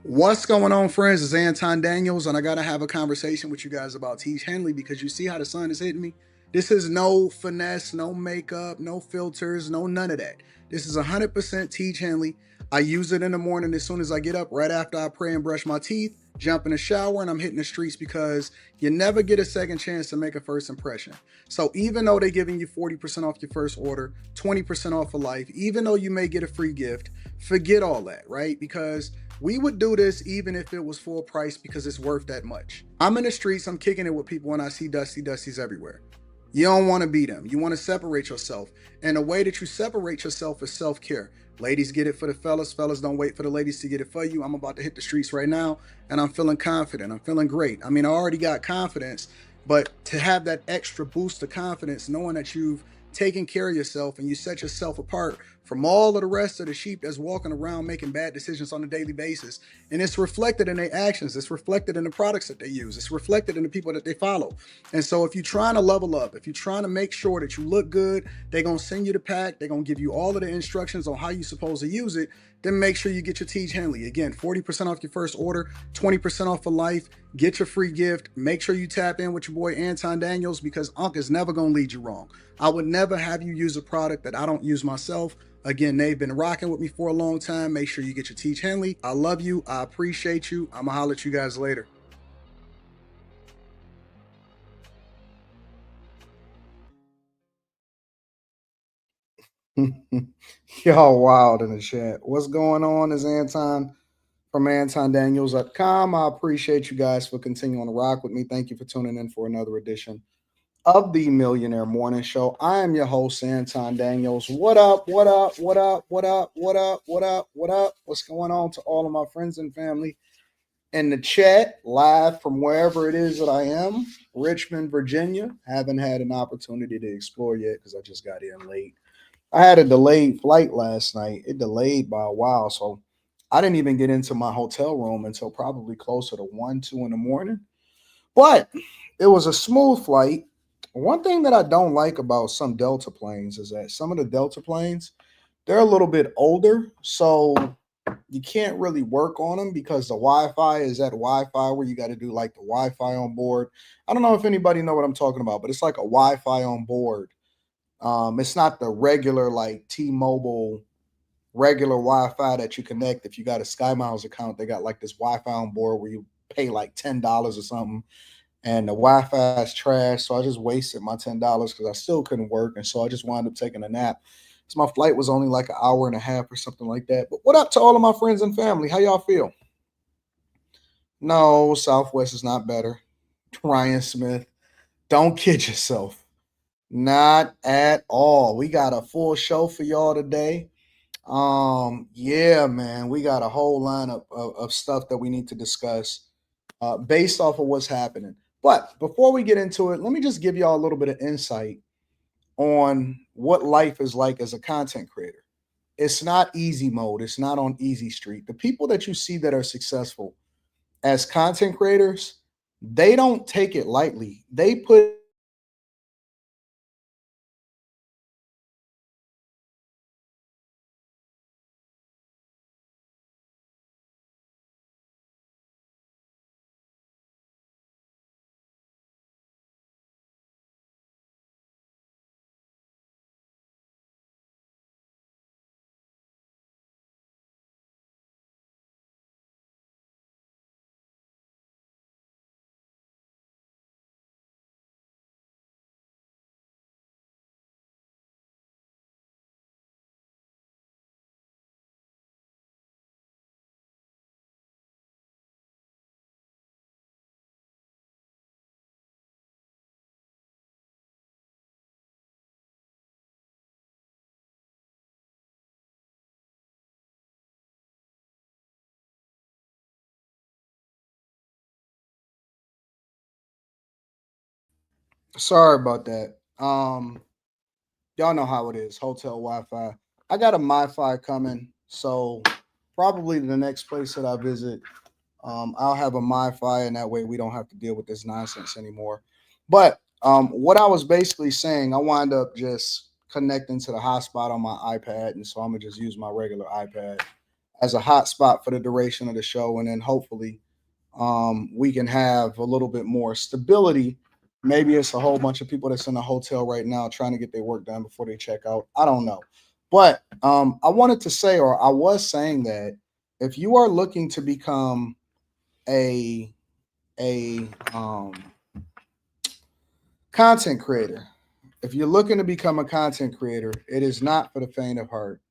What's going on, friends? It's Anton Daniels, and I gotta have a conversation with you guys about Tiege Hanley because you see how the sun is hitting me. This is no finesse, no makeup, no filters, no none of that. This is 100% Tiege Hanley. I use it in the morning as soon as I get up, right after I pray and brush my teeth, jump in the shower, and I'm hitting the streets because you never get a second chance to make a first impression. So even though they're giving you 40% off your first order, 20% off for life, even though you may get a free gift, forget all that, right? Because we would do this even if it was full price because it's worth that much. I'm in the streets, I'm kicking it with people when I see Dusties everywhere. You don't want to be them. You want to separate yourself. And the way that you separate yourself is self-care. Ladies get it for the fellas. Fellas don't wait for the ladies to get it for you. I'm about to hit the streets right now and I'm feeling confident. I'm feeling great. I mean, I already got confidence, but to have that extra boost of confidence, knowing that you've taken care of yourself and you set yourself apart from all of the rest of the sheep that's walking around making bad decisions on a daily basis. And it's reflected in their actions. It's reflected in the products that they use. It's reflected in the people that they follow. And so if you're trying to level up, if you're trying to make sure that you look good, they're going to send you the pack. They're going to give you all of the instructions on how you're supposed to use it. Then make sure you get your Tiege Hanley. Again, 40% off your first order, 20% off for life. Get your free gift. Make sure you tap in with your boy Anton Daniels because Unc is never going to lead you wrong. I would never have you use a product that I don't use myself. Again, they've been rocking with me for a long time. Make sure you get your Tiege Hanley. I love you. I appreciate you. I'm going to holler at you guys later. Y'all wild in the chat. What's going on is Anton from AntonDaniels.com. I appreciate you guys for continuing to rock with me. Thank you for tuning in for another edition of the Millionaire Morning Show. I am your host, Anton Daniels. What up? What up? What up? What up? What up? What up? What up? What's going on to all of my friends and family in the chat, live from wherever it is that I am, Richmond, Virginia? Haven't had an opportunity to explore yet because I just got in late. I had a delayed flight last night. It delayed by a while, so I didn't even get into my hotel room until probably closer to 1, 2 in the morning. But it was a smooth flight. One thing that I don't like about some Delta planes is that some of the Delta planes, they're a little bit older, so you can't really work on them because the Wi-Fi is that Wi-Fi where you got to do like the Wi-Fi on board. I don't know if anybody know what I'm talking about, but it's like a Wi-Fi on board. It's not the regular like T-Mobile regular Wi-Fi that you connect. If you got a SkyMiles account, they got like this Wi-Fi on board where you pay like $10 or something, and the Wi-Fi is trash. So I just wasted my $10 because I still couldn't work, and so I just wound up taking a nap. So my flight was only like an hour and a half or something like that. But what up to all of my friends and family? How y'all feel? No, Southwest is not better. Ryan Smith, don't kid yourself. Not at all. We got a full show for y'all today. Yeah, man, we got a whole line of stuff that we need to discuss based off of what's happening. But before we get into it, let me just give y'all a little bit of insight on what life is like as a content creator. It's not easy mode. It's not on easy street. The people that you see that are successful as content creators, they don't take it lightly. They put sorry about that. Y'all know how it is. Hotel Wi-Fi. I got a MiFi coming, so probably the next place that I visit, I'll have a MiFi, and that way we don't have to deal with this nonsense anymore. But what I was basically saying, I wind up just connecting to the hotspot on my iPad, and so I'm gonna just use my regular iPad. as a hot spot for the duration of the show, and then hopefully we can have a little bit more stability. Maybe it's a whole bunch of people that's in a hotel right now trying to get their work done before they check out. I don't know. But I wanted to say, or I was saying that if you are looking to become a a content creator, if you're looking to become a content creator, it is not for the faint of heart.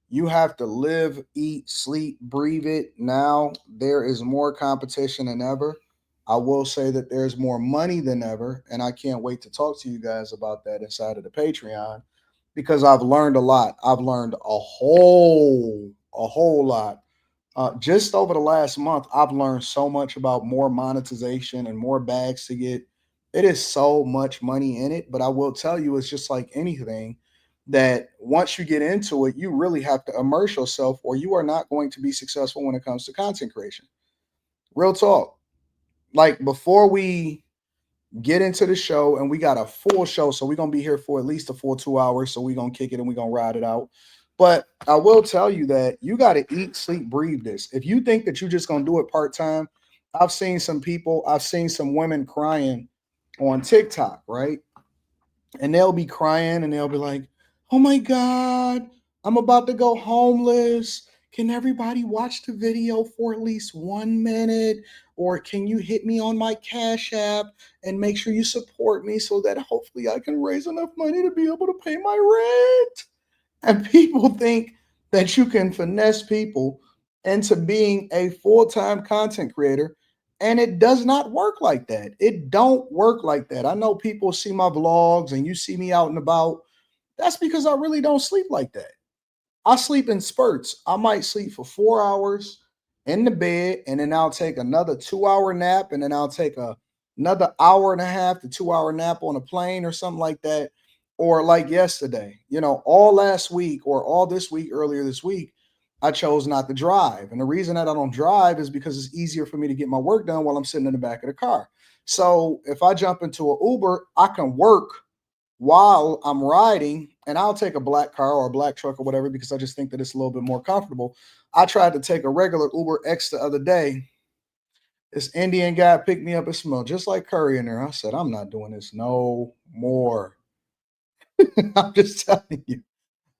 You have to live, eat, sleep, breathe it. Now there is more competition than ever. I will say that there's more money than ever, and I can't wait to talk to you guys about that inside of the Patreon because I've learned a lot. I've learned a whole lot. Just over the last month, I've learned so much about more monetization and more bags to get. It is so much money in it, but I will tell you, it's just like anything that once you get into it, you really have to immerse yourself, or you are not going to be successful when it comes to content creation. Real talk. Like before we get into the show, and we got a full show, so we're gonna be here for at least a full 2 hours. So we're gonna kick it and we're gonna ride it out. But I will tell you that you got to eat, sleep, breathe this. If you think that you're just gonna do it part time, I've seen some people, I've seen some women crying on TikTok, right? And they'll be crying and they'll be like, "Oh my God, I'm about to go homeless. Can everybody watch the video for at least 1 minute? Or can you hit me on my Cash App and make sure you support me so that hopefully I can raise enough money to be able to pay my rent?" And people think that you can finesse people into being a full-time content creator, and it does not work like that. It don't work like that. I know people see my vlogs and you see me out and about. That's because I really don't sleep like that. I sleep in spurts. I might sleep for 4 hours in the bed, and then I'll take another 2 hour nap, and then I'll take another hour and a half to 2 hour nap on a plane or something like that. Or like yesterday, all last week or all this week, earlier this week, I chose not to drive. And the reason that I don't drive is because it's easier for me to get my work done while I'm sitting in the back of the car. So if I jump into an Uber, I can work while I'm riding, and I'll take a black car or a black truck or whatever because I just think that it's a little bit more comfortable. I tried to take a regular Uber X the other day. This Indian guy picked me up. It smelled just like curry in there. I said, I'm not doing this no more. I'm just telling you,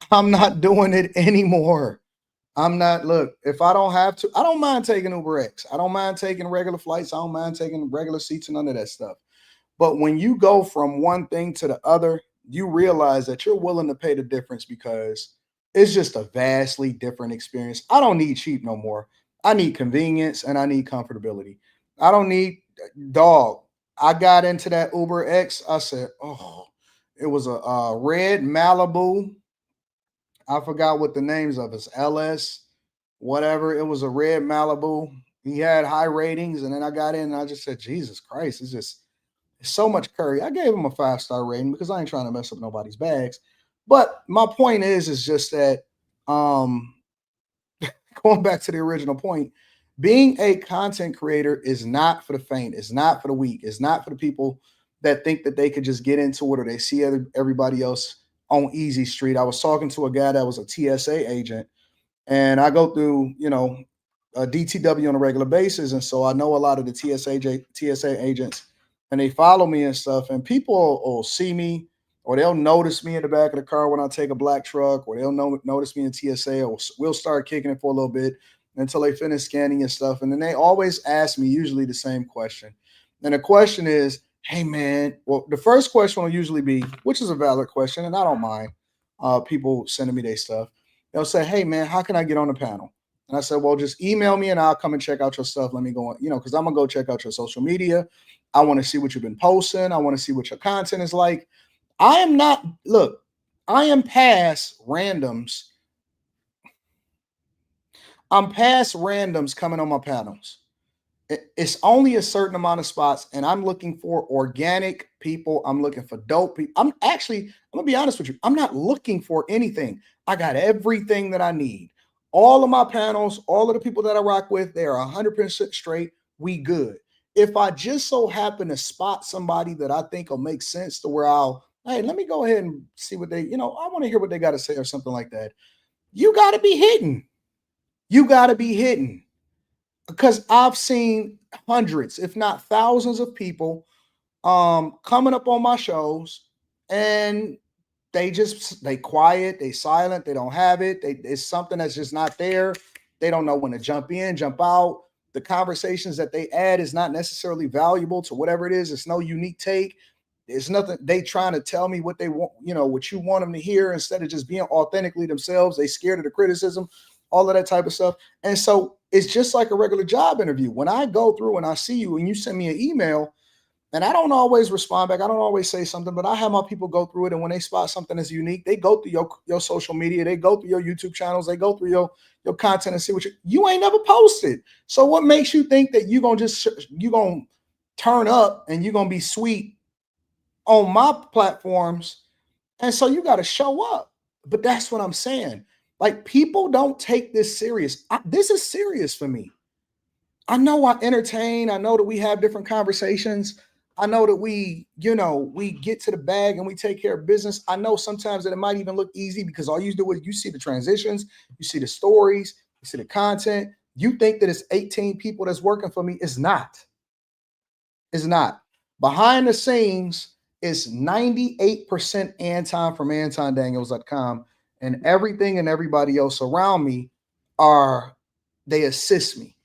I'm not doing it anymore. I'm not, look, if I don't have to, I don't mind taking Uber X. I don't mind taking regular flights. I don't mind taking regular seats and none of that stuff. But when you go from one thing to the other, you realize that you're willing to pay the difference because it's just a vastly different experience. I don't need cheap no more. I need convenience and I need comfortability. I don't need dog. I got into that Uber X. I said, oh, it was a red Malibu. I forgot what the names of it. LS, whatever. It was a red Malibu. He had high ratings, and then I got in and I just said, Jesus Christ, it's so much curry. I gave him a 5-star rating because I ain't trying to mess up nobody's bags. But my point is just that um going back to the original point, being a content creator is not for the faint. It's not for the weak. It's not for the people that think that they could just get into it or they see everybody else on easy street. I was talking to a guy that was a TSA agent, and I go through, a DTW on a regular basis, and so I know a lot of the TSA agents, and they follow me and stuff. And people will see me, or they'll notice me in the back of the car when I take a black truck, or they'll notice me in TSA, or we'll start kicking it for a little bit until they finish scanning and stuff. And then they always ask me usually the same question, and the question is, "Hey man," well, the first question will usually be, which is a valid question, and I don't mind people sending me their stuff. They'll say, "Hey man, how can I get on the panel?" And I said, "Well, just email me and I'll come and check out your stuff. Let me go on, because I'm gonna go check out your social media. I want to see what you've been posting. I want to see what your content is like." I am not, look, I am past randoms. I'm past randoms coming on my panels. It's only a certain amount of spots, and I'm looking for organic people. I'm looking for dope people. I'm gonna be honest with you. I'm not looking for anything. I got everything that I need. All of my panels, all of the people that I rock with, they are 100% straight. We good. If I just so happen to spot somebody that I think will make sense to where hey, let me go ahead and see what I want to hear what they got to say or something like that. You got to be hitting. You got to be hitting, because I've seen hundreds, if not thousands of people coming up on my shows, and they quiet, they silent, they don't have it. It's something that's just not there. They don't know when to jump in, jump out. The conversations that they add is not necessarily valuable to whatever it is. It's no unique take. It's nothing. They trying to tell me what they want, what you want them to hear, instead of just being authentically themselves. They scared of the criticism, all of that type of stuff. And so it's just like a regular job interview. When I go through and I see you and you send me an email, and I don't always respond back, I don't always say something, but I have my people go through it. And when they spot something that's unique, they go through your social media, they go through your YouTube channels, they go through your content and see what you ain't never posted. So what makes you think that you're gonna turn up and you're gonna be sweet on my platforms? And so you got to show up. But that's what I'm saying. Like, people don't take this serious. This is serious for me. I know I entertain. I know that we have different conversations. I know that we get to the bag and we take care of business. I know sometimes that it might even look easy, because all you do is you see the transitions, you see the stories, you see the content. You think that it's 18 people that's working for me. It's not. It's not. Behind the scenes, it's 98% Anton from AntonDaniels.com, and everything and everybody else around me they assist me.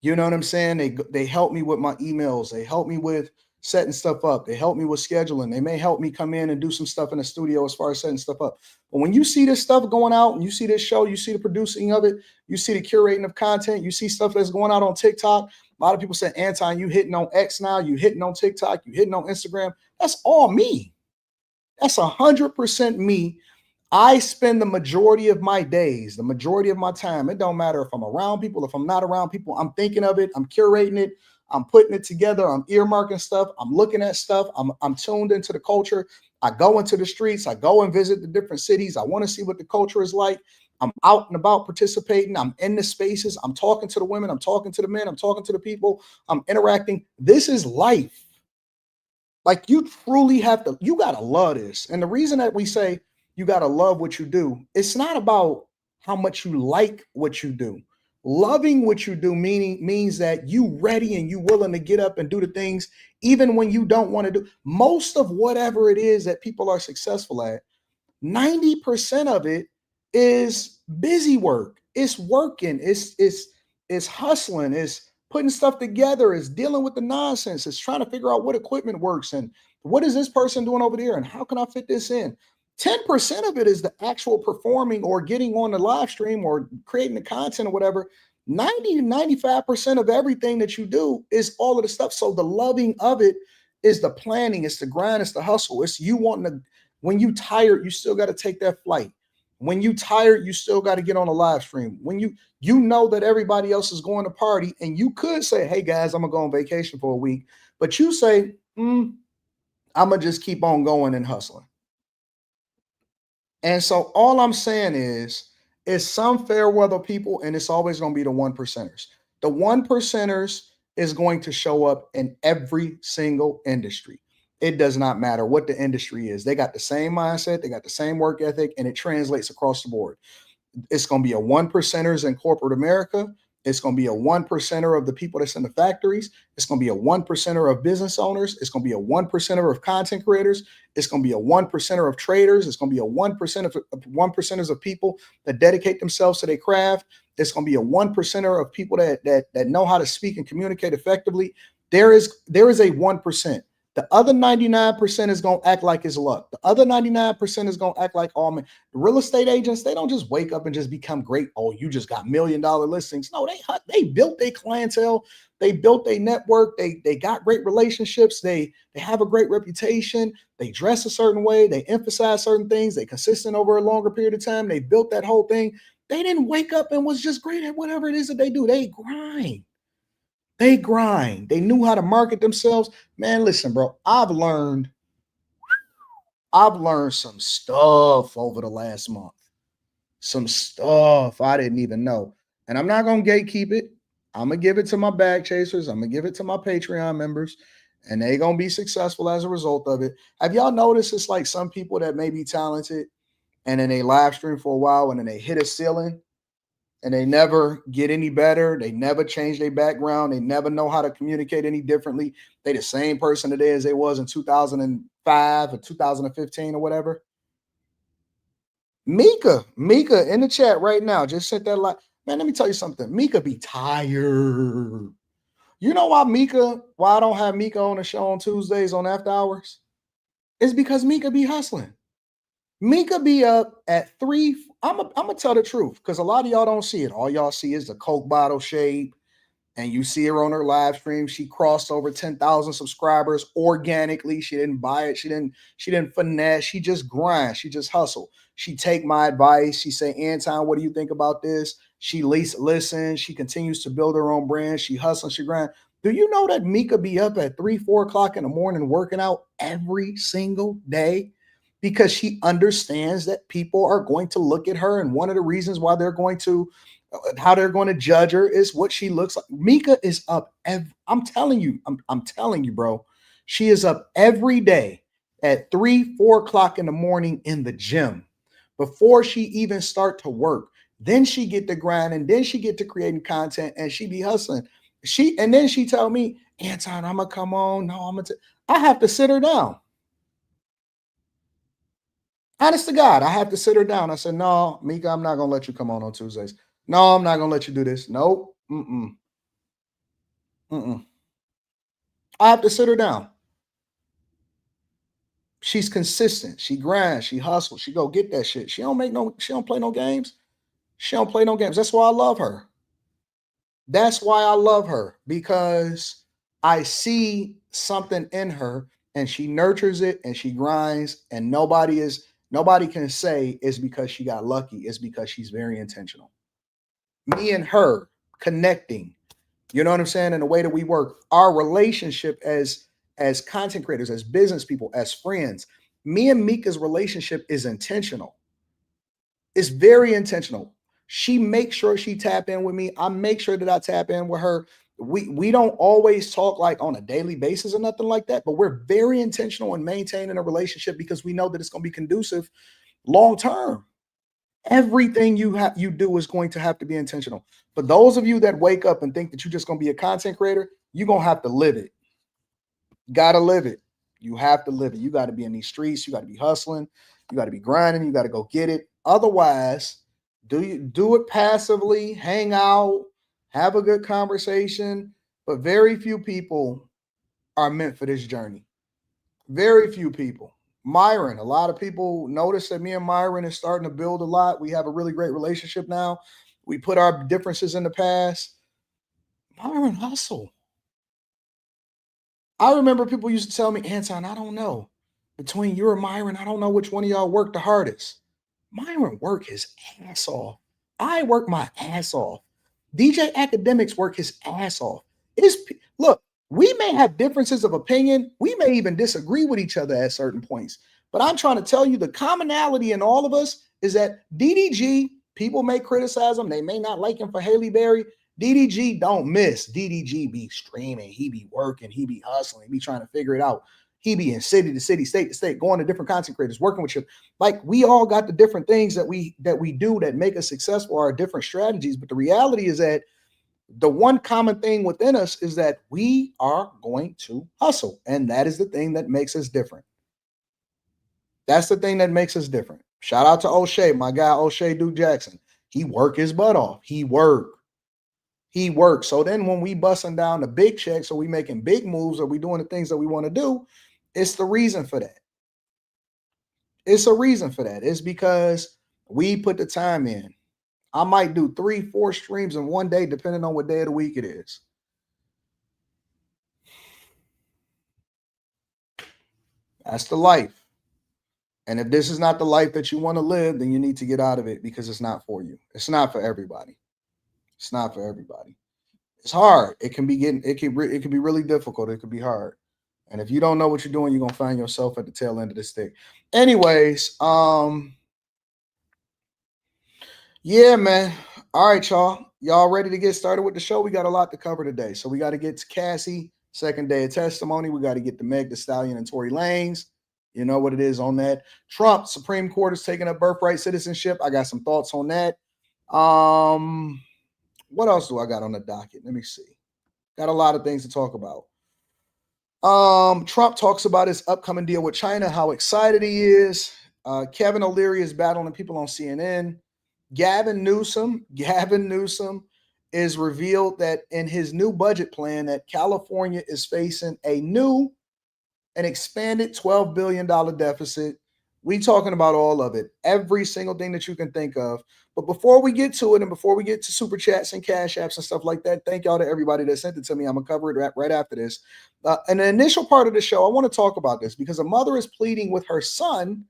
You know what I'm saying? They help me with my emails. They help me with setting stuff up. They help me with scheduling. They may help me come in and do some stuff in the studio as far as setting stuff up. But when you see this stuff going out and you see this show, you see the producing of it, you see the curating of content, you see stuff that's going out on TikTok. A lot of people say, Anton, you hitting on X now, you hitting on TikTok, you hitting on Instagram. That's all me. That's 100% me. I spend the majority of my days, the majority of my time. It don't matter if I'm around people, if I'm not around people. I'm thinking of it. I'm curating it. I'm putting it together. I'm earmarking stuff. I'm looking at stuff. I'm tuned into the culture. I go into the streets. I go and visit the different cities. I want to see what the culture is like. I'm out and about participating. I'm in the spaces. I'm talking to the women. I'm talking to the men. I'm talking to the people. I'm interacting. This is life. Like, you truly you got to love this. And the reason that we say you got to love what you do, it's not about how much you like what you do. Loving what you do means that you ready and you willing to get up and do the things even when you don't want to do. Most of whatever it is that people are successful at, 90% of it is busy work. It's working. It's hustling. It's putting stuff together. It's dealing with the nonsense. It's trying to figure out what equipment works and what is this person doing over there and how can I fit this in. 10% of it is the actual performing or getting on the live stream or creating the content or whatever. 90 to 95% of everything that you do is all of the stuff. So the loving of it is the planning, it's the grind, it's the hustle. It's you wanting to, when you tired, you still got to take that flight. When you tired, you still got to get on a live stream. When you know that everybody else is going to party, and you could say, hey guys, I'm gonna go on vacation for a week, but you say, I'm gonna just keep on going and hustling. And so all I'm saying is some fair weather people, and it's always going to be the 1%ers. The 1%ers is going to show up in every single industry. It does not matter what the industry is. They got the same mindset, they got the same work ethic, and it translates across the board. It's going to be a 1%ers in corporate America. It's going to be a 1%er of the people that's in the factories. It's going to be a 1%er of business owners. It's going to be a 1%er of content creators. It's going to be a 1%er of traders. It's going to be a 1% of 1%ers of people that dedicate themselves to their craft. It's going to be a 1%er of people that know how to speak and communicate effectively. There is a 1%. The other 99% is going to act like it's luck. The other 99% is going to act like, oh man, the real estate agents, they don't just wake up and just become great. Oh, you just got $1 million listings. No, they built their clientele. They built their network. They got great relationships. They have a great reputation. They dress a certain way. They emphasize certain things. They consistent over a longer period of time. They built that whole thing. They didn't wake up and was just great at whatever it is that they do. They grind. They grind. They knew how to market themselves. Man, listen, bro, I've learned some stuff over the last month. Some stuff I didn't even know. And I'm not going to gatekeep it. I'm going to give it to my bag chasers. I'm going to give it to my Patreon members. And they're going to be successful as a result of it. Have y'all noticed it's like some people that may be talented and then they live stream for a while and then they hit a ceiling and they never get any better. They never change their background. They never know how to communicate any differently. They the same person today as they was in 2005 or 2015 or whatever. Mika in the chat right now. Just sent that like, man, let me tell you something. Mika be tired. You know why I don't have Mika on the show on Tuesdays on After Hours? It's because Mika be hustling. Mika be up at 3. I'm gonna tell the truth because a lot of y'all don't see it. All y'all see is the Coke bottle shape, and you see her on her live stream. She crossed over 10,000 subscribers organically. She didn't buy it. She didn't finesse. She just grind. She just hustle. She take my advice. She say, Anton, what do you think about this? She listens. She continues to build her own brand. She hustles. She grind. Do you know that Mika be up at 3, 4 o'clock in the morning working out every single day? Because she understands that people are going to look at her, and one of the reasons why they're going to how they're going to judge her is what she looks like. Mika is up. I'm telling you, I'm telling you, bro. She is up every day at 3, 4 o'clock in the morning in the gym before she even start to work. Then she get to grind, and then she get to creating content, and she be hustling. And then she tell me, Anton, I'm gonna come on. No, I have to sit her down. Honest to God, I have to sit her down. I said, no, Mika, I'm not going to let you come on Tuesdays. No, I'm not going to let you do this. Nope. Mm-mm. Mm-mm. I have to sit her down. She's consistent. She grinds. She hustles. She go get that shit. She don't play no games. She don't play no games. That's why I love her. That's why I love her, because I see something in her and she nurtures it and she grinds, and nobody can say it's because she got lucky. It's because she's very intentional. Me and her connecting, you know what I'm saying? And the way that we work, our relationship as content creators, as business people, as friends, me and Mika's relationship is intentional. It's very intentional. She makes sure she tap in with me. I make sure that I tap in with her. We don't always talk like on a daily basis or nothing like that, but we're very intentional in maintaining a relationship because we know that it's going to be conducive long term. Everything you do is going to have to be intentional. For those of you that wake up and think that you're just going to be a content creator, you're going to have to live it. Got to live it. You have to live it. You got to be in these streets. You got to be hustling. You got to be grinding. You got to go get it. Otherwise, do it passively, hang out, have a good conversation. But very few people are meant for this journey. Very few people. Myron, a lot of people notice that me and Myron is starting to build a lot. We have a really great relationship now. We put our differences in the past. Myron hustle. I remember people used to tell me, Anton, I don't know. Between you and Myron, I don't know which one of y'all worked the hardest. Myron work his ass off. I work my ass off. DJ Academics work his ass off. Look, we may have differences of opinion. We may even disagree with each other at certain points. But I'm trying to tell you the commonality in all of us is that DDG, people may criticize him. They may not like him for Haley Berry. DDG don't miss. DDG be streaming. He be working. He be hustling. He be trying to figure it out. He be in city to city, state to state, going to different content creators, working with you. Like, we all got the different things that we do that make us successful, our different strategies. But the reality is that the one common thing within us is that we are going to hustle. And that is the thing that makes us different. That's the thing that makes us different. Shout out to O'Shea, my guy, O'Shea Duke Jackson. He work his butt off. He works. So then when we busting down the big checks, or we making big moves, or we doing the things that we want to do, it's the reason for that. It's a reason for that. It's because we put the time in. I might do 3, 4 streams in one day, depending on what day of the week it is. That's the life. And if this is not the life that you want to live, then you need to get out of it, because it's not for you. It's not for everybody. It's not for everybody. It's hard. It can be really difficult. It can be hard. And if you don't know what you're doing, you're going to find yourself at the tail end of the stick. Anyways, yeah, man. All right, y'all. Y'all ready to get started with the show? We got a lot to cover today. So we got to get to Cassie, second day of testimony. We got to get to Meg Thee Stallion and Tory Lanez. You know what it is on that. Trump, Supreme Court is taking up birthright citizenship. I got some thoughts on that. What else do I got on the docket? Let me see. Got a lot of things to talk about. Trump talks about his upcoming deal with China, how excited he is. Kevin O'Leary is battling people on CNN. Gavin Newsom is revealed that in his new budget plan that California is facing an expanded $12 billion deficit. We talking about all of it, every single thing that you can think of. But before we get to it, and before we get to super chats and cash apps and stuff like that, thank y'all to everybody that sent it to me. I'm gonna cover it right after this. In the initial part of the show, I want to talk about this because a mother is pleading with her son,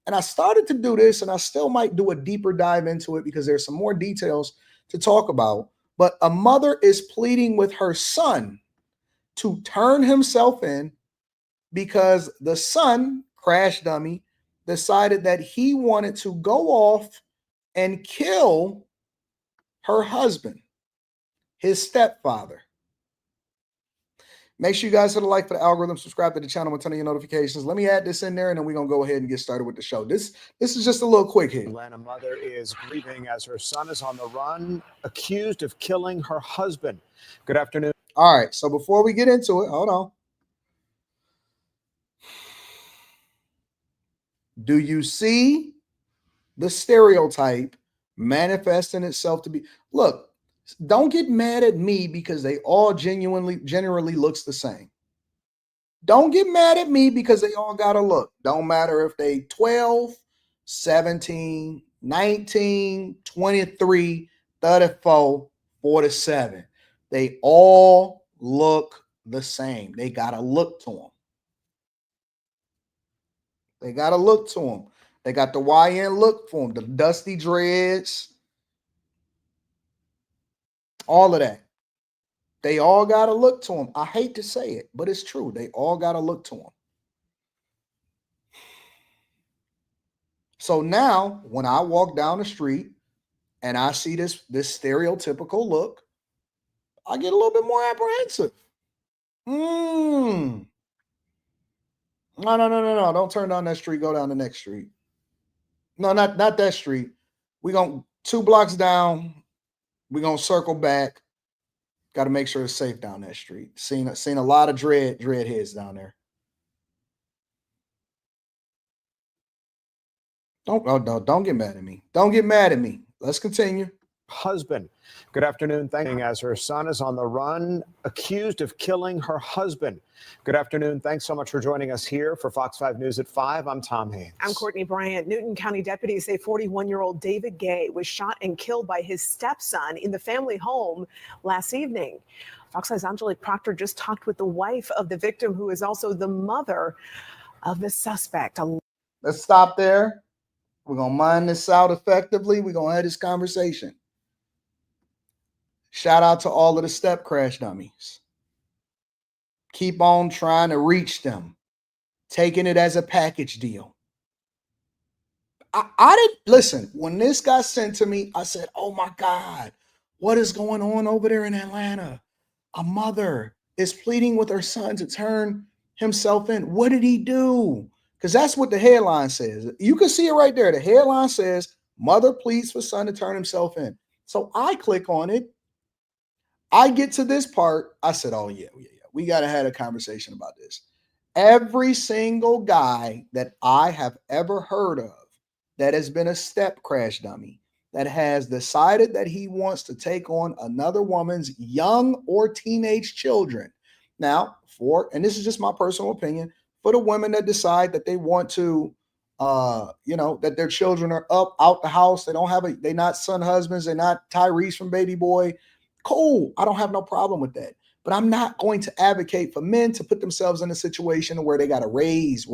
and I started to do this, and I still might do a deeper dive into it because there's some more details to talk about. But a mother is pleading with her son to turn himself in because the son, crash dummy, decided that he wanted to go off and kill her husband, his stepfather. Make sure you guys hit a like for the algorithm, subscribe to the channel with 10 of your notifications. Let me add this in there, and then we're going to go ahead and get started with the show. This is just a little quick hit. Atlanta mother is grieving as her son is on the run, accused of killing her husband. Good afternoon. All right, so before we get into it, hold on. Do you see the stereotype manifesting itself to be? Look, don't get mad at me because they all generally looks the same. Don't get mad at me because they all got a look. Don't matter if they 12, 17, 19, 23, 34, 47. They all look the same. They got to look to them. They got to look to them. They got the YN look for them, the dusty dreads, all of that. They all got to look to them. I hate to say it, but it's true. They all got to look to them. So now when I walk down the street and I see this stereotypical look, I get a little bit more apprehensive. No. Don't turn down that street. Go down the next street. No, not that street. We're going 2 blocks down. We're going to circle back. Got to make sure it's safe down that street. Seen a lot of dread heads down there. Don't get mad at me. Don't get mad at me. Let's continue. Husband. Good afternoon. Thanks as her son is on the run, accused of killing her husband. Good afternoon. Thanks so much for joining us here for Fox 5 News at 5. I'm Tom Haynes. I'm Courtney Bryant. Newton County deputies say 41-year-old David Gay was shot and killed by his stepson in the family home last evening. Fox 5's Angelique Proctor just talked with the wife of the victim, who is also the mother of the suspect. Let's stop there. We're going to mine this out effectively. We're going to have this conversation. Shout out to all of the step crash dummies. Keep on trying to reach them, taking it as a package deal. I didn't listen. When this got sent to me, I said, oh my God, what is going on over there in Atlanta? A mother is pleading with her son to turn himself in. What did he do? Because that's what the headline says. You can see it right there. The headline says, mother pleads for son to turn himself in. So I click on it. I get to this part. I said, oh, yeah. We got to have a conversation about this. Every single guy that I have ever heard of that has been a step crash dummy, that has decided that he wants to take on another woman's young or teenage children. Now, and this is just my personal opinion, for the women that decide that they want to, that their children are out the house. They're not son husbands. They're not Tyrese from Baby Boy. Cool. I don't have no problem with that. But I'm not going to advocate for men to put themselves in a situation where they got to raise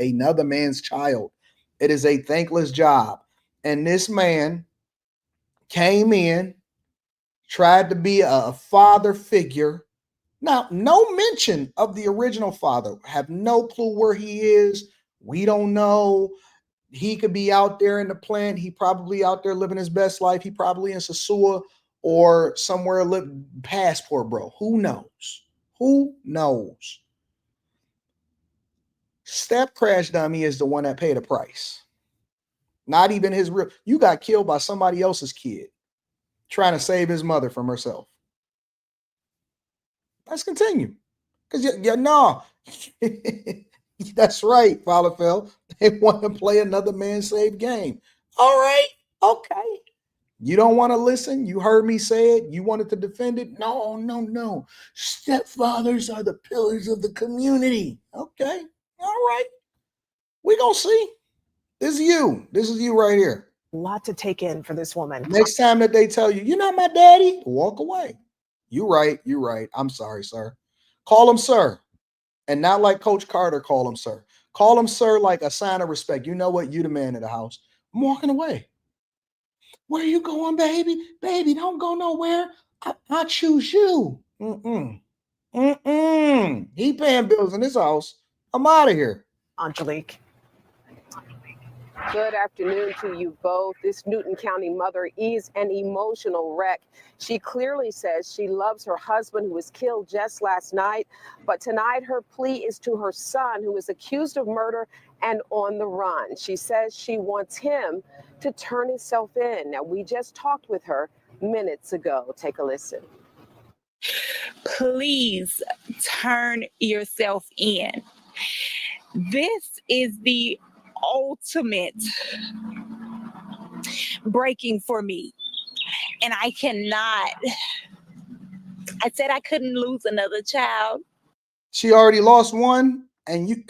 another man's child. It is a thankless job. And this man came in, tried to be a father figure. Now, no mention of the original father. Have no clue where he is. We don't know. He could be out there in the plant. He probably out there living his best life. He probably in Sasua or somewhere passport, bro. Who knows? Who knows? Step crash dummy is the one that paid the price. Not even his real. You got killed by somebody else's kid trying to save his mother from herself. Let's continue. Because no. That's right, Falafel. They want to play another man-saved game. All right. Okay. You don't want to listen? You heard me say it. You wanted to defend it? No, no, no. Stepfathers are the pillars of the community. Okay. All right. We're going to see. This is you. This is you right here. A lot to take in for this woman. Next time that they tell you, you're not my daddy, walk away. You're right. You're right. I'm sorry, sir. Call him sir. And not like Coach Carter, call him sir. Call him sir like a sign of respect. You know what? You the man of the house. I'm walking away. Where you going, baby? Baby, don't go nowhere. I choose you. He paying bills in this house. I'm out of here. Angelique. Good afternoon to you both. This Newton County mother is an emotional wreck. She clearly says she loves her husband who was killed just last night, but tonight her plea is to her son who is accused of murder and on the run. She says she wants him to turn himself in. Now, we just talked with her minutes ago. Take a listen. Please turn yourself in. This is the ultimate breaking for me. And I cannot. I said I couldn't lose another child. She already lost one, and you.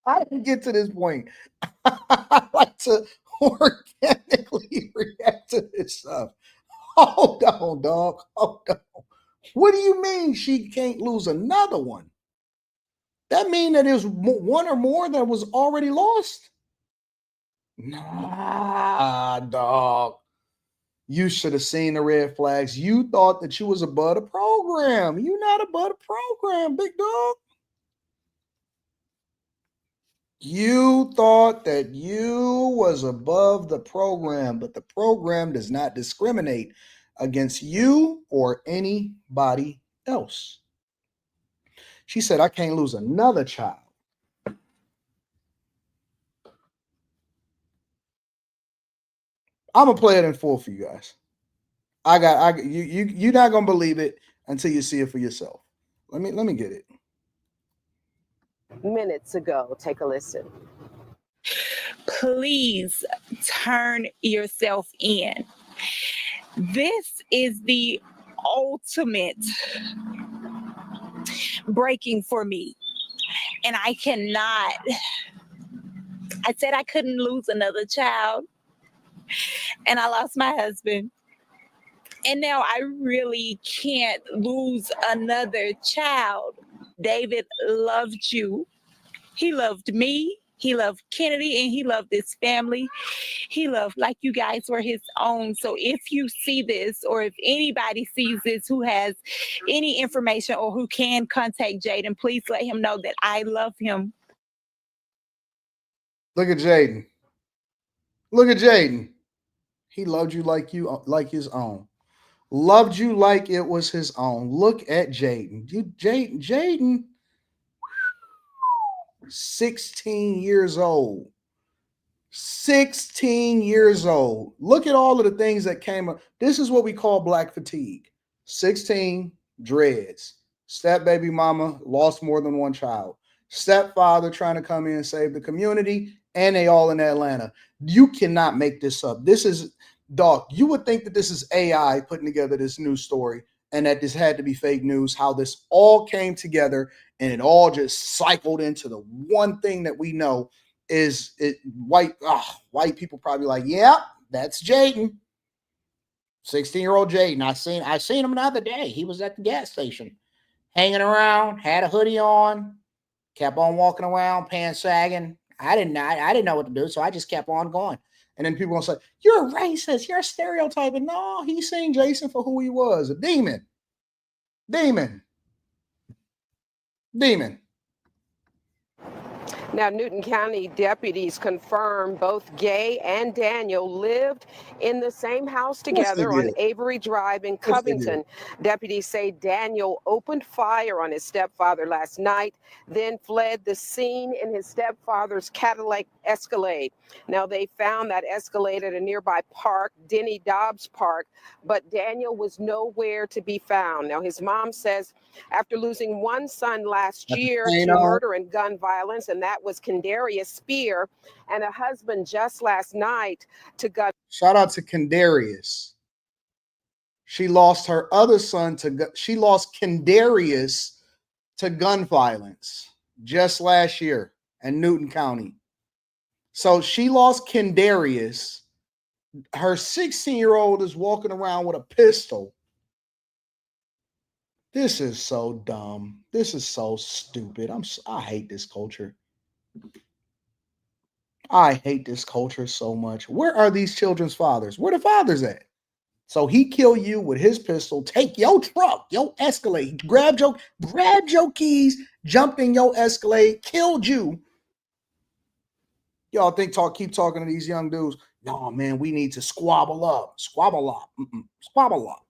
I didn't get to this point. I like to organically react to this stuff. Hold on, dog. Hold on. What do you mean she can't lose another one? That mean that there's one or more that was already lost? Nah, dog. You should have seen the red flags. You thought that you was above the program. You not above the program, big dog. You thought that you was above the program, but the program does not discriminate against you or anybody else. She said, I can't lose another child. I'm gonna play it in full for you guys. You're not gonna believe it until you see it for yourself. Let me get it. Minutes ago. Take a listen. Please turn yourself in. This is the ultimate breaking for me. And I cannot. I said I couldn't lose another child. And I lost my husband. And now I really can't lose another child. David loved you. He loved me. He loved Kennedy, and he loved this family. He loved like you guys were his own. So if you see this, or if anybody sees this who has any information or who can contact Jaden, please let him know that I love him. Look at Jaden. Look at Jaden. He loved you like his own. Loved you like it was his own. Look at Jaden. Jaden, 16 years old. 16 years old. Look at all of the things that came up. This is what we call black fatigue. 16, dreads. Step baby mama, lost more than one child. Stepfather trying to come in and save the community, and they all in Atlanta. You cannot make this up. This is, dog, you would think that this is AI putting together this news story and that this had to be fake news, how this all came together and it all just cycled into the one thing that we know is it white people probably like, yeah, that's Jaden. 16-year-old Jaden. I seen him the other day. He was at the gas station hanging around, had a hoodie on, kept on walking around, pants sagging. I didn't know what to do, so I just kept on going. And then people gonna say, you're a racist, you're stereotyping. No, he's seeing Jason for who he was, a demon. Demon. Now, Newton County deputies confirm both Gay and Daniel lived in the same house together on Avery Drive in Covington. Deputies say Daniel opened fire on his stepfather last night, then fled the scene in his stepfather's Cadillac Escalade. Now, they found that Escalade at a nearby park, Denny Dobbs Park, but Daniel was nowhere to be found. Now, his mom says after losing one son last year to murder and gun violence, and that was Kendarius Spear, and a husband just last night to gun. Shout out to Kendarius. She lost her other son to, she lost Kendarius to gun violence just last year in Newton County. So she lost Kendarius. Her 16-year-old is walking around with a pistol. This is so dumb. This is so stupid. I hate this culture. I hate this culture so much. Where are these children's fathers? Where the fathers at? So he killed you with his pistol, take your truck, your Escalade, grabbed your keys, jumped in your Escalade, killed you. Y'all keep talking to these young dudes. No, man, we need to squabble up. Squabble up. Squabble up.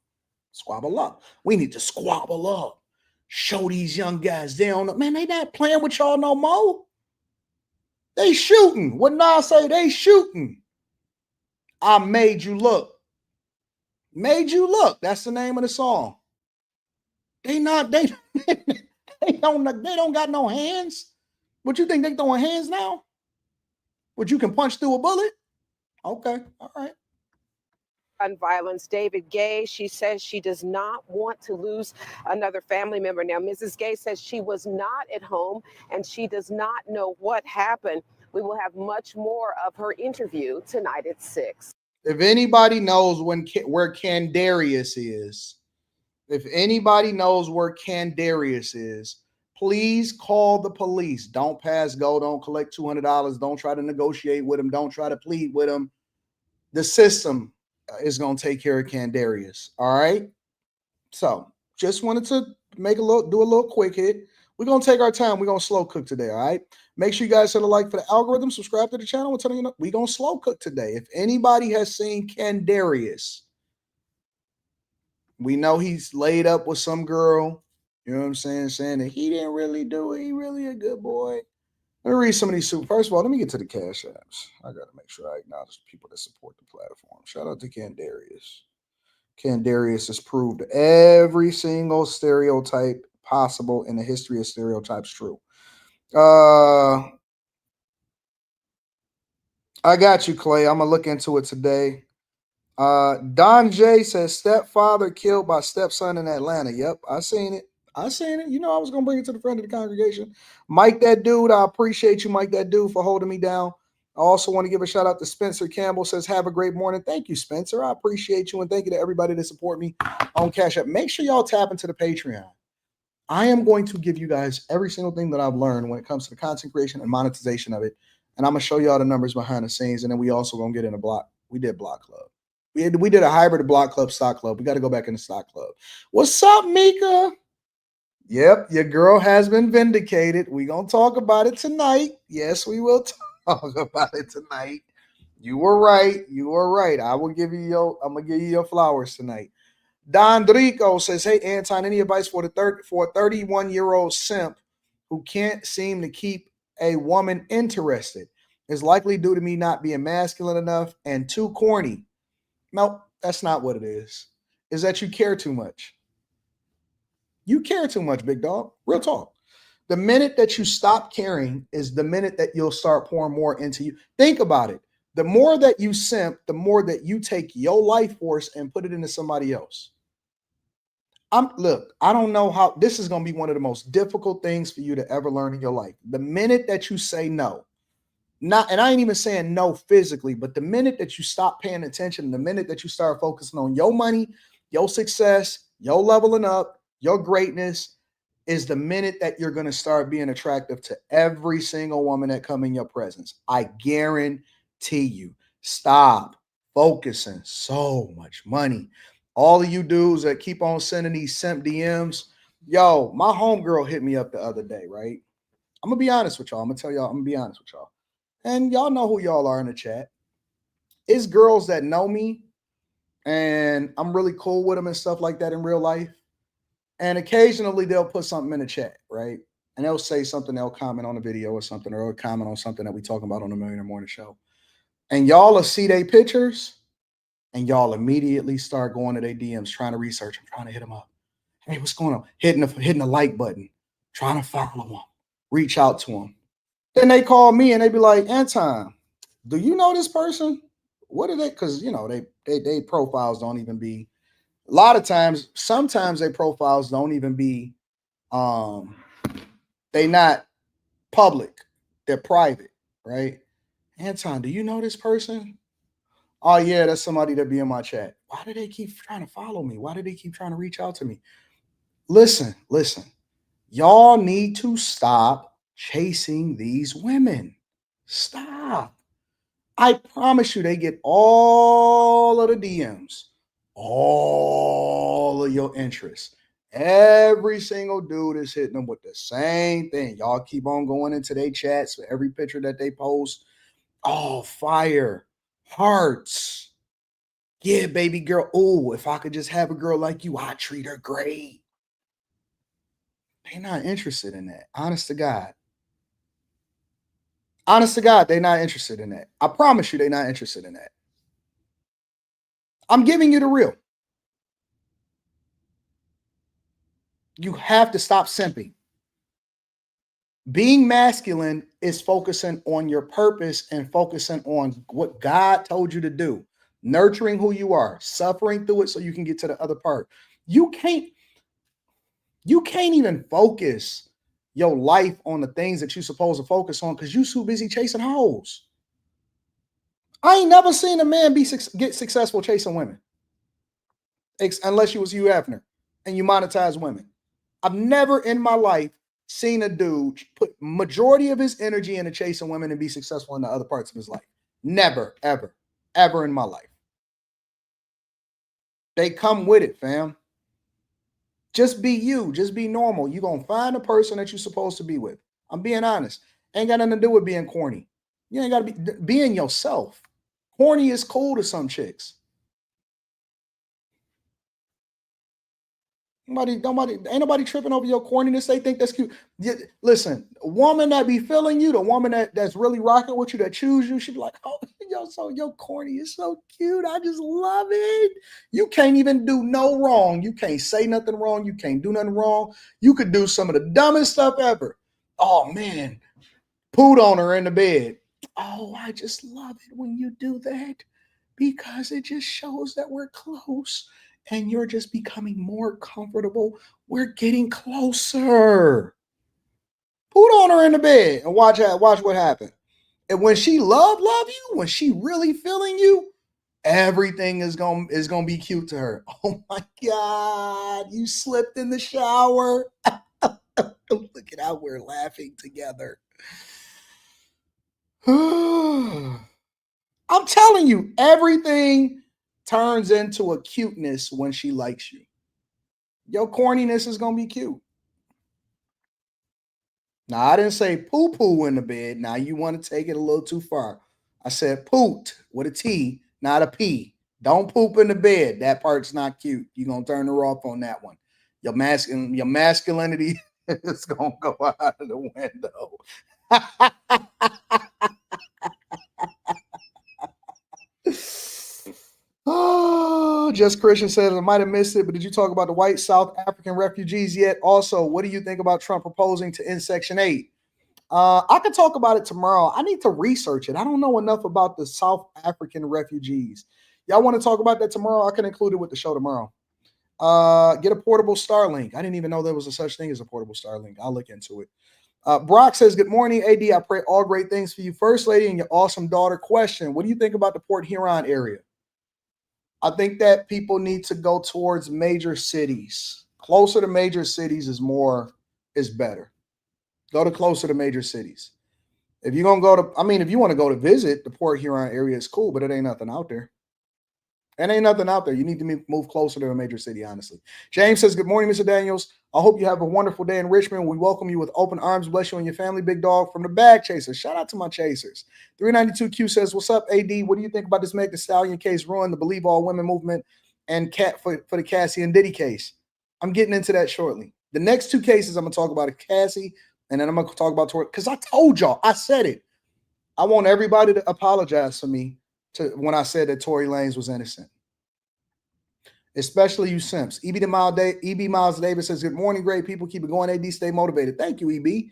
Squabble up. We need to squabble up. Show these young guys they don't know. Man, they not playing with y'all no more. They shooting. What Nas say? They shooting. I made you look. Made you look. That's the name of the song. They don't got no hands. What you think they throwing hands now? What you can punch through a bullet? Okay, all right. Gun violence. David Gay, she says she does not want to lose another family member. Now, Mrs. Gay says she was not at home and she does not know what happened. We will have much more of her interview tonight at 6. If anybody knows where Kendarius is, please call the police. Don't pass go. Don't collect $200. Don't try to negotiate with him. Don't try to plead with him. The system is going to take care of Kendarius. All right. So just wanted to do a little quick hit. We're going to take our time. We're going to slow cook today. All right. Make sure you guys hit a like for the algorithm. Subscribe to the channel. We're telling you, we're going to slow cook today. If anybody has seen Kendarius, we know he's laid up with some girl. You know what I'm saying? Saying that he didn't really do it. He really a good boy. Let me read some of these. First of all, let me get to the cash apps. I got to make sure I acknowledge people that support the platform. Shout out to Kendarius. Kendarius has proved every single stereotype possible in the history of stereotypes true. I got you, Clay. I'm going to look into it today. Don J says stepfather killed by stepson in Atlanta. Yep, I seen it. You know, I was going to bring it to the front of the congregation. Mike, that dude, I appreciate you, Mike, that dude, for holding me down. I also want to give a shout out to Spencer Campbell. Says, have a great morning. Thank you, Spencer. I appreciate you. And thank you to everybody that support me on Cash App. Make sure y'all tap into the Patreon. I am going to give you guys every single thing that I've learned when it comes to the content creation and monetization of it. And I'm going to show y'all the numbers behind the scenes. And then we also going to get in a block. We did block club. We did a hybrid block club, stock club. We got to go back in the stock club. What's up, Mika? Yep, your girl has been vindicated. We're going to talk about it tonight. Yes, we will talk about it tonight. You were right. You were right. I'm going to give you your flowers tonight. Don Drico says, hey, Anton, any advice for a 31-year-old simp who can't seem to keep a woman interested? Is likely due to me not being masculine enough and too corny. Nope, that's not what it is. Is that you care too much. You care too much, big dog. Real talk. The minute that you stop caring is the minute that you'll start pouring more into you. Think about it. The more that you simp, the more that you take your life force and put it into somebody else. Look, I don't know how this is going to be one of the most difficult things for you to ever learn in your life. The minute that you say no, and I ain't even saying no physically, but the minute that you stop paying attention, the minute that you start focusing on your money, your success, your leveling up, your greatness, is the minute that you're going to start being attractive to every single woman that come in your presence. I guarantee you. Stop focusing so much money. All of you dudes that keep on sending these simp DMs. Yo, my homegirl hit me up the other day, right? I'm gonna be honest with y'all. I'm gonna tell y'all. I'm gonna be honest with y'all. And y'all know who y'all are in the chat. It's girls that know me, and I'm really cool with them and stuff like that in real life. And occasionally they'll put something in the chat, right? And they'll say something. They'll comment on a video or something, or they'll comment on something that we talking about on the Millionaire Morning Show. And y'all will see their pictures, and y'all immediately start going to their DMs, trying to research them, trying to hit them up. Hey, what's going on? Hitting the like button, trying to follow them, reach out to them. Then they call me and they be like, Anton, do you know this person? What are they? Because they profiles don't even be. A lot of times, sometimes their profiles don't even be. They not public. They're private, right? Anton, do you know this person? Oh yeah, that's somebody that be in my chat. Why do they keep trying to follow me? Why do they keep trying to reach out to me? Listen. Y'all need to stop chasing these women. Stop. I promise you, they get all of the DMs, all of your interests. Every single dude is hitting them with the same thing. Y'all keep on going into their chats for every picture that they post. Oh, fire, hearts. Yeah, baby girl. Oh, if I could just have a girl like you, I'd treat her great. They're not interested in that. Honest to God. Honest to God, they're not interested in that. I promise you, they're not interested in that. I'm giving you the real. You have to stop simping. Being masculine is focusing on your purpose and focusing on what God told you to do. Nurturing who you are, suffering through it so you can get to the other part. You can't even focus your life on the things that you're supposed to focus on because you're too busy chasing hoes. I ain't never seen a man get successful chasing women. Unless you was Hugh Hefner and you monetize women. I've never in my life seen a dude put majority of his energy into chasing women and be successful in the other parts of his life. Never, ever in my life. They come with it, fam. Just be you. Just be normal. You're going to find a person that you're supposed to be with. I'm being honest. Ain't got nothing to do with being corny. You ain't got to be being yourself. Corny is cool to some chicks. Ain't nobody tripping over your corniness. They think that's cute. Listen, a woman that be feeling you, the woman that's really rocking with you, that choose you, she be like, oh, yo, corny is so cute. I just love it. You can't even do no wrong. You can't say nothing wrong. You can't do nothing wrong. You could do some of the dumbest stuff ever. Oh man, pooed on her in the bed. Oh, I just love it when you do that because it just shows that we're close. And you're just becoming more comfortable. We're getting closer. Put on her in the bed and watch what happened. And when she love you, when she really feeling you, everything is gonna be cute to her. Oh my God, you slipped in the shower. Look at how we're laughing together. I'm telling you, everything turns into a cuteness when she likes you. Your corniness is going to be cute. Now, I didn't say poo-poo in the bed. Now, you want to take it a little too far. I said poot with a T, not a P. Don't poop in the bed. That part's not cute. You're going to turn her off on that one. Your masculinity is going to go out of the window. Oh, Just Christian says, I might have missed it, but did you talk about the white South African refugees yet? Also, what do you think about Trump proposing to end Section 8? I could talk about it tomorrow. I need to research it. I don't know enough about the South African refugees. Y'all want to talk about that tomorrow? I can include it with the show tomorrow. Get a portable Starlink. I didn't even know there was a such thing as a portable Starlink. I'll look into it. Brock says, good morning, AD. I pray all great things for you, First Lady, and your awesome daughter. Question, what do you think about the Port Huron area? I think that people need to go towards major cities. Closer to major cities is better. Go to closer to major cities. If you're going to go to, if you want to go to visit, the Port Huron area is cool, but it ain't nothing out there. And ain't nothing out there. You need to move closer to a major city, honestly. James says, good morning, Mr. Daniels. I hope you have a wonderful day in Richmond. We welcome you with open arms. Bless you and your family, big dog, from the Bag Chasers. Shout out to my chasers. 392Q says, what's up, AD? What do you think about this Meg Thee Stallion case ruin the Believe All Women movement and for the Cassie and Diddy case? I'm getting into that shortly. The next two cases I'm going to talk about are Cassie, and then I'm going to talk about Tory, because I told y'all, I said it. I want everybody to apologize for me when I said that Tory Lanez was innocent. Especially you simps. EB Miles Davis says, good morning, great people. Keep it going, AD. Stay motivated. Thank you, EB.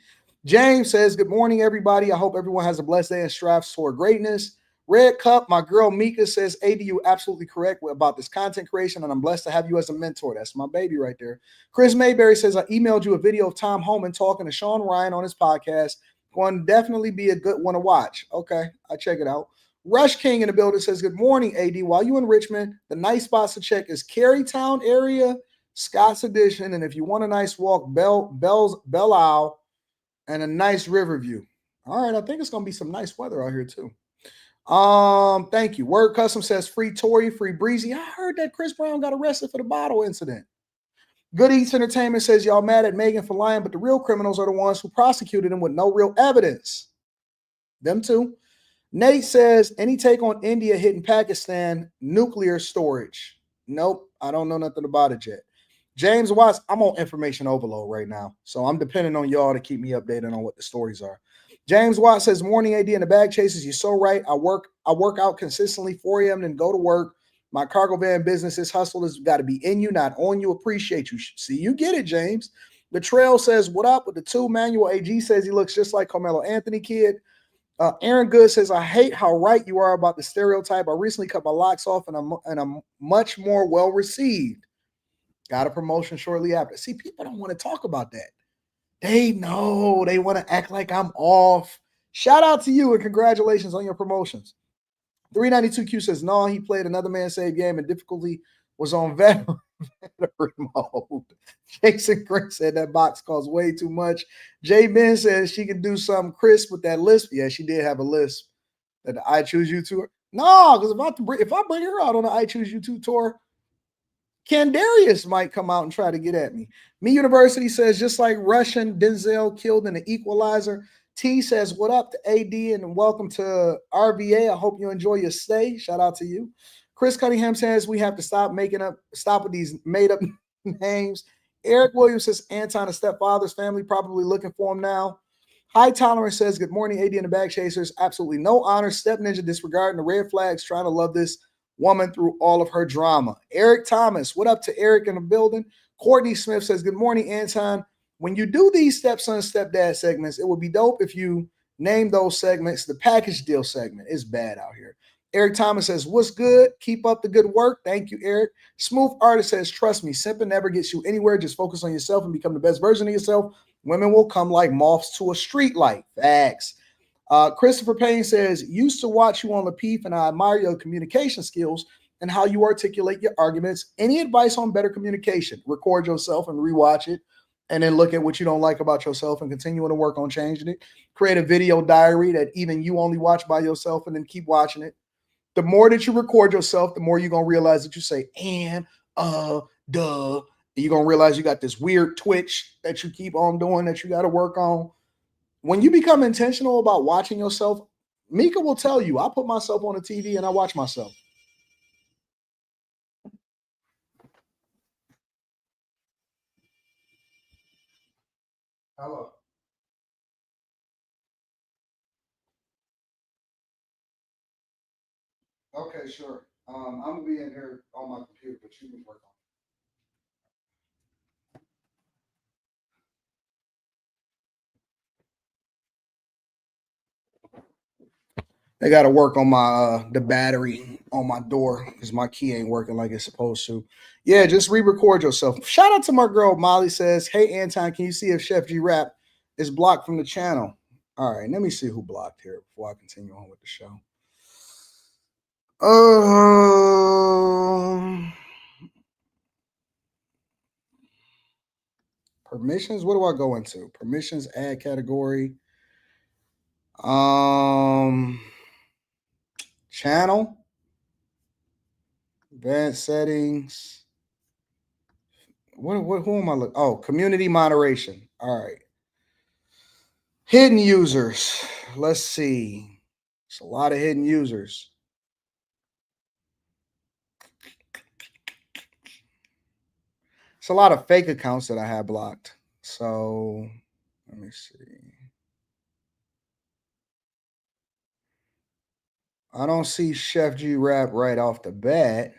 James says, good morning, everybody. I hope everyone has a blessed day and strives toward greatness. Red Cup, my girl Mika says, AD, you're absolutely correct about this content creation, and I'm blessed to have you as a mentor. That's my baby right there. Chris Mayberry says, I emailed you a video of Tom Homan talking to Sean Ryan on his podcast. Going to definitely be a good one to watch. Okay, I'll check it out. Rush King in the building says, good morning, AD. While you in Richmond, the nice spots to check is Carytown area, Scott's Addition, and if you want a nice walk, Belle Isle, and a nice river view. All right, I think it's going to be some nice weather out here too. Thank you. Word Custom says, free Tory, free Breezy. I heard that Chris Brown got arrested for the bottle incident. Good Eats Entertainment says, y'all mad at Megan for lying, but the real criminals are the ones who prosecuted him with no real evidence. Them too. Nate says, any take on India hitting Pakistan nuclear storage? Nope, I don't know nothing about it yet. James Watts, I'm on information overload right now, so I'm depending on y'all to keep me updated on what the stories are. James Watts says, morning, AD, and the Bag Chasers. You're so right. I work out consistently 4 a.m. then go to work. My cargo van business, this hustle has got to be in you, not on you. Appreciate you. See, you get it, James. The Trail says, what up with the two? Manuel AG says he looks just like Carmelo Anthony kid. Aaron Good says, I hate how right you are about the stereotype. I recently cut my locks off and I'm much more well received. Got a promotion shortly after. See, people don't want to talk about that. They know. They want to act like I'm off. Shout out to you and congratulations on your promotions. 392Q says, no, he played another man save game and difficulty was on veteran mode. Jason Green said that box costs way too much. Jay Ben says she can do something crisp with that lisp. Yeah, she did have a lisp. That the I Choose You tour. No, because if I bring her out on the I Choose You 2 tour, Candarius might come out and try to get at me. Me University says, just like Russian Denzel killed in the Equalizer. T says, what up to AD and welcome to RVA. I hope you enjoy your stay. Shout out to you. Chris Cunningham says, we have to stop with these made up names. Eric Williams says, Anton, a stepfather's family probably looking for him now. High Tolerance says, good morning, AD and the Bag Chasers. Absolutely no honor. Step Ninja disregarding the red flags, trying to love this woman through all of her drama. Eric Thomas, what up to Eric in the building? Courtney Smith says, good morning, Anton. When you do these stepson, stepdad segments, it would be dope if you name those segments the package deal segment. It's bad out here. Eric Thomas says, what's good? Keep up the good work. Thank you, Eric. Smooth Artist says, trust me, simping never gets you anywhere. Just focus on yourself and become the best version of yourself. Women will come like moths to a street light. Facts. Christopher Payne says, used to watch you on Lapeef and I admire your communication skills and how you articulate your arguments. Any advice on better communication? Record yourself and rewatch it. And then look at what you don't like about yourself and continuing to work on changing it. Create a video diary that even you only watch by yourself and then keep watching it. The more that you record yourself, the more you're going to realize that you say, and, duh. You're going to realize you got this weird twitch that you keep on doing that you got to work on. When you become intentional about watching yourself, Mika will tell you, I put myself on the TV and I watch myself. Hello. Okay, sure. I'm gonna be in here on my computer, but you can work on. They got to work on my the battery on my door because my key ain't working like it's supposed to. Yeah, just re-record yourself. Shout out to my girl Molly says, "Hey Anton, can you see if Chef G Rap is blocked from the channel?" All right, let me see who blocked here before I continue on with the show. Permissions. What do I go into? Permissions, add category. Channel. Advanced settings. Who am I looking? Oh, community moderation. All right. Hidden users. Let's see. It's a lot of hidden users. It's a lot of fake accounts that I have blocked. So let me see. I don't see Chef G Rap right off the bat.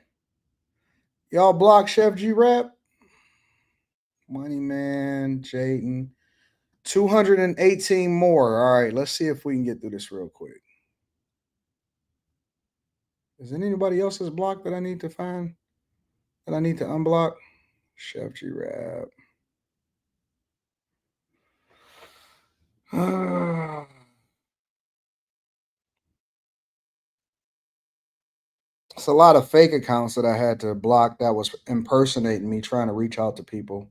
Y'all block Chef G Rap? Money Man, Jayden. 218 more. All right, let's see if we can get through this real quick. Is there anybody else that's blocked that I need to find? That I need to unblock? Chef G Rap. It's a lot of fake accounts that I had to block that was impersonating me, trying to reach out to people.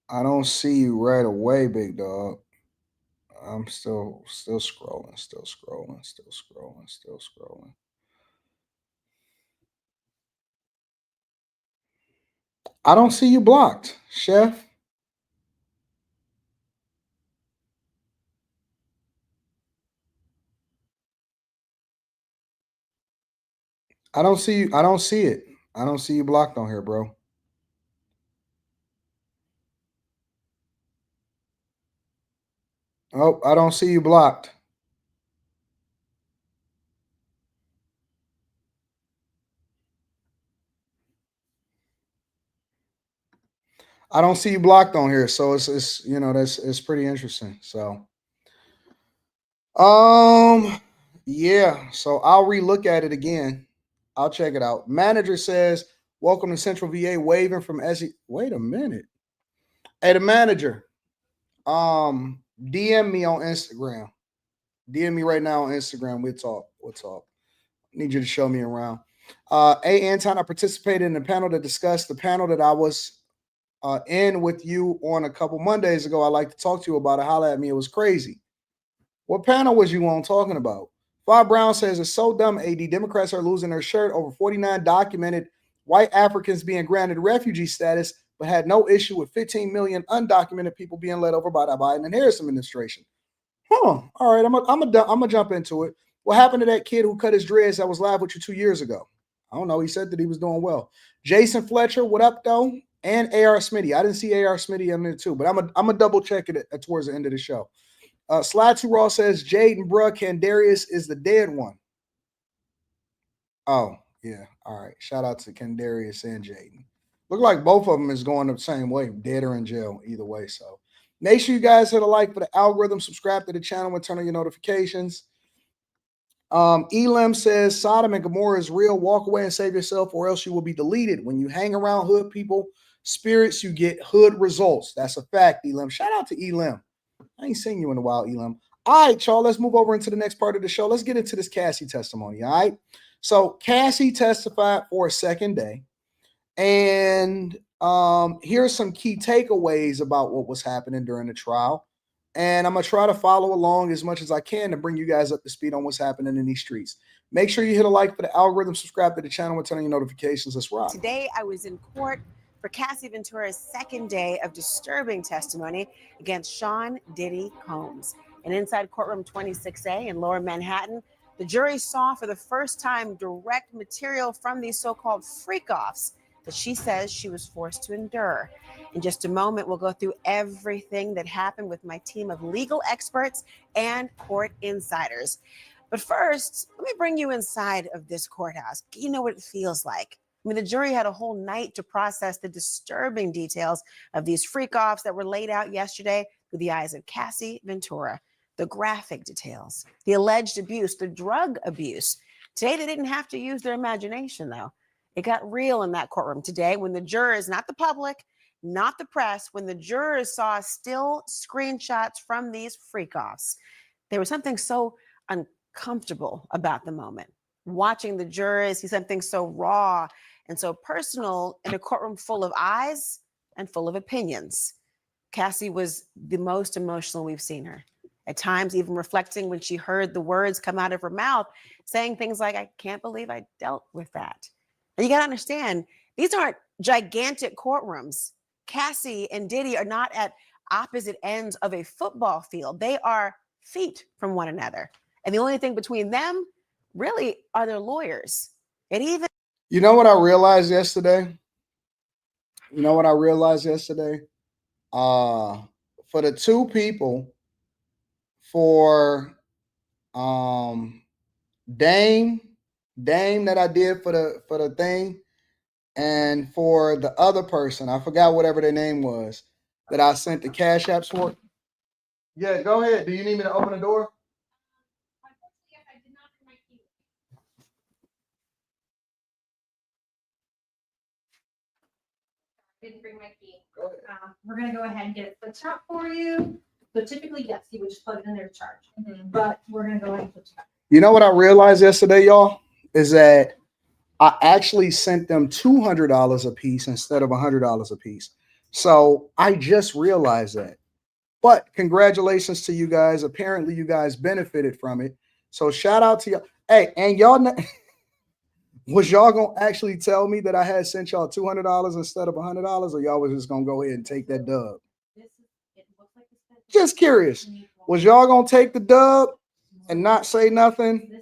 I don't see you right away, big dog. I'm still scrolling. I don't see you blocked, Chef. I don't see you. I don't see it. I don't see you blocked on here, bro. Oh, I don't see you blocked. I don't see you blocked on here, so it's you know it's pretty interesting. So, yeah. So I'll relook at it again. I'll check it out. Manager says, "Welcome to Central VA, waving from SE." Wait a minute. Hey, the manager. DM me on Instagram. DM me right now on Instagram. We'll talk. Need you to show me around. Hey, Anton, I participated in the panel to discuss the panel that I was in with you on a couple Mondays ago. I'd like to talk to you about it. Holla at me. It was crazy. What panel was you on talking about? Bob Brown says it's so dumb, AD. Democrats are losing their shirt over 49 documented white Africans being granted refugee status, but had no issue with 15 million undocumented people being led over by the Biden and Harris administration. All right, I'm gonna jump into it. What happened to that kid who cut his dreads that was live with you 2 years ago? I don't know. He said that he was doing well. Jason Fletcher, what up though? And AR Smitty. I didn't see AR Smitty in there too, but I'm gonna double check it towards the end of the show. Slide to Raw says Jaden bruh, Kendarius is the dead one. Oh, yeah. All right. Shout out to Kendarius and Jaden. Look like both of them is going the same way, dead or in jail, either way. So make sure you guys hit a like for the algorithm, subscribe to the channel, and turn on your notifications. Elam says Sodom and Gomorrah is real. Walk away and save yourself, or else you will be deleted. When you hang around hood people, spirits, you get hood results. That's a fact, Elam. Shout out to Elam. I ain't seen you in a while, Elam. All right, y'all, let's move over into the next part of the show. Let's get into this Cassie testimony, all right? So Cassie testified for a second day, and here's some key takeaways about what was happening during the trial. And I'm going to try to follow along as much as I can to bring you guys up to speed on what's happening in these streets. Make sure you hit a like for the algorithm, subscribe to the channel, and turn on your notifications. Let's rock. Today, I was in court for Cassie Ventura's second day of disturbing testimony against Sean Diddy Combs. And inside courtroom 26A in Lower Manhattan, the jury saw for the first time direct material from these so-called freak-offs that she says she was forced to endure. In just a moment, we'll go through everything that happened with my team of legal experts and court insiders. But first, let me bring you inside of this courthouse. You know what it feels like. I mean, the jury had a whole night to process the disturbing details of these freak-offs that were laid out yesterday through the eyes of Cassie Ventura. The graphic details, the alleged abuse, the drug abuse. Today, they didn't have to use their imagination, though. It got real in that courtroom today when the jurors, not the public, not the press, when the jurors saw still screenshots from these freak-offs. There was something so uncomfortable about the moment. Watching the jurors see something so raw and so personal in a courtroom full of eyes and full of opinions. Cassie was the most emotional we've seen her. at times even reflecting when she heard the words come out of her mouth, saying things like, I can't believe I dealt with that. And you got to understand, these aren't gigantic courtrooms. Cassie and Diddy are not at opposite ends of a football field. They are feet from one another. And the only thing between them really are their lawyers. And even... You know what I realized yesterday? You know what I realized yesterday? For the two people, for Dame that I did for the thing, and for the other person, I forgot whatever their name was, that I sent the cash apps for. Yeah, go ahead. Do you need me to open the door? Didn't bring my key. We're gonna go ahead and get it switched out for you. So typically, yes, you would just plug it in there to charge. But we're gonna go ahead and switch it out. You know what I realized yesterday, y'all, is that I actually sent them $200 a piece instead of $100 a piece. So I just realized that. But congratulations to you guys. Apparently, you guys benefited from it. So shout out to y'all. Hey, and y'all, was y'all gonna actually tell me that I had sent y'all $200 instead of $100, or y'all was just gonna go ahead and take that dub? Just curious. Was y'all gonna take the dub and not say nothing?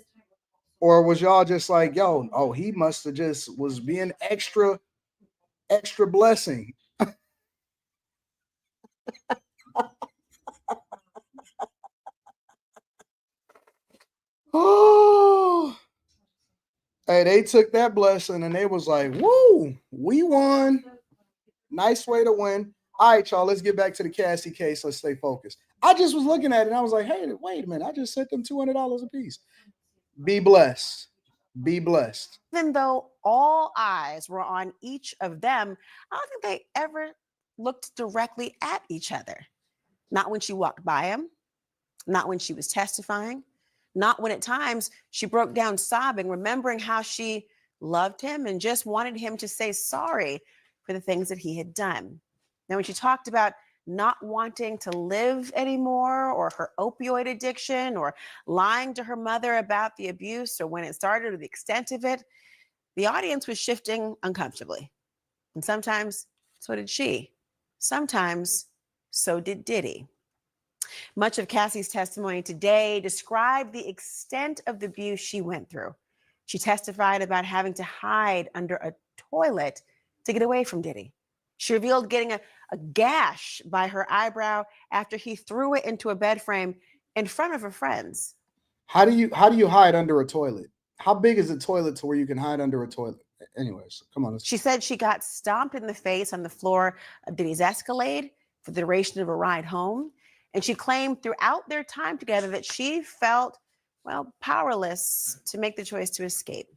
Or was y'all just like, yo, oh, he must have just was being extra blessing? Oh, hey, they took that blessing and they was like, woo, we won. Nice way to win. All right, y'all, let's get back to the Cassie case. Let's stay focused. I just was looking at it and I was like, hey, wait a minute. I just sent them $200 a piece. Be blessed. Be blessed. Even though all eyes were on each of them, I don't think they ever looked directly at each other. Not when she walked by him, not when she was testifying, not when at times she broke down sobbing, remembering how she loved him and just wanted him to say sorry for the things that he had done. Now, when she talked about not wanting to live anymore, or her opioid addiction, or lying to her mother about the abuse or when it started or the extent of it, the audience was shifting uncomfortably. And sometimes so did she. Sometimes so did Diddy. Much of Cassie's testimony today described the extent of the abuse she went through. She testified about having to hide under a toilet to get away from Diddy. She revealed getting a gash by her eyebrow after he threw it into a bed frame in front of her friends. How do you hide under a toilet? How big is a toilet to where you can hide under a toilet? Anyways, come on. She said she got stomped in the face on the floor of Diddy's Escalade for the duration of a ride home. And she claimed throughout their time together that she felt, well, powerless to make the choice to escape.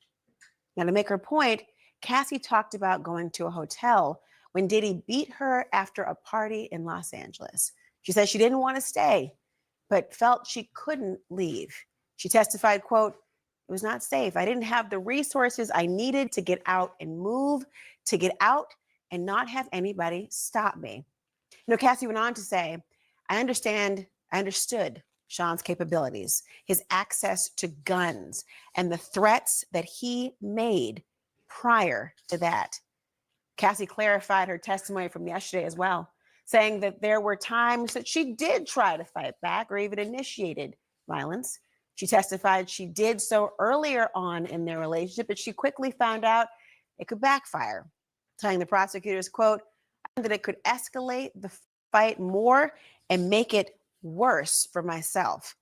Now, to make her point, Cassie talked about going to a hotel when Diddy beat her after a party in Los Angeles. She said she didn't want to stay, but felt she couldn't leave. She testified, quote, it was not safe. I didn't have the resources I needed to get out and move, to get out and not have anybody stop me. You know, Cassie went on to say, I understood Sean's capabilities, his access to guns, and the threats that he made prior to that. Cassie clarified her testimony from yesterday as well, saying that there were times that she did try to fight back or even initiated violence. She testified she did so earlier on in their relationship, but she quickly found out it could backfire, telling the prosecutors, quote, that it could escalate the fight more and make it worse for myself.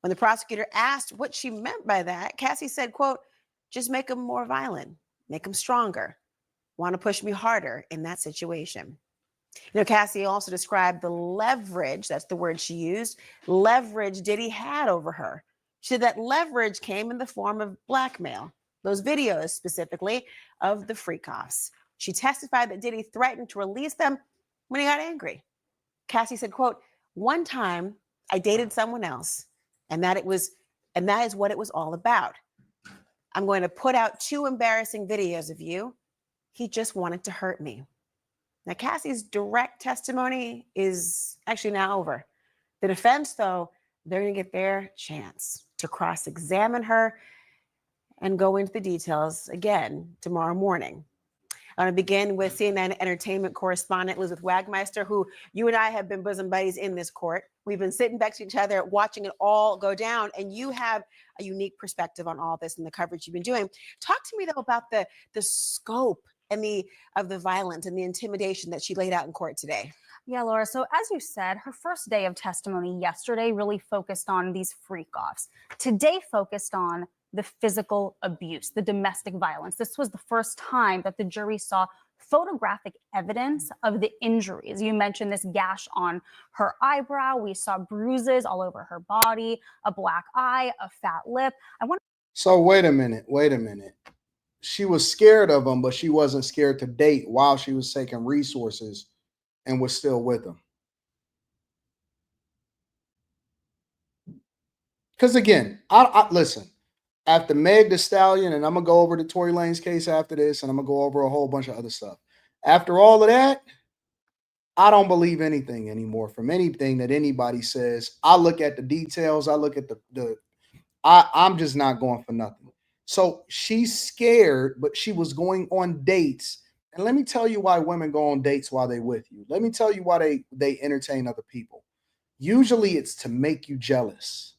When the prosecutor asked what she meant by that, Cassie said, quote, just make him more violent, make him stronger, want to push me harder in that situation. You know, Cassie also described the leverage, that's the word she used, leverage Diddy had over her. She said that leverage came in the form of blackmail, those videos specifically of the freak-offs. She testified that Diddy threatened to release them when he got angry. Cassie said, quote, one time I dated someone else, and that is what it was all about. I'm going to put out 2 embarrassing videos of you. He just wanted to hurt me. Now, Cassie's direct testimony is actually now over. The defense, though, they're going to get their chance to cross-examine her and go into the details again tomorrow morning. I want to begin with CNN entertainment correspondent Elizabeth Wagmeister, who you and I have been bosom buddies in this court. We've been sitting back to each other, watching it all go down, and you have a unique perspective on all this and the coverage you've been doing. Talk to me, though, about the scope and of the violence and the intimidation that she laid out in court today. Yeah, Laura. So as you said, her first day of testimony yesterday really focused on these freak-offs. Today focused on the physical abuse, the domestic violence. This was the first time that the jury saw photographic evidence of the injuries. You mentioned this gash on her eyebrow. We saw bruises all over her body, a black eye, a fat lip. So wait a minute. She was scared of him, but she wasn't scared to date while she was taking resources and was still with him. Because again, I listen. After Meg Thee Stallion, and I'm going to go over the Tory Lanez case after this, and I'm going to go over a whole bunch of other stuff. After all of that, I don't believe anything anymore from anything that anybody says. I look at the details. I look at I'm just not going for nothing. So she's scared, but she was going on dates. And let me tell you why women go on dates while they're with you. Let me tell you why they entertain other people. Usually it's to make you jealous.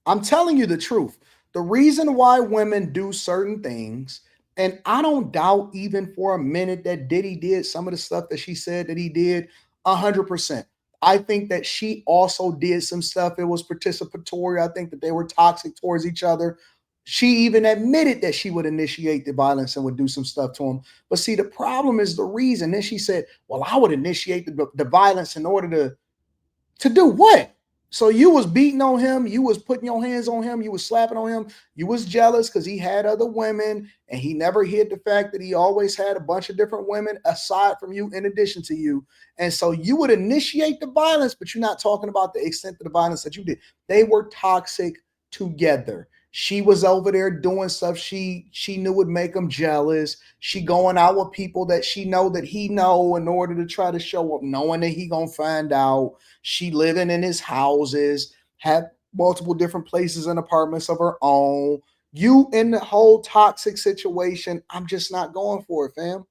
I'm telling you the truth. The reason why women do certain things, and I don't doubt even for a minute that Diddy did some of the stuff that she said that he did 100%. I think that she also did some stuff. It was participatory. I think that they were toxic towards each other. She even admitted that she would initiate the violence and would do some stuff to him. But see, the problem is the reason. Then she said, well, I would initiate the violence in order to do what? So you was beating on him, you was putting your hands on him, you was slapping on him, you was jealous because he had other women, and he never hid the fact that he always had a bunch of different women aside from you, in addition to you. And so you would initiate the violence, but you're not talking about the extent of the violence that you did. They were toxic together. She was over there doing stuff she knew would make him jealous. She going out with people that she know that he know in order to try to show up, knowing that he gonna find out. She living in his houses, had multiple different places and apartments of her own. You in the whole toxic situation, I'm just not going for it, fam.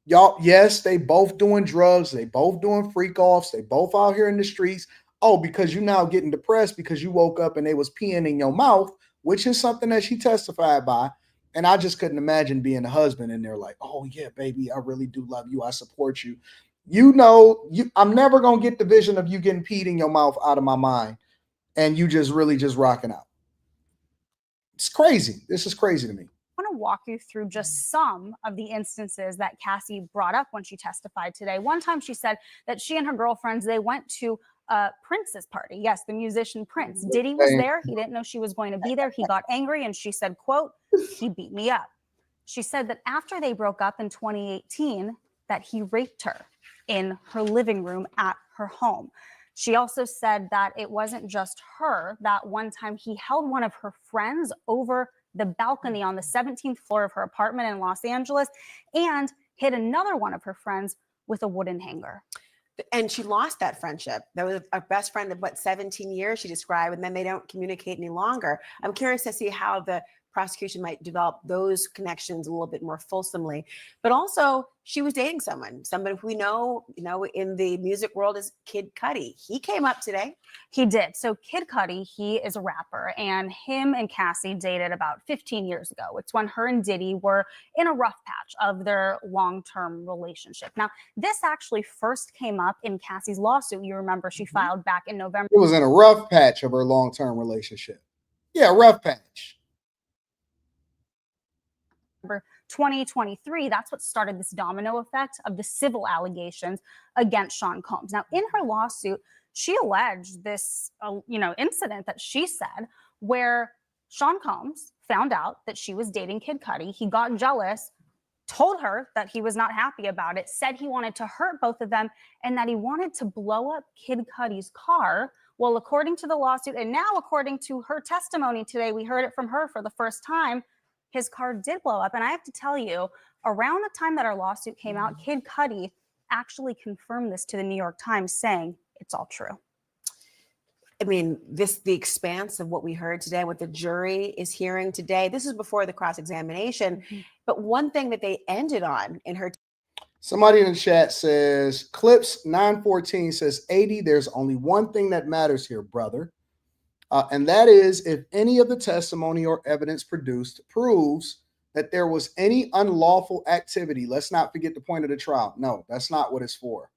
Y'all, yes, they both doing drugs. They both doing freak offs. They both out here in the streets. Oh, because you now getting depressed because you woke up and they was peeing in your mouth, which is something that she testified by. And I just couldn't imagine being a husband and they're like, oh yeah, baby, I really do love you. I support you. You know, I'm never going to get the vision of you getting peed in your mouth out of my mind and you just really just rocking out. It's crazy. This is crazy to me. I want to walk you through just some of the instances that Cassie brought up when she testified today. One time she said that she and her girlfriends, they went to Prince's party. Yes, the musician Prince. Diddy was there. He didn't know she was going to be there. He got angry and she said, quote, he beat me up. She said that after they broke up in 2018, that he raped her in her living room at her home. She also said that it wasn't just her, that one time he held one of her friends over the balcony on the 17th floor of her apartment in Los Angeles and hit another one of her friends with a wooden hanger. And she lost that friendship. That was a best friend of 17 years she described, and then they don't communicate any longer. I'm curious to see how the prosecution might develop those connections a little bit more fulsomely. But also, she was dating somebody who we know, in the music world is Kid Cudi. He came up today. He did. So Kid Cudi, he is a rapper, and him and Cassie dated about 15 years ago. It's when her and Diddy were in a rough patch of their long-term relationship. Now, this actually first came up in Cassie's lawsuit. You remember she filed back in November. It was in a rough patch of her long-term relationship. Yeah, rough patch. 2023, that's what started this domino effect of the civil allegations against Sean Combs. Now, in her lawsuit, she alleged this, incident that she said where Sean Combs found out that she was dating Kid Cudi. He got jealous, told her that he was not happy about it, said he wanted to hurt both of them, and that he wanted to blow up Kid Cudi's car. Well, according to the lawsuit, and now according to her testimony today, we heard it from her for the first time, his car did blow up. And I have to tell you, around the time that our lawsuit came out, Kid Cudi actually confirmed this to the New York Times, saying it's all true. I mean, the expanse of what we heard today, what the jury is hearing today, this is before the cross-examination. But one thing that they ended on in her. Somebody in the chat says, Clips 914 says, 80, there's only one thing that matters here, brother. And that is if any of the testimony or evidence produced proves that there was any unlawful activity. Let's not forget the point of the trial. No, that's not what it's for.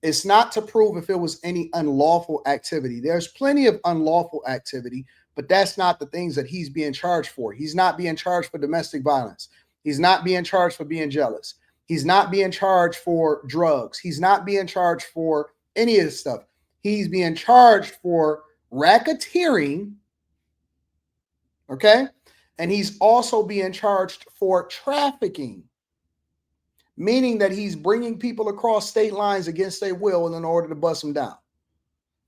It's not to prove if it was any unlawful activity. There's plenty of unlawful activity, but that's not the things that he's being charged for. He's not being charged for domestic violence. He's not being charged for being jealous. He's not being charged for drugs. He's not being charged for any of this stuff. He's being charged for racketeering, okay? And he's also being charged for trafficking, meaning that he's bringing people across state lines against their will in order to bust them down.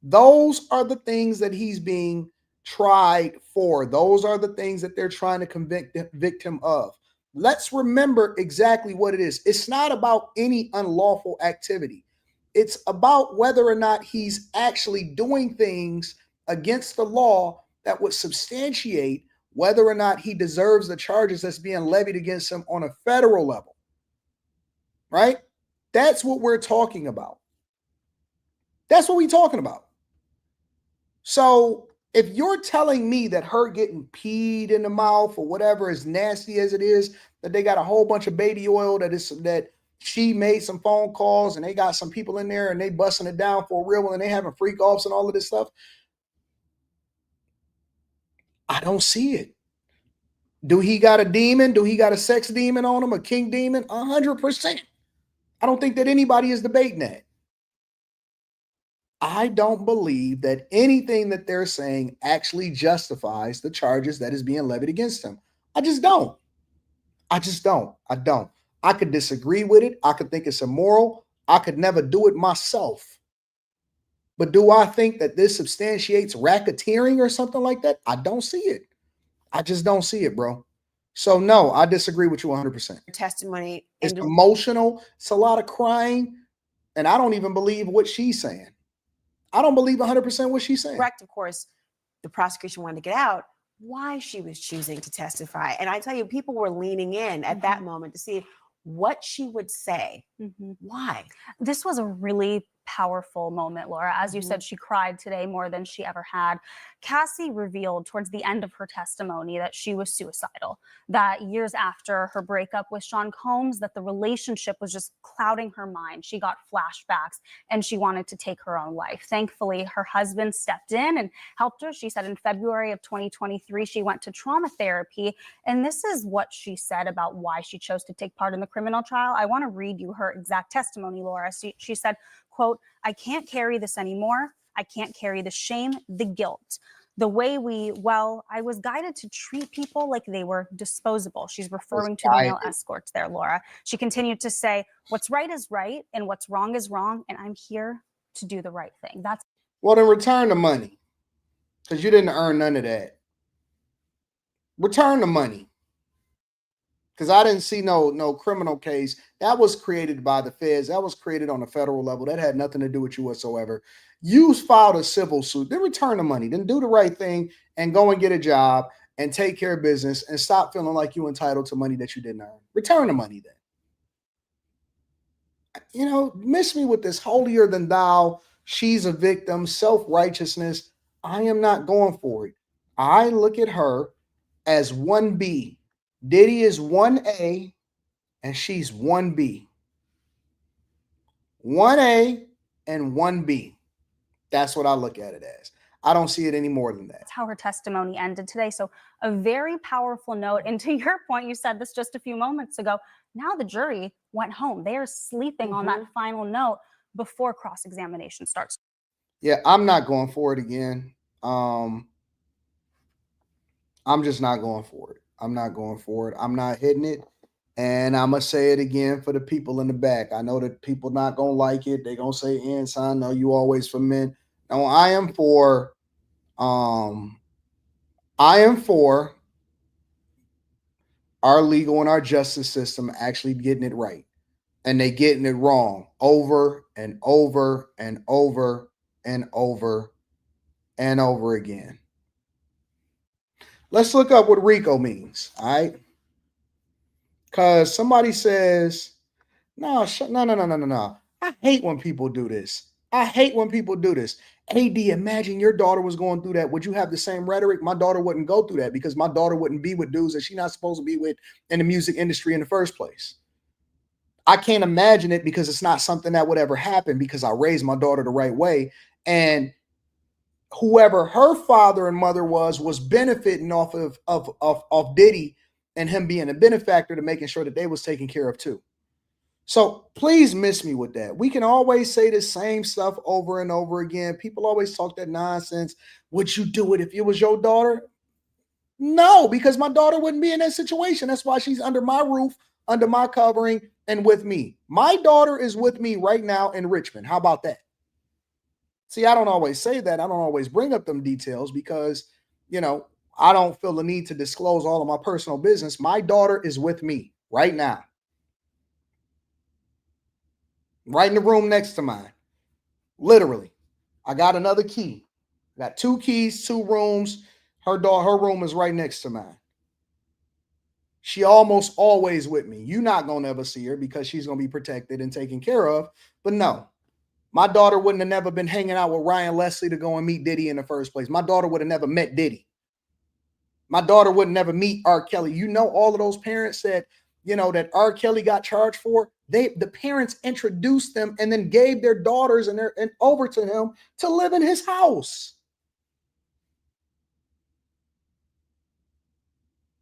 Those are the things that he's being tried for. Those are the things that they're trying to convict him of. Let's remember exactly what it is. It's not about any unlawful activity. It's about whether or not he's actually doing things against the law that would substantiate whether or not he deserves the charges that's being levied against him on a federal level. Right? That's what we're talking about. That's what we're talking about. So if you're telling me that her getting peed in the mouth or whatever, as nasty as it is, that they got a whole bunch of baby oil, that she made some phone calls and they got some people in there and they busting it down for a real one and they having freak offs and all of this stuff, I don't see it. Do he got a demon? Do he got a sex demon on him? A king demon? 100%. I don't think that anybody is debating that. I don't believe that anything that they're saying actually justifies the charges that is being levied against him. I just don't. I don't. I could disagree with it. I could think it's immoral. I could never do it myself. But do I think that this substantiates racketeering or something like that? I don't see it. I just don't see it, bro. So no, I disagree with you 100%. Testimony. It's emotional. It's a lot of crying. And I don't even believe what she's saying. I don't believe 100% what she's saying. Correct, of course, the prosecution wanted to get out why she was choosing to testify. And I tell you, people were leaning in at that moment to see what she would say. Why? This was a really powerful moment, Laura. As you said, she cried today more than she ever had. Cassie revealed towards the end of her testimony that she was suicidal, that years after her breakup with Sean Combs, that the relationship was just clouding her mind. She got flashbacks and she wanted to take her own life. Thankfully, her husband stepped in and helped her. She said in February of 2023, she went to trauma therapy. And this is what she said about why she chose to take part in the criminal trial. I want to read you her exact testimony, Laura. She said, quote, "I can't carry this anymore. I can't carry the shame, the guilt. The way I was guided to treat people like they were disposable." She's referring to the male escorts there, Laura. She continued to say, "What's right is right and what's wrong is wrong. And I'm here to do the right thing." That's well, then return the money, because you didn't earn none of that. Return the money. Because I didn't see no criminal case. That was created by the feds. That was created on a federal level. That had nothing to do with you whatsoever. You filed a civil suit. Then return the money. Then do the right thing and go and get a job and take care of business and stop feeling like you're entitled to money that you didn't earn. Return the money then. You know, miss me with this holier than thou, she's a victim, self-righteousness. I am not going for it. I look at her as 1B. Diddy is 1A and she's 1B. 1A and 1B. That's what I look at it as. I don't see it any more than that. That's how her testimony ended today. So a very powerful note. And to your point, you said this just a few moments ago. Now the jury went home. They are sleeping on that final note before cross-examination starts. Yeah, I'm not going for it again. I'm just not going for it. I'm not going for it. I'm not hitting it. And I'm going to say it again for the people in the back. I know that people not going to like it. They're going to say, Anton, no, you always for men. No, I am for our legal and our justice system actually getting it right. and they getting it wrong over and over and over and over and over again. Let's look up what RICO means, all right? Because somebody says, no. I hate when people do this. I hate when people do this. AD, imagine your daughter was going through that. Would you have the same rhetoric? My daughter wouldn't go through that because my daughter wouldn't be with dudes that she's not supposed to be with in the music industry in the first place. I can't imagine it because it's not something that would ever happen because I raised my daughter the right way. And whoever her father and mother was benefiting off of Diddy and him being a benefactor to making sure that they was taken care of too. So please miss me with that. We can always say the same stuff over and over again. People always talk that nonsense. Would you do it if it was your daughter? No, because my daughter wouldn't be in that situation. That's why she's under my roof, under my covering, and with me. My daughter is with me right now in Richmond. How about that? See, I don't always say that. I don't always bring up them details because, I don't feel the need to disclose all of my personal business. My daughter is with me right now. Right in the room next to mine. Literally. I got another key. I got 2 keys, 2 rooms. Her room is right next to mine. She almost always with me. You're not going to ever see her because she's going to be protected and taken care of. But no, my daughter wouldn't have never been hanging out with Ryan Leslie to go and meet Diddy in the first place. My daughter would have never met Diddy. My daughter would never meet R. Kelly. All of those parents that R. Kelly got charged for, the parents introduced them and then gave their daughters and over to him to live in his house.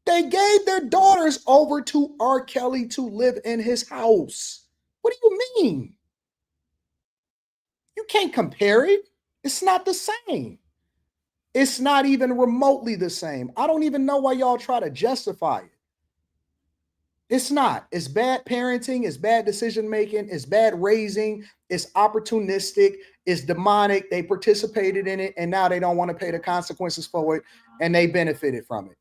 They gave their daughters over to R. Kelly to live in his house. What do you mean? You can't compare it. It's not the same. It's not even remotely the same. I don't even know why y'all try to justify it. It's not. It's bad parenting. It's bad decision making. It's bad raising. It's opportunistic. It's demonic. They participated in it, and now they don't want to pay the consequences for it, and they benefited from it.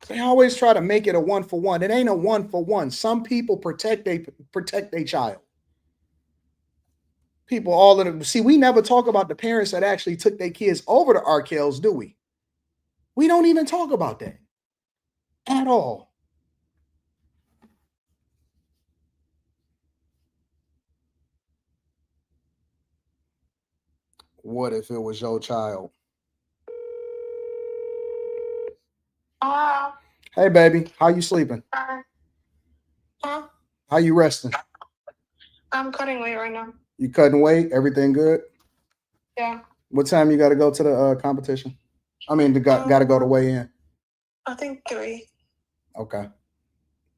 They always try to make it a 1-for-1. It ain't a 1-for-1. Some people protect their child. People all in it. See, we never talk about the parents that actually took their kids over to R. Kelly's, do we? We don't even talk about that at all. What if it was your child? Hey, baby, how you sleeping? Huh? How you resting? I'm cutting weight right now. You cutting weight? Everything good? Yeah. What time you got to go to the competition? I mean, got to go to weigh in. I think 3. Okay.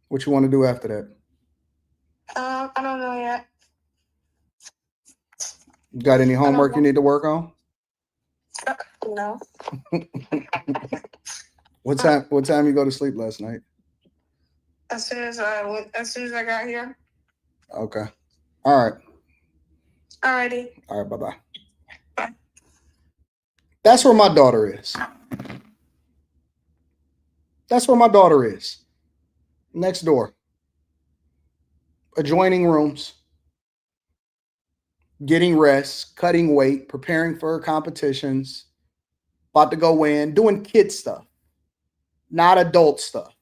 What you want to do after that? I don't know yet. You got any homework you need to work on? No. What time you go to sleep last night? As soon as I got here. Okay. All right. Alrighty. All right. Bye-bye. Bye. That's where my daughter is. That's where my daughter is. Next door. Adjoining rooms. Getting rest, cutting weight, preparing for competitions, about to go in, doing kid stuff, not adult stuff.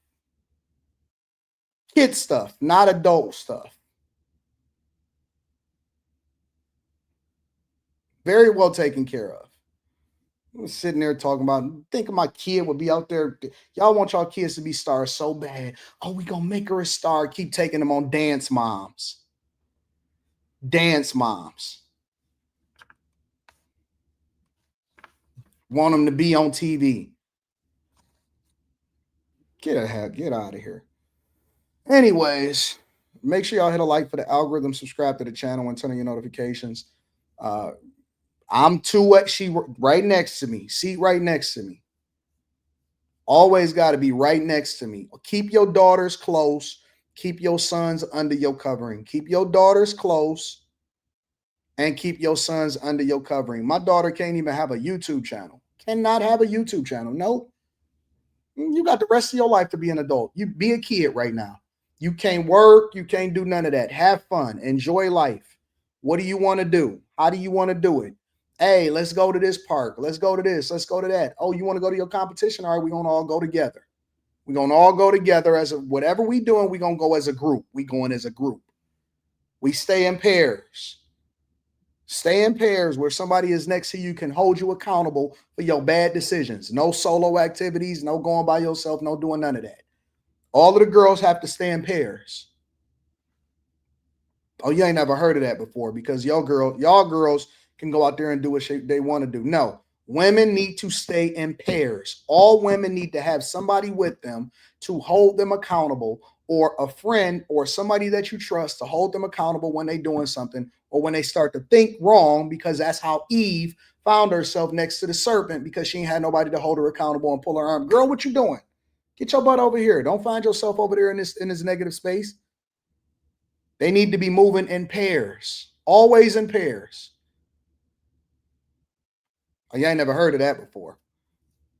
Kid stuff, not adult stuff. Very well taken care of. I'm sitting there talking about, thinking my kid would be out there. Y'all want y'all kids to be stars so bad. Oh, we gonna make her a star. Keep taking them on Dance Moms. Dance Moms. Want them to be on TV. Get out of here. Anyways, make sure y'all hit a like for the algorithm, subscribe to the channel, and turn on your notifications. I'm she right next to me. Seat right next to me. Always got to be right next to me. Keep your daughters close. Keep your sons under your covering. Keep your daughters close and keep your sons under your covering. My daughter can't even have a YouTube channel. Cannot have a YouTube channel. Nope. You got the rest of your life to be an adult. You be a kid right now. You can't work. You can't do none of that. Have fun. Enjoy life. What do you want to do? How do you want to do it? Hey, let's go to this park. Let's go to this. Let's go to that. Oh, you want to go to your competition? All right, we're going to all go together. We're going to all go together as whatever we doing, we're going to go as a group. We going as a group. We stay in pairs. Stay in pairs where somebody is next to you can hold you accountable for your bad decisions. No solo activities, no going by yourself, no doing none of that. All of the girls have to stay in pairs. Oh, you ain't never heard of that before because y'all girls can go out there and do what they want to do. No, women need to stay in pairs. All women need to have somebody with them to hold them accountable, or a friend or somebody that you trust to hold them accountable when they're doing something or when they start to think wrong, because that's how Eve found herself next to the serpent, because she ain't had nobody to hold her accountable and pull her arm. Girl, what you doing? Get your butt over here. Don't find yourself over there in this negative space. They need to be moving in pairs, always in pairs. Oh, you ain't never heard of that before.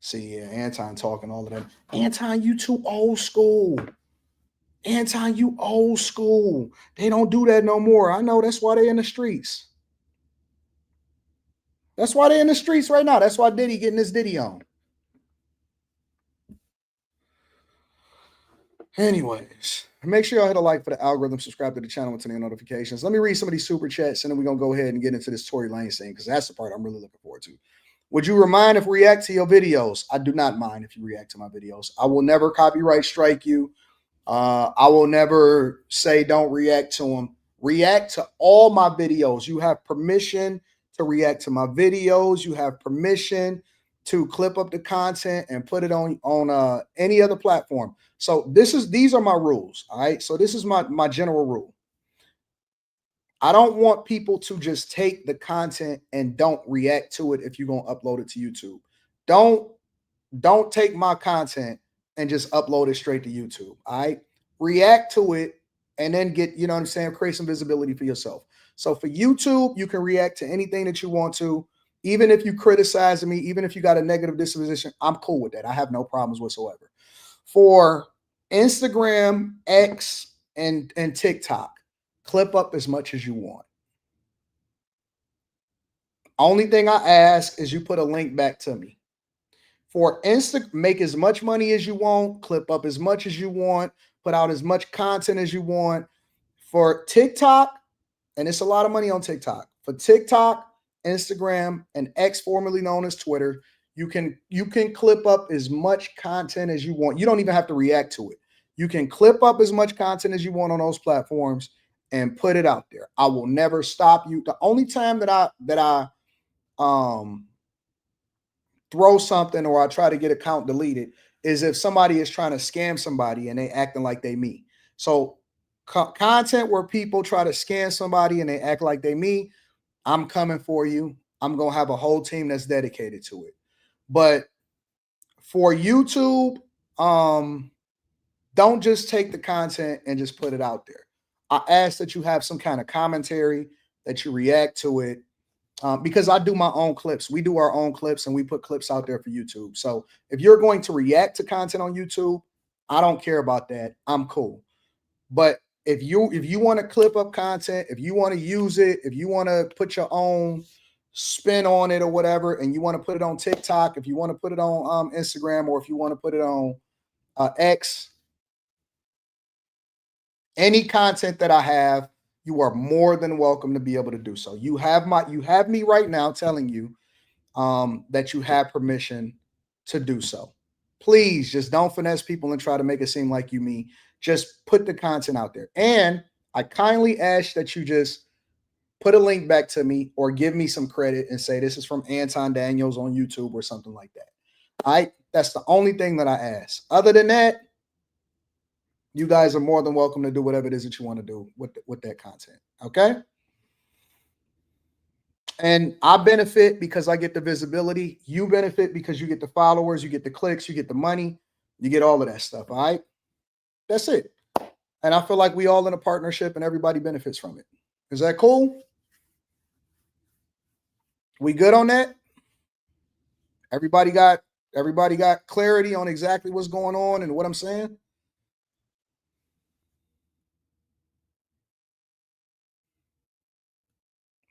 See, yeah, Anton talking all of that. Anton, you too old school. Anton, you old school. They don't do that no more. I know, that's why they in the streets. That's why they in the streets right now. That's why Diddy getting this Diddy on. Anyways, make sure y'all hit a like for the algorithm, subscribe to the channel with turn notifications. Let me read some of these super chats, and then we're going to go ahead and get into this Tory Lanez thing, because that's the part I'm really looking forward to. Would you mind if we react to your videos? I do not mind if you react to my videos. I will never copyright strike you. I will never say don't react to them. React to all my videos. You have permission to react to my videos. You have permission to clip up the content and put it on any other platform. So these are my rules. All right. So this is my general rule. I don't want people to just take the content and don't react to it if you're going to upload it to YouTube. Don't take my content and just upload it straight to YouTube. All right. React to it and then get, you know what I'm saying, create some visibility for yourself. So for YouTube, you can react to anything that you want to. Even if you criticize me, even if you got a negative disposition, I'm cool with that. I have no problems whatsoever. For Instagram, X, and TikTok, clip up as much as you want. Only thing I ask is you put a link back to me. For Insta, make as much money as you want, clip up as much as you want, put out as much content as you want. For TikTok, and it's a lot of money on TikTok. For TikTok, Instagram, and X, formerly known as Twitter, you can clip up as much content as you want. You don't even have to react to it. You can clip up as much content as you want on those platforms and put it out there. I will never stop you. The only time that I throw something or I try to get account deleted is if somebody is trying to scam somebody and they acting like they me. So content where people try to scam somebody and they act like they me, I'm coming for you. I'm going to have a whole team that's dedicated to it. But for YouTube, don't just take the content and just put it out there. I ask that you have some kind of commentary, that you react to it, because I do my own clips. We do our own clips and we put clips out there for YouTube. So if you're going to react to content on YouTube, I don't care about that. I'm cool. But if you want to clip up content, if you want to use it, if you want to put your own spin on it or whatever, and you want to put it on TikTok, if you want to put it on Instagram, or if you want to put it on X, any content that I have, you are more than welcome to be able to do so. You have me right now telling you that you have permission to do so. Please just don't finesse people and try to make it seem like you me. Just put the content out there. And I kindly ask that you just put a link back to me or give me some credit and say this is from Anton Daniels on YouTube or something like that. All right. That's the only thing that I ask. Other than that, you guys are more than welcome to do whatever it is that you want to do with that content. Okay. And I benefit because I get the visibility. You benefit because you get the followers, you get the clicks, you get the money, you get all of that stuff. All right. That's it. And I feel like we all in a partnership and everybody benefits from it. Is that cool? We good on that? Everybody got Everybody got clarity on exactly what's going on and what I'm saying?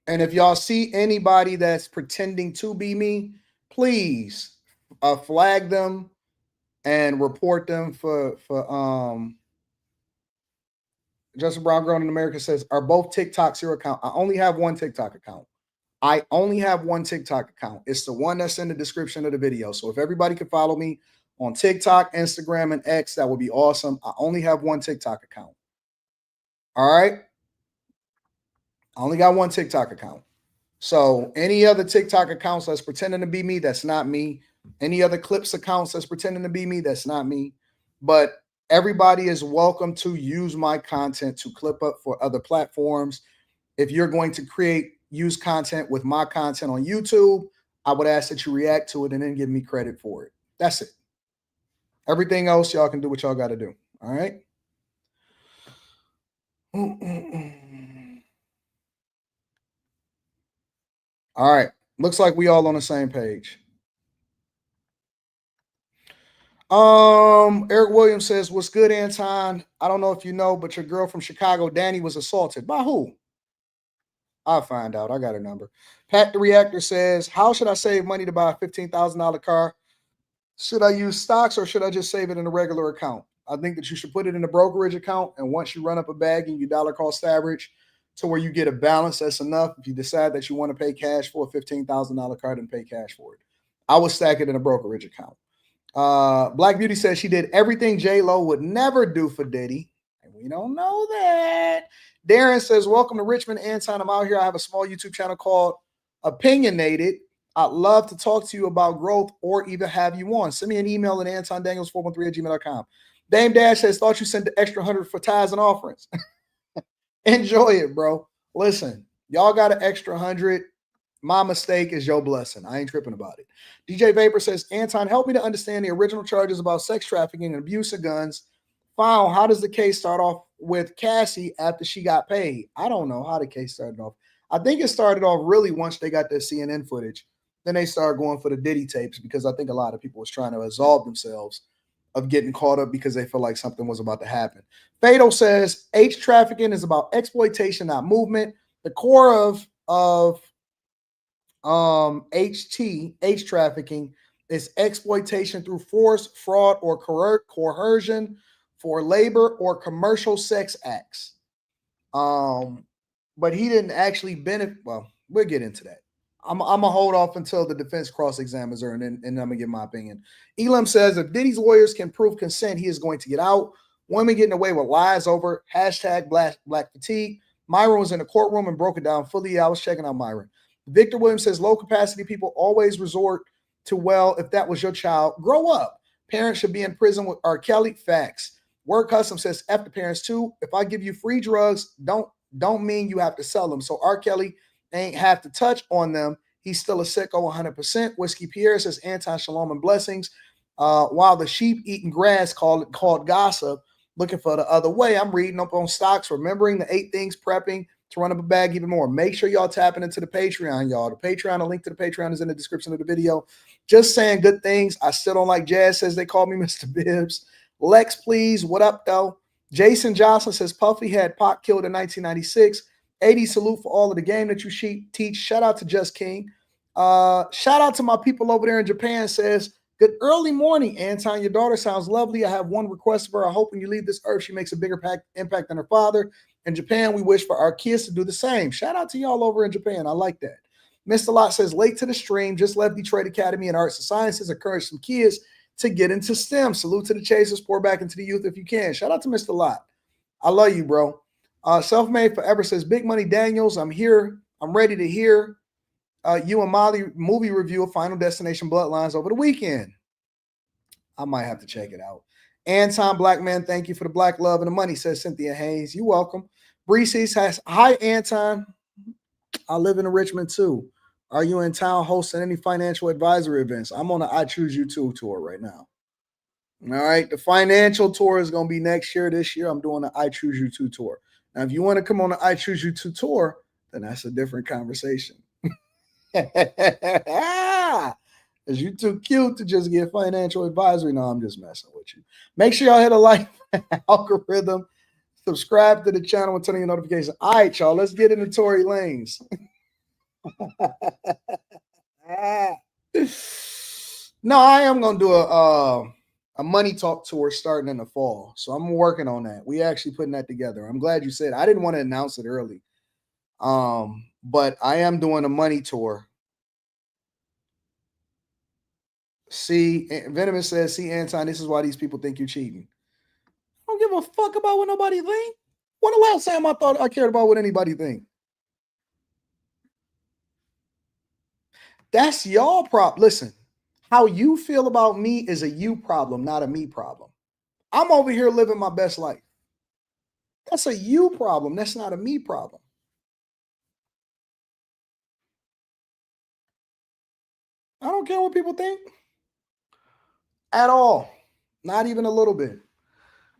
And if y'all see anybody that's pretending to be me, please flag them and report them for Justin Brown Grown in America says, are both TikToks your account? I only have one TikTok account. It's the one that's in the description of the video. So if everybody could follow me on TikTok, Instagram, and X, that would be awesome. I only have one TikTok account. All right. I only got one TikTok account. So any other TikTok accounts that's pretending to be me, that's not me. Any other Clips accounts that's pretending to be me, that's not me. But everybody is welcome to use my content to clip up for other platforms. If you're going to use content with my content on YouTube, I would ask that you react to it and then give me credit for it. That's it. Everything else, y'all can do what y'all got to do. All right. All right. Looks like we all on the same page. Eric Williams says, what's good, Anton? I don't know if you know, but your girl from Chicago, Danny, was assaulted. By who? I'll find out. I got her number. Pat the Reactor says, how should I save money to buy a $15,000 car? Should I use stocks or should I just save it in a regular account? I think that you should put it in a brokerage account. And once you run up a bag and you dollar cost average to where you get a balance, that's enough. If you decide that you want to pay cash for a $15,000 car, then pay cash for it. I would stack it in a brokerage account. Black Beauty says she did everything J-Lo would never do for Diddy. And we don't know that. Darren says, welcome to Richmond, Anton. I'm out here. I have a small YouTube channel called Opinionated. I'd love to talk to you about growth or even have you on. Send me an email at antondaniels413@gmail.com. Dame Dash says, thought you sent the extra 100 for tithes and offerings. Enjoy it, bro. Listen, y'all got an extra 100. My mistake is your blessing. I ain't tripping about it. DJ Vapor says, Anton, help me to understand the original charges about sex trafficking and abuse of guns. Found, how does the case start off with Cassie after she got paid? I don't know how the case started off. I think it started off really once they got their CNN footage. Then they started going for the Diddy tapes because I think a lot of people was trying to absolve themselves of getting caught up because they feel like something was about to happen. Fatal says, H trafficking is about exploitation, not movement. The core of H trafficking is exploitation through force, fraud, or coercion for labor or commercial sex acts. But he didn't actually benefit. Well, we'll get into that. I'm gonna hold off until the defense cross-examines her, and then I'm gonna give my opinion. Elam says if Diddy's lawyers can prove consent, he is going to get out. Women getting away with lies over #black fatigue. Myron was in the courtroom and broke it down fully. Yeah, I was checking out Myron. Victor Williams says low capacity people always resort to, well, if that was your child, grow up. Parents should be in prison with R. Kelly. Facts. Word Custom says F the parents too. If I give you free drugs, don't mean you have to sell them. So R. Kelly ain't have to touch on them. He's still a sicko 100%. Whiskey Pierre says Anton, shalom and blessings. While the sheep eating grass called gossip, looking for the other way. I'm reading up on stocks, remembering the 8 things, prepping to run up a bag even more. Make sure y'all tapping into the Patreon, y'all. The Patreon, a link to the Patreon is in the description of the video. Just saying good things. I still don't like Jazz says they call me Mr. Bibbs. Lex, please. What up, though? Jason Johnson says Puffy had Pac killed in 1996. 80 salute for all of the game that you teach. Shout out to Just King. Shout out to my people over there in Japan. Says, good early morning, Anton. Your daughter sounds lovely. I have one request for her. I hope when you leave this earth, she makes a bigger impact than her father. In Japan, we wish for our kids to do the same. Shout out to y'all over in Japan. I like that. Mr. Lott says, late to the stream. Just left Detroit Academy in Arts and Sciences. Encourage some kids to get into STEM. Salute to the chasers. Pour back into the youth if you can. Shout out to Mr. Lott. I love you, bro. Self-Made Forever says, Big Money Daniels, I'm here. I'm ready to hear you and Molly movie review of Final Destination Bloodlines over the weekend. I might have to check it out. Anton Black Man, thank you for the black love and the money, says Cynthia Hayes. You're welcome. Breezy says, hi, Anton. I live in Richmond, too. Are you in town hosting any financial advisory events? I'm on the I Choose You 2 tour right now. All right. The financial tour is going to be next year. This year, I'm doing the I Choose You 2 tour. Now, if you want to come on the I Choose You 2 tour, then that's a different conversation. Because you too cute to just get financial advisory. No, I'm just messing with you. Make sure y'all hit a like algorithm. Subscribe to the channel and turn on your notifications. All right, y'all. Let's get into Tory Lanez. No, I am going to do a money talk tour starting in the fall. So I'm working on that. We actually putting that together. I'm glad you said. I didn't want to announce it early. But I am doing a money tour. See, Venomous says, see, Anton, this is why these people think you're cheating. I don't give a fuck about what nobody think. When the last time I thought I cared about what anybody think? That's y'all problem. Listen, how you feel about me is a you problem, not a me problem. I'm over here living my best life. That's a you problem. That's not a me problem. I don't care what people think at all. Not even a little bit.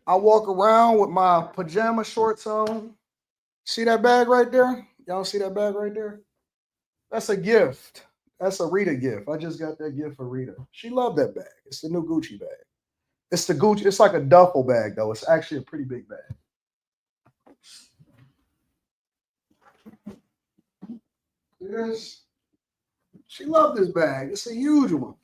I walk around with my pajama shorts on. See that bag right there? Y'all see that bag right there? That's a gift. That's a Rita gift. I just got that gift for Rita. She loved that bag. It's the new Gucci bag. It's the Gucci. It's like a duffel bag, though. It's actually a pretty big bag. Yes. She loved this bag. It's a huge one.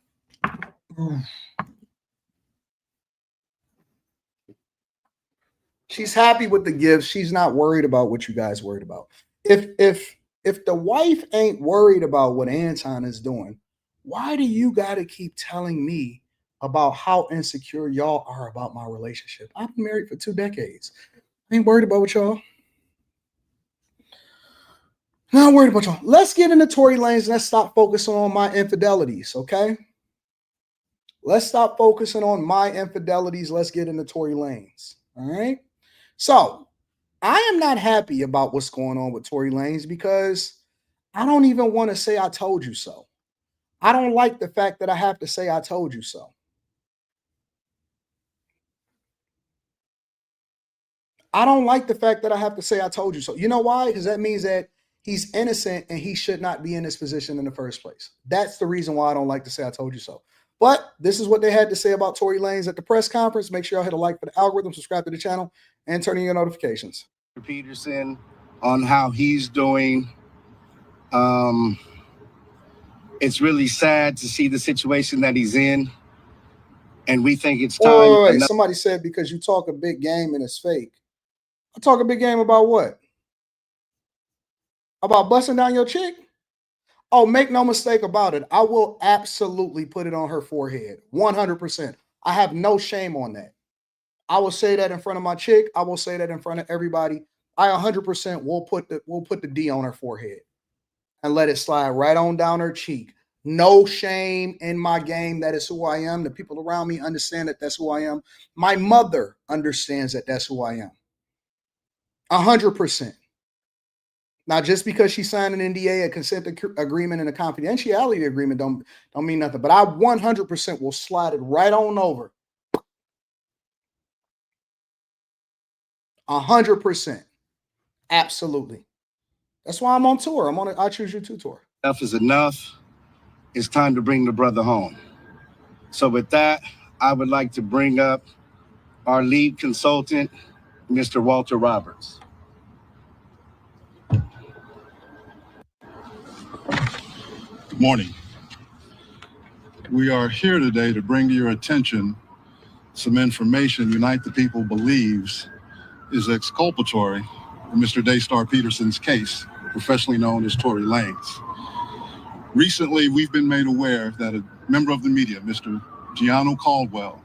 She's happy with the gifts. She's not worried about what you guys worried about. If the wife ain't worried about what Anton is doing, why do you got to keep telling me about how insecure y'all are about my relationship? I've been married for 2 decades. I ain't worried about what y'all. Not worried about y'all. Let's get into Tory Lanez and let's stop focusing on my infidelities, okay? Let's stop focusing on my infidelities. Let's get into Tory Lanez, all right? So, I am not happy about what's going on with Tory Lanez because I don't even want to say I told you so. I don't like the fact that I have to say I told you so. I don't like the fact that I have to say I told you so. You know why? Because that means that he's innocent and he should not be in this position in the first place. That's the reason why I don't like to say I told you so. But this is what they had to say about Tory Lanez at the press conference. Make sure y'all hit a like for the algorithm, subscribe to the channel, and turn on your notifications. Peterson on how he's doing. It's really sad to see the situation that he's in. And we think it's time. Wait. Somebody said because you talk a big game and it's fake. I talk a big game about what? About busting down your chick? Oh, make no mistake about it. I will absolutely put it on her forehead. 100%. I have no shame on that. I will say that in front of my chick. I will say that in front of everybody. I 100% will put the D on her forehead and let it slide right on down her cheek. No shame in my game. That is who I am. The people around me understand that that's who I am. My mother understands that that's who I am. 100%. Now, just because she signed an NDA, a consent agreement, and a confidentiality agreement don't mean nothing. But I 100% will slide it right on over. 100%. Absolutely. That's why I'm on tour. I'm on I Choose You 2 tour. Enough is enough. It's time to bring the brother home. So with that, I would like to bring up our lead consultant, Mr. Walter Roberts. Good morning. We are here today to bring to your attention some information Unite the People believes is exculpatory in Mr. Daystar Peterson's case, professionally known as Tory Lanez. Recently, we've been made aware that a member of the media, Mr. Gianno Caldwell,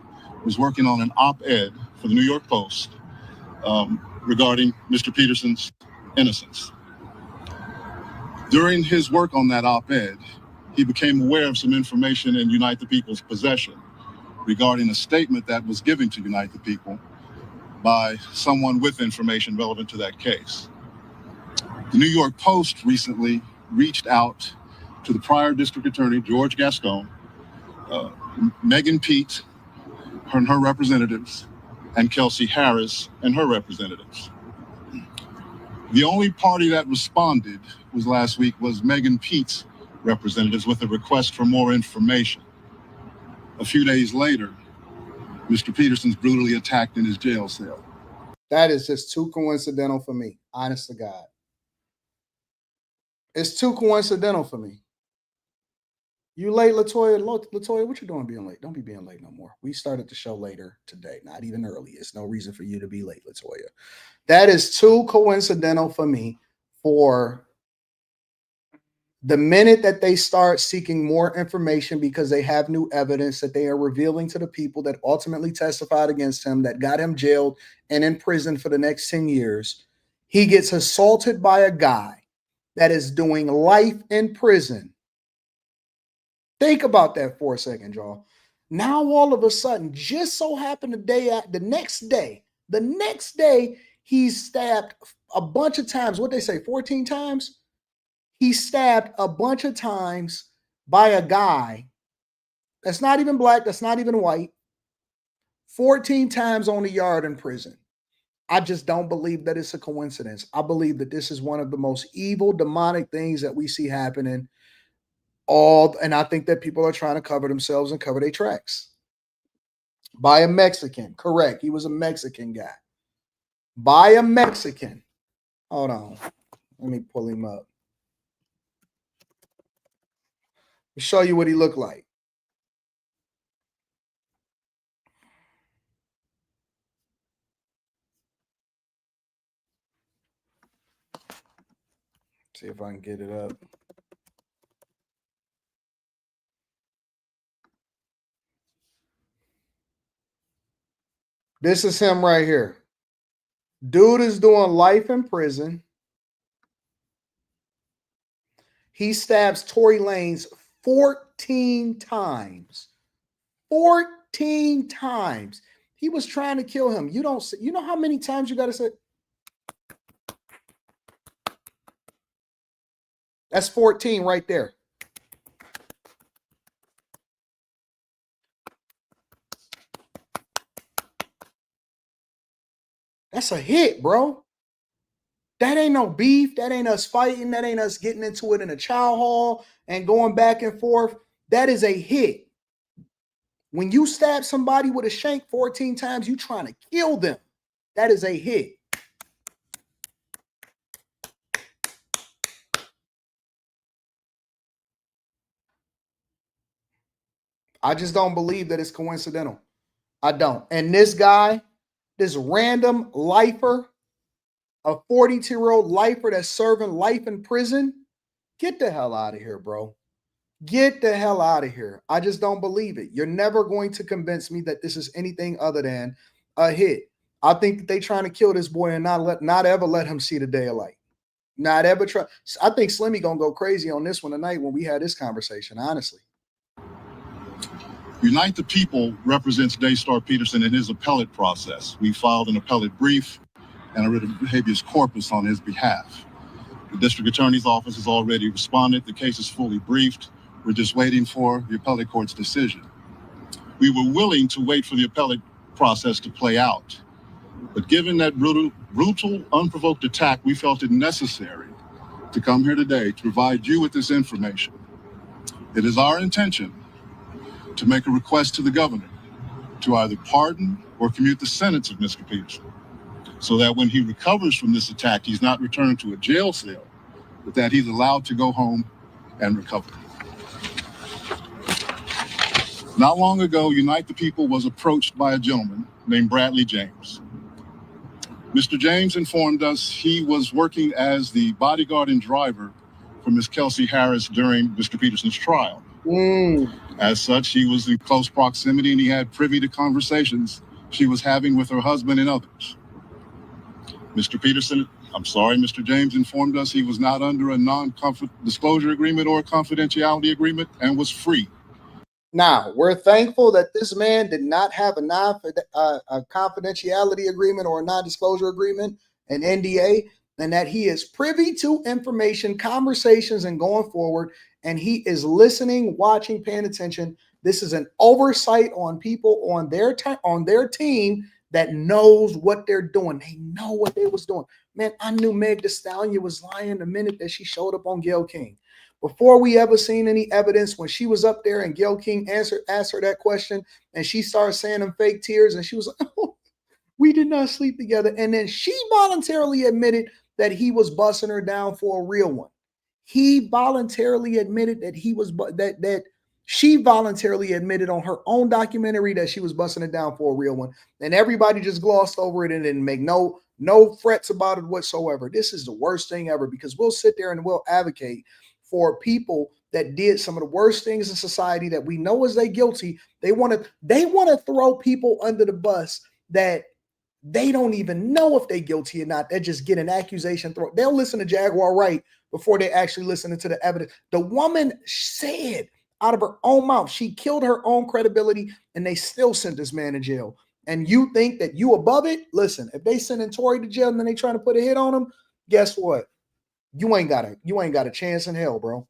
was working on an op-ed for the New York Post regarding Mr. Peterson's innocence. During his work on that op-ed, he became aware of some information in Unite the People's possession regarding a statement that was given to Unite the People by someone with information relevant to that case. The New York Post recently reached out to the prior district attorney, George Gascon, Megan Pete and her representatives, and Kelsey Harris and her representatives. The only party that responded last week was Megan Pete's representatives with a request for more information. A few days later, Mr. Peterson's brutally attacked in his jail cell. That is just too coincidental for me, honest to God. It's too coincidental for me. You late, Latoya? Latoya, what you doing being late? Don't be being late no more. We started the show later today, not even early. It's no reason for you to be late, Latoya. That is too coincidental for me for the minute that they start seeking more information because they have new evidence that they are revealing to the people that ultimately testified against him, that got him jailed and in prison for the next 10 years. He gets assaulted by a guy that is doing life in prison. Think about that for a second, y'all. Now, all of a sudden, just so happened the next day, he's stabbed a bunch of times. What they say, 14 times? He's stabbed a bunch of times by a guy that's not even black, that's not even white, 14 times on the yard in prison. I just don't believe that it's a coincidence. I believe that this is one of the most evil, demonic things that we see happening. And I think that people are trying to cover themselves and cover their tracks. By a Mexican, correct. He was a Mexican guy. By a Mexican. Hold on. Let me pull him up. I'll show you what he looked like. See if I can get it up. This is him right here. Dude is doing life in prison. He stabs Tory Lanez 14 times. 14 times. He was trying to kill him. You know how many times you got to say? That's 14 right there. That's a hit, bro. That ain't no beef. That ain't us fighting. That ain't us getting into it in a chow hall and going back and forth. That is a hit. When you stab somebody with a shank 14 times, you trying to kill them. That is a hit. I just don't believe that it's coincidental. I don't. And this guy, this random lifer, a 42-year-old lifer that's serving life in prison, get the hell out of here, bro. Get the hell out of here. I just don't believe it. You're never going to convince me that this is anything other than a hit. I think that they're trying to kill this boy and not ever let him see the day of light. Not ever try. I think Slimmy gonna go crazy on this one tonight when we had this conversation, honestly. Unite the People represents Daystar Peterson in his appellate process. We filed an appellate brief and a writ of habeas corpus on his behalf. The district attorney's office has already responded. The case is fully briefed. We're just waiting for the appellate court's decision. We were willing to wait for the appellate process to play out, but given that brutal, unprovoked attack, we felt it necessary to come here today to provide you with this information. It is our intention to make a request to the governor to either pardon or commute the sentence of Mr. Peterson, so that when he recovers from this attack, he's not returned to a jail cell, but that he's allowed to go home and recover. Not long ago, Unite the People was approached by a gentleman named Bradley James. Mr. James informed us he was working as the bodyguard and driver for Ms. Kelsey Harris during Mr. Peterson's trial. As such, he was in close proximity and he had privy to conversations she was having with her husband and others. Mr. James informed us he was not under a non-disclosure agreement or a confidentiality agreement and was free. Now, we're thankful that this man did not have a confidentiality agreement or a non-disclosure agreement, an NDA, and that he is privy to information, conversations, and going forward, and he is listening, watching, paying attention. This is an oversight on people on their team that knows what they're doing. They know what they was doing. Man, I knew Meg Thee Stallion was lying the minute that she showed up on Gayle King. Before we ever seen any evidence, when she was up there and Gayle King asked her that question, and she started saying them fake tears, and she was like, oh, we did not sleep together. And then she voluntarily admitted that he was busting her down for a real one. He voluntarily admitted that he was that she voluntarily admitted on her own documentary that she was busting it down for a real one. And everybody just glossed over it and didn't make no frets about it whatsoever. This is the worst thing ever, because we'll sit there and we'll advocate for people that did some of the worst things in society that we know is they guilty. They want to throw people under the bus that they don't even know if they're guilty or not. They just get an accusation thrown. They'll listen to Jaguar Wright before they actually listen to the evidence. The woman said out of her own mouth, she killed her own credibility, and they still sent this man to jail. And you think that you above it? Listen, if they sending Tory to jail and then they trying to put a hit on him, guess what? You ain't got a chance in hell, bro.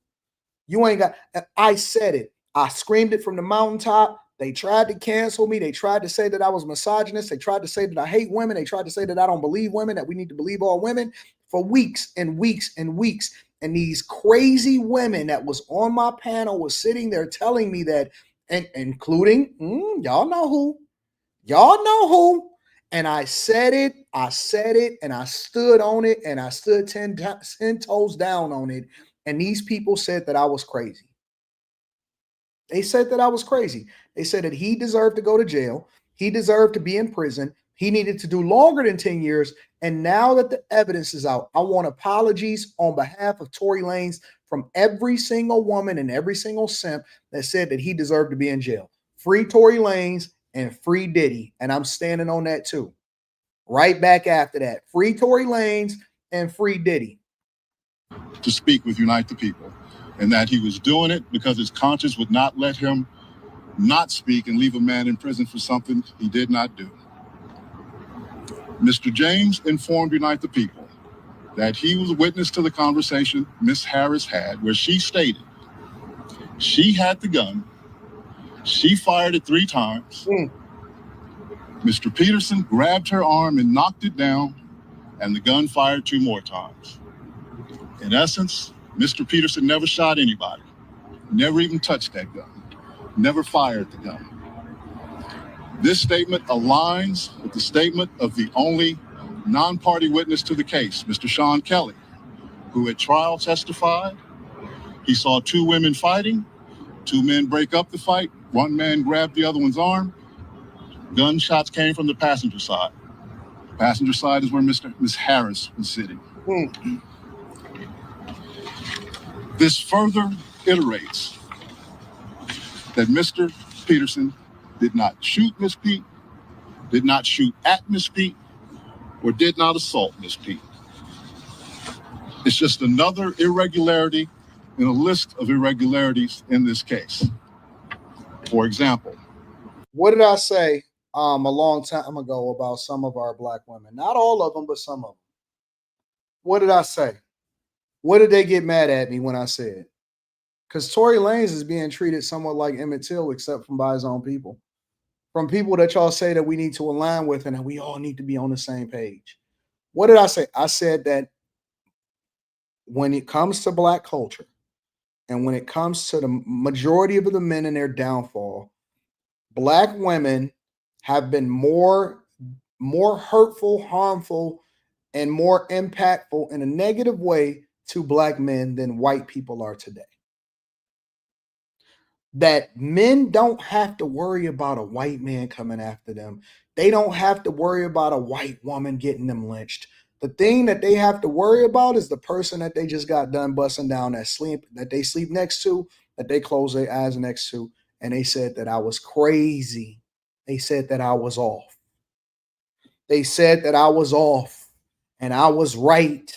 You ain't got. I said it. I screamed it from the mountaintop. They tried to cancel me. They tried to say that I was misogynist. They tried to say that I hate women. They tried to say that I don't believe women, that we need to believe all women for weeks and weeks and weeks. And these crazy women that was on my panel was sitting there telling me that, and including, y'all know who. Y'all know who. And I said it, and I stood on it, and I stood 10 toes down on it. And these people said that I was crazy. They said that I was crazy. They said that he deserved to go to jail. He deserved to be in prison. He needed to do longer than 10 years. And now that the evidence is out, I want apologies on behalf of Tory Lanez from every single woman and every single simp that said that he deserved to be in jail. Free Tory Lanez and free Diddy. And I'm standing on that too. Right back after that. Free Tory Lanez and free Diddy. To speak with Unite the People, and that he was doing it because his conscience would not let him not speak and leave a man in prison for something he did not do. Mr. James informed Unite the People that he was a witness to the conversation Ms. Harris had, where she stated she had the gun, she fired it 3 times. Mr. Peterson grabbed her arm and knocked it down, and the gun fired 2 more times. In essence, Mr. Peterson never shot anybody, never even touched that gun, never fired the gun. This statement aligns with the statement of the only non-party witness to the case, Mr. Sean Kelly, who at trial testified he saw 2 women fighting, 2 men break up the fight, 1 man grabbed the other one's arm. Gunshots came from the passenger side. The passenger side is where Ms. Harris was sitting. This further iterates that Mr. Peterson did not shoot Miss Pete, did not shoot at Miss Pete, or did not assault Miss Pete. It's just another irregularity in a list of irregularities in this case. For example, what did I say a long time ago about some of our black women? Not all of them, but some of them. What did I say? What did they get mad at me when I said? Because Tory Lanez is being treated somewhat like Emmett Till, except from by his own people. From people that y'all say that we need to align with and that we all need to be on the same page. What did I say? I said that when it comes to black culture and when it comes to the majority of the men in their downfall, black women have been more hurtful, harmful, and more impactful in a negative way to black men than white people are today. That men don't have to worry about a white man coming after them. They don't have to worry about a white woman getting them lynched. The thing that they have to worry about is the person that they just got done busting down that they sleep next to, that they close their eyes next to. And they said that I was crazy. They said that I was off. They said that I was off and I was right.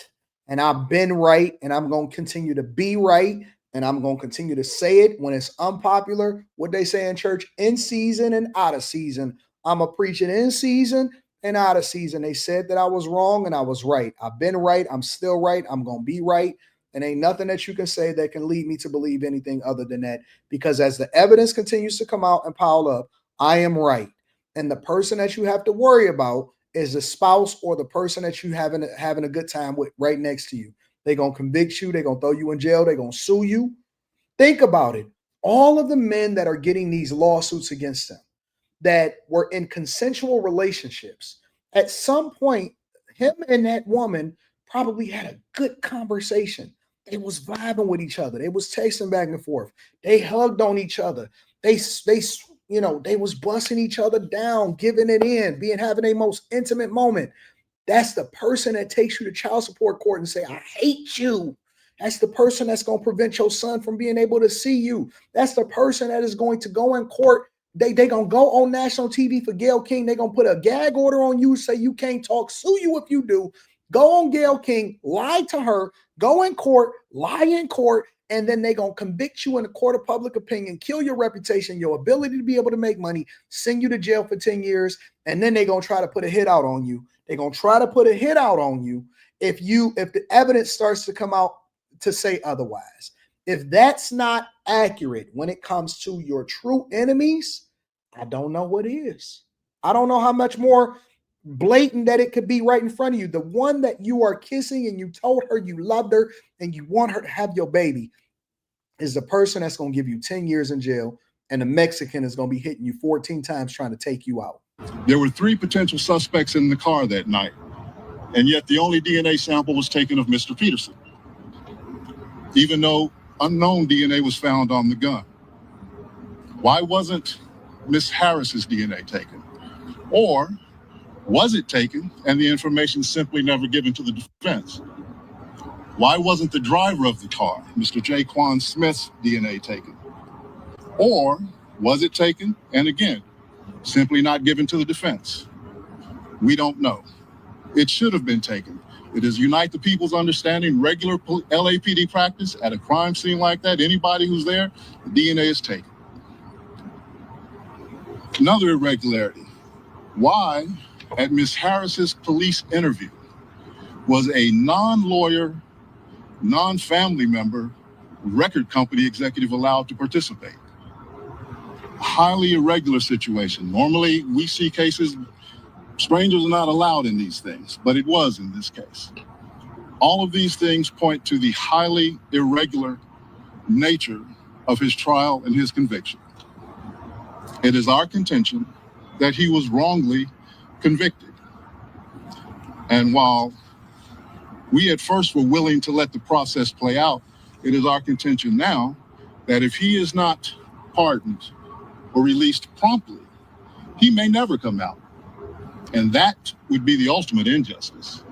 And I've been right, and I'm going to continue to be right, and I'm going to continue to say it when it's unpopular. What they say in church, in season and out of season. I'm a preaching in season and out of season. They said that I was wrong, and I was right. I've been right. I'm still right. I'm going to be right. And ain't nothing that you can say that can lead me to believe anything other than that. Because as the evidence continues to come out and pile up, I am right. And the person that you have to worry about is the spouse or the person that you having a good time with right next to you. They're going to convict you. They're going to throw you in jail. They're going to sue you. Think about it. All of the men that are getting these lawsuits against them that were in consensual relationships, at some point, him and that woman probably had a good conversation. They was vibing with each other. They was texting back and forth. They hugged on each other. They was busting each other down, giving it in, having a most intimate moment. That's the person that takes you to child support court and say, I hate you. That's the person that's going to prevent your son from being able to see you. That's the person that is going to go in court. They going to go on national TV for Gayle King. They're going to put a gag order on you, say you can't talk, sue you if you do. Go on Gayle King, lie to her, go in court, lie in court, and then they're going to convict you in a court of public opinion, kill your reputation, your ability to be able to make money, send you to jail for 10 years, and then they're going to try to put a hit out on you. They're going to try to put a hit out on you if the evidence starts to come out to say otherwise. If that's not accurate when it comes to your true enemies, I don't know what is. I don't know how much more blatant that it could be right in front of you. The one that you are kissing and you told her you loved her and you want her to have your baby is the person that's going to give you 10 years in jail, and the Mexican is going to be hitting you 14 times trying to take you out. There were 3 potential suspects in the car that night, and yet the only DNA sample was taken of Mr. Peterson, even though unknown DNA was found on the gun. Why wasn't Miss Harris's DNA taken? Or was it taken and the information simply never given to the defense? Why wasn't the driver of the car, Mr. Jaquan Smith's DNA taken? Or was it taken and again, simply not given to the defense? We don't know. It should have been taken. It is Unite the People's understanding, regular LAPD practice at a crime scene like that, anybody who's there, the DNA is taken. Another irregularity. Why, at Ms. Harris's police interview, was a non-lawyer, non-family member record company executive allowed to participate? Highly irregular situation. Normally, we see cases, strangers are not allowed in these things, but it was in this case. All of these things point to the highly irregular nature of his trial and his conviction. It is our contention that he was wrongly convicted. And while we at first were willing to let the process play out, it is our contention now that if he is not pardoned or released promptly, he may never come out. And that would be the ultimate injustice,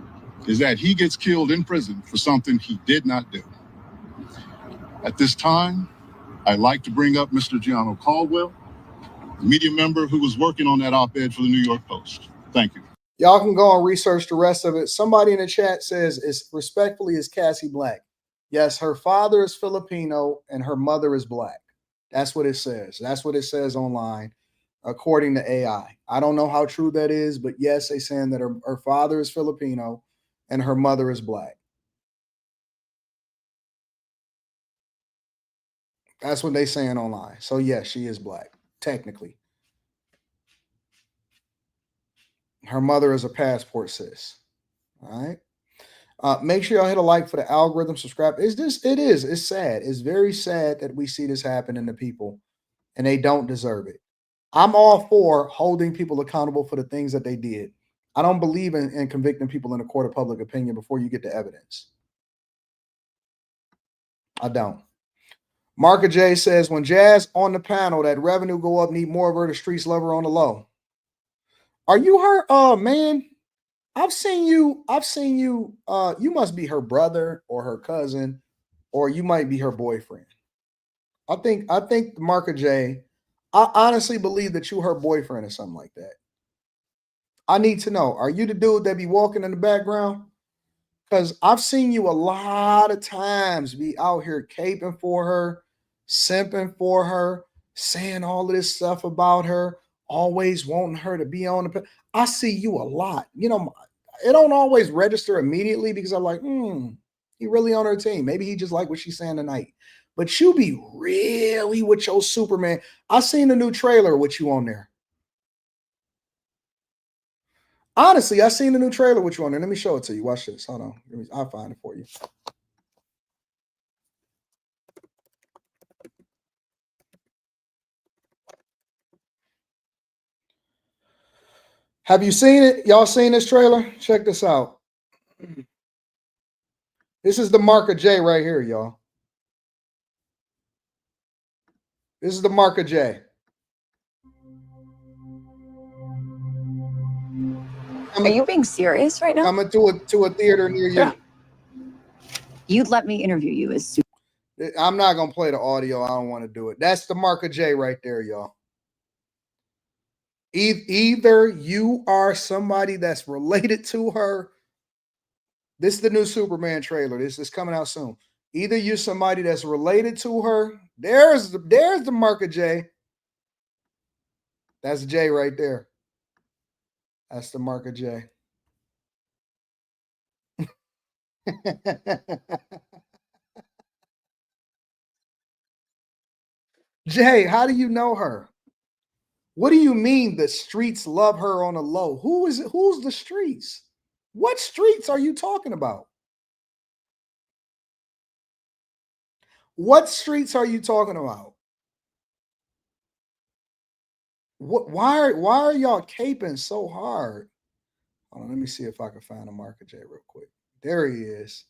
is that he gets killed in prison for something he did not do. At this time, I'd like to bring up Mr. Gianno Caldwell, the media member who was working on that op-ed for the New York Post. Thank you. Y'all can go and research the rest of it. Somebody in the chat says, is Cassie black? Yes, her father is Filipino and her mother is black. That's what it says. That's what it says online, according to AI. I don't know how true that is, but yes, they're saying that her father is Filipino and her mother is black. That's what they're saying online. So yes, she is black, technically. Her mother is a passport sis. All right. Make sure y'all hit a like for the algorithm, subscribe. It's sad. It's very sad that we see this happen to people and they don't deserve it. I'm all for holding people accountable for the things that they did. I don't believe in convicting people in a court of public opinion before you get the evidence. I don't. Marka J says, when Jazz on the panel, that revenue go up, need more of her, the streets love her on the low. Are you her? Oh, man. I've seen you. You must be her brother or her cousin, or you might be her boyfriend. I think Marka J, I honestly believe that you her boyfriend or something like that. I need to know, are you the dude that be walking in the background? Because I've seen you a lot of times be out here caping for her, simping for her, saying all of this stuff about her, always wanting her to be on the. I see you a lot. You know, it don't always register immediately because I'm like, he really on her team. Maybe he just like what she's saying tonight. But you be really with your Superman. I seen the new trailer with you on there. Honestly, I seen the new trailer with you on there. Let me show it to you. Watch this. Hold on. I'll find it for you. Have you seen it? Y'all seen this trailer? Check this out. This is the marker J right here, y'all. This is the marker J. Are you being serious right now? Coming to a theater near you. Yeah. You'd let me interview you as soon. I'm not gonna play the audio. I don't want to do it. That's the marker J right there, y'all. Either you are somebody that's related to her. This is the new Superman trailer. This is coming out soon. Either you're somebody that's related to her. There's the marker J. That's J right there. That's the marker J. Jay, how do you know her? What do you mean the streets love her on the low? Who is it? Who's the streets? What streets are you talking about? What streets are you talking about? Why are y'all caping so hard? Hold on, let me see if I can find a marker J real quick. There he is.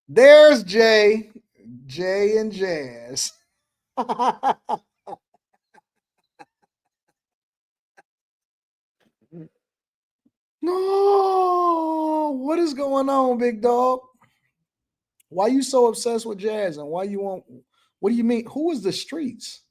There's Jay. Jay and Jazz. No, what is going on, big dog? Why you so obsessed with Jazz, and why you want? What do you mean? Who is the streets?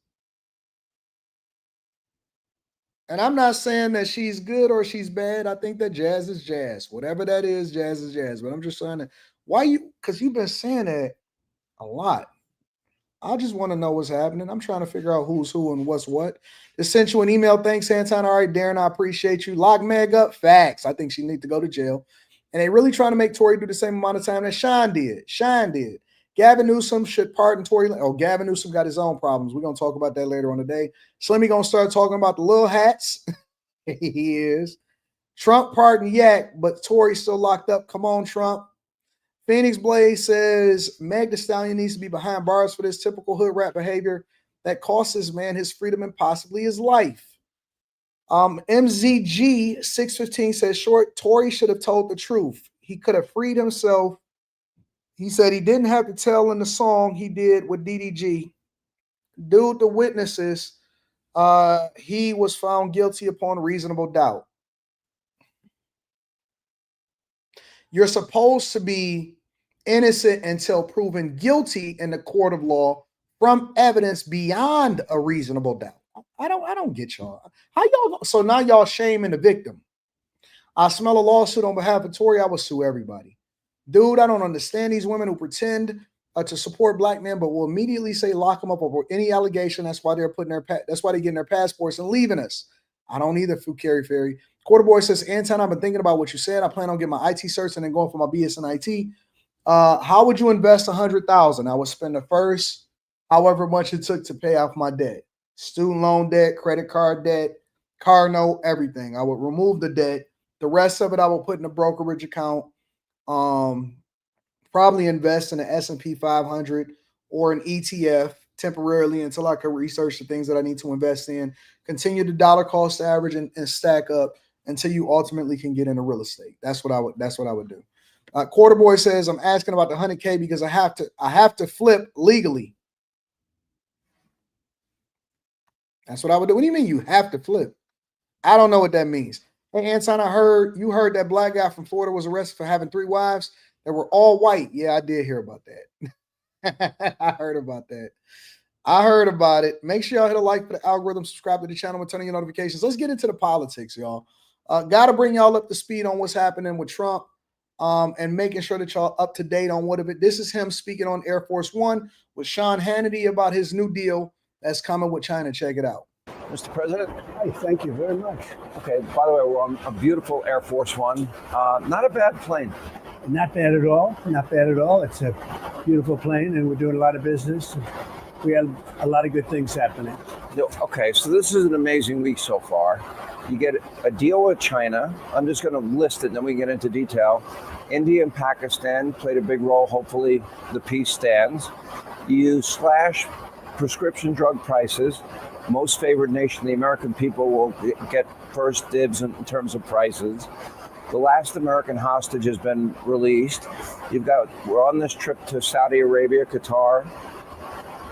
And I'm not saying that she's good or she's bad. I think that Jazz is Jazz. Whatever that is, Jazz is Jazz. But I'm just saying that why you? Because you've been saying that a lot. I just want to know what's happening. I'm trying to figure out who's who and what's what. Just sent you an email. Thanks, Anton. All right, Darren, I appreciate you. Lock Meg up. Facts. I think she needs to go to jail. And they really trying to make Tory do the same amount of time that Sean did. Gavin Newsom should pardon Tory. Oh, Gavin Newsom got his own problems. We're going to talk about that later on today. Slimmy going to start talking about the little hats. He is. Trump pardoned Yak, but Tory still locked up. Come on, Trump. Phoenix Blaze says Meg Thee Stallion needs to be behind bars for this typical hood rat behavior that costs this man his freedom and possibly his life. MZG 615 says Tory should have told the truth. He could have freed himself. He said he didn't have to tell in the song he did with DDG. Due to witnesses, he was found guilty upon reasonable doubt. You're supposed to be innocent until proven guilty in the court of law from evidence beyond a reasonable doubt. I don't get y'all. How y'all? So now y'all shaming the victim. I smell a lawsuit on behalf of Tory. I will sue everybody. Dude, I don't understand these women who pretend to support black men, but will immediately say lock them up over any allegation. That's why they're that's why they're getting their passports and leaving us. I don't either, Fukari Ferry. Quarterboy says, Anton, I've been thinking about what you said. I plan on getting my IT certs and then going for my BS in IT. How would you invest $100,000? I would spend the first, however much it took to pay off my debt. Student loan debt, credit card debt, car note, everything. I would remove the debt. The rest of it I will put in a brokerage account. Probably invest in an S&P 500 or an ETF temporarily until I can research the things that I need to invest in. Continue the dollar cost average and stack up until you ultimately can get into real estate. That's what I would do. Quarterboy says, I'm asking about the 100K because I have to flip legally. That's what I would do. What do you mean you have to flip? I don't know what that means. Hey, Anton, you heard that black guy from Florida was arrested for having 3 wives that were all white. Yeah, I did hear about that. I heard about that. I heard about it. Make sure y'all hit a like for the algorithm, subscribe to the channel, and turn on your notifications. Let's get into the politics, y'all. Got to bring y'all up to speed on what's happening with Trump and making sure that y'all up to date on what of it. This is him speaking on Air Force One with Sean Hannity about his new deal that's coming with China. Check it out. Mr. President. Hi, thank you very much. Okay, by the way, we're on a beautiful Air Force One. Not a bad plane. Not bad at all. Not bad at all. It's a beautiful plane, and we're doing a lot of business. We have a lot of good things happening. Okay, so this is an amazing week so far. You get a deal with China. I'm just going to list it, and then we get into detail. India and Pakistan played a big role. Hopefully, the peace stands. You slash prescription drug prices. Most favored nation, the American people, will get first dibs in terms of prices. The last American hostage has been released. We're on this trip to Saudi Arabia, Qatar.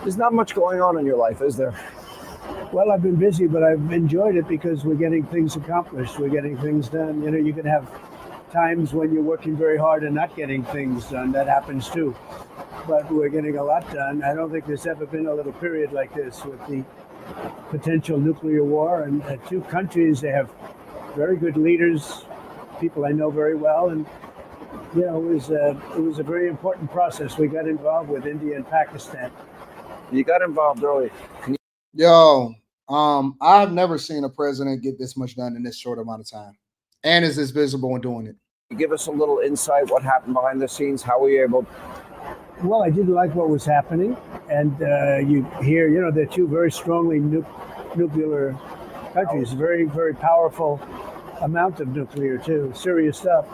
There's not much going on in your life, is there? Well, I've been busy, but I've enjoyed it because we're getting things accomplished. We're getting things done. You know, you can have times when you're working very hard and not getting things done. That happens too. But we're getting a lot done. I don't think there's ever been a little period like this with the potential nuclear war. And two countries, they have very good leaders, people I know very well. And, you know, it was a very important process. We got involved with India and Pakistan. You got involved early. Yo, I've never seen a president get this much done in this short amount of time, and is this visible in doing it. Give us a little insight. What happened behind the scenes? How were you able? Well, I didn't like what was happening, and you hear, you know, they're two very strongly nuclear countries, very, very powerful amount of nuclear too, serious stuff.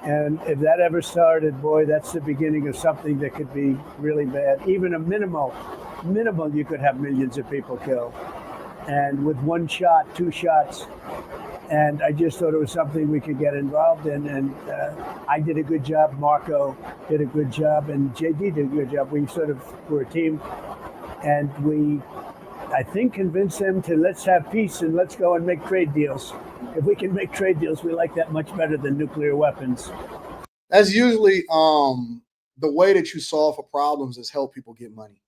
And if that ever started, boy, that's the beginning of something that could be really bad. Even a minimal, you could have millions of people killed. And with one shot, two shots. And I just thought it was something we could get involved in. And I did a good job. Marco did a good job. And JD did a good job. We sort of were a team. And we, I think, convinced them to let's have peace and let's go and make trade deals. If we can make trade deals, we like that much better than nuclear weapons. That's usually the way that you solve for problems is help people get money.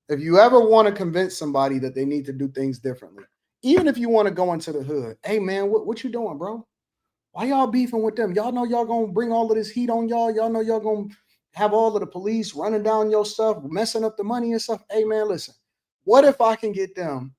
If you ever want to convince somebody that they need to do things differently, even if you want to go into the hood, hey man, what you doing, bro? Why y'all beefing with them? Y'all know y'all gonna bring all of this heat on y'all. Y'all know y'all gonna have all of the police running down your stuff, messing up the money and stuff. Hey man, listen, what if I can get them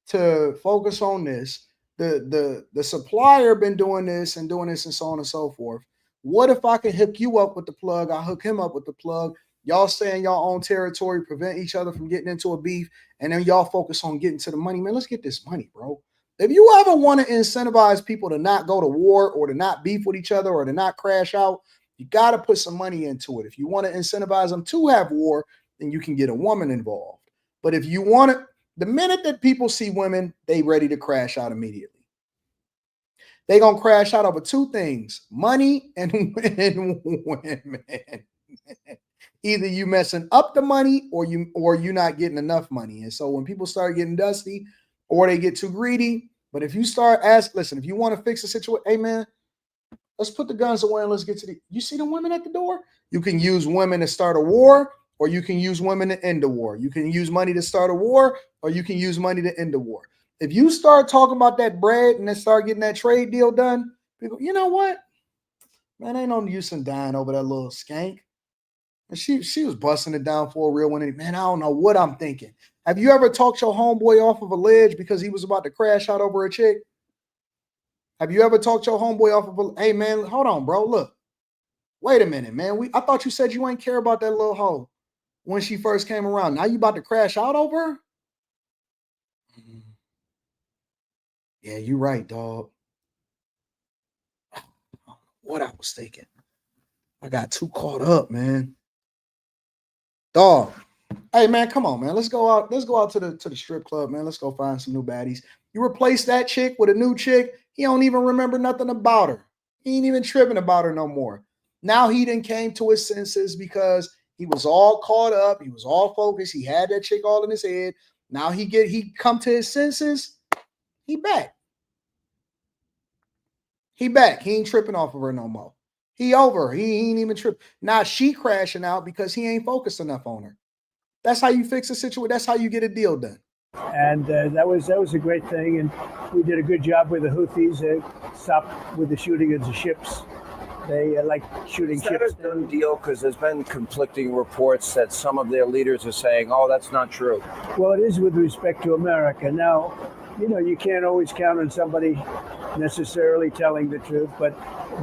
to focus on this? The supplier been doing this and so on and so forth. What if I can hook you up with the plug? I hook him up with the plug. Y'all stay in y'all own territory, prevent each other from getting into a beef, and then y'all focus on getting to the money. Man, let's get this money, bro. If you ever want to incentivize people to not go to war or to not beef with each other or to not crash out, you got to put some money into it. If you want to incentivize them to have war, then you can get a woman involved. But if you want to, the minute that people see women, they ready to crash out immediately. They gonna crash out over two things: money and women. Either you messing up the money or you not getting enough money. And so when people start getting dusty or they get too greedy, but if you start listen, if you want to fix the situation, hey man, let's put the guns away and let's get to you see the women at the door? You can use women to start a war, or you can use women to end the war. You can use money to start a war, or you can use money to end the war. If you start talking about that bread and then start getting that trade deal done, people, you know what? Man, ain't no use in dying over that little skank. And she was busting it down for a real one. And man, I don't know what I'm thinking. Have you ever talked your homeboy off of a ledge because he was about to crash out over a chick? Have you ever talked your homeboy off of a, hey man, hold on, bro, look. Wait a minute, man. I thought you said you ain't care about that little hoe when she first came around. Now you about to crash out over her? Yeah, you right, dog. What I was thinking. I got too caught up, man. Dog. Hey man, come on, man. Let's go out to the strip club, man. Let's go find some new baddies. You replace that chick with a new chick, he don't even remember nothing about her. He ain't even tripping about her no more. Now he done came to his senses because he was all caught up, he was all focused, he had that chick all in his head. Now he come to his senses, he back. He back. He ain't tripping off of her no more. He over. He ain't even tripping. Now she crashing out because he ain't focused enough on her. That's how you fix a situation. That's how you get a deal done. And that was a great thing. And we did a good job with the Houthis. They stopped with the shooting of the ships. They like shooting ships. Is that a done deal? Because there's been conflicting reports that some of their leaders are saying, oh, that's not true. Well, it is with respect to America. Now, you know, you can't always count on somebody necessarily telling the truth, but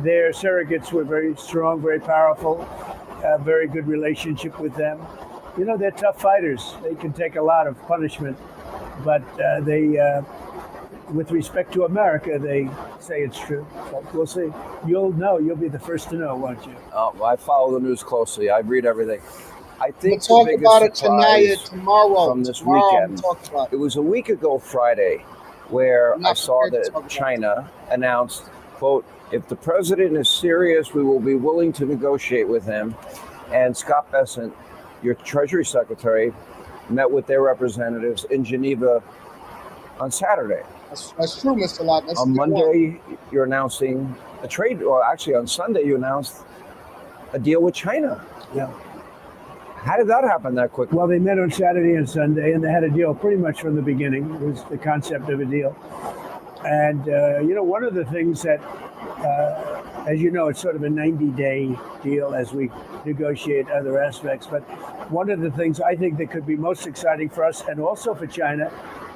their surrogates were very strong, very powerful, very good relationship with them. You know, they're tough fighters. They can take a lot of punishment, but they with respect to America, they say it's true. So we'll see. You'll know. You'll be the first to know, won't you? Well, I follow the news closely. I read everything. I think We'll the talk biggest about it tonight, surprise tomorrow. from this Tomorrow I'm weekend, talking about it. it was a week ago Friday, where I'm I not saw prepared to that talk about China announced, quote, if the president is serious, we will be willing to negotiate with him. And Scott Bessent, your Treasury Secretary, met with their representatives in Geneva on Saturday. That's true, Mr. Locke. That's a On good one. Monday, you're announcing a trade, or actually on Sunday, you announced a deal with China. Yeah. How did that happen that quickly? Well, they met on Saturday and Sunday, and they had a deal pretty much from the beginning. It was the concept of a deal. And, one of the things that, as you know, it's sort of a 90-day deal as we negotiate other aspects. But one of the things I think that could be most exciting for us and also for China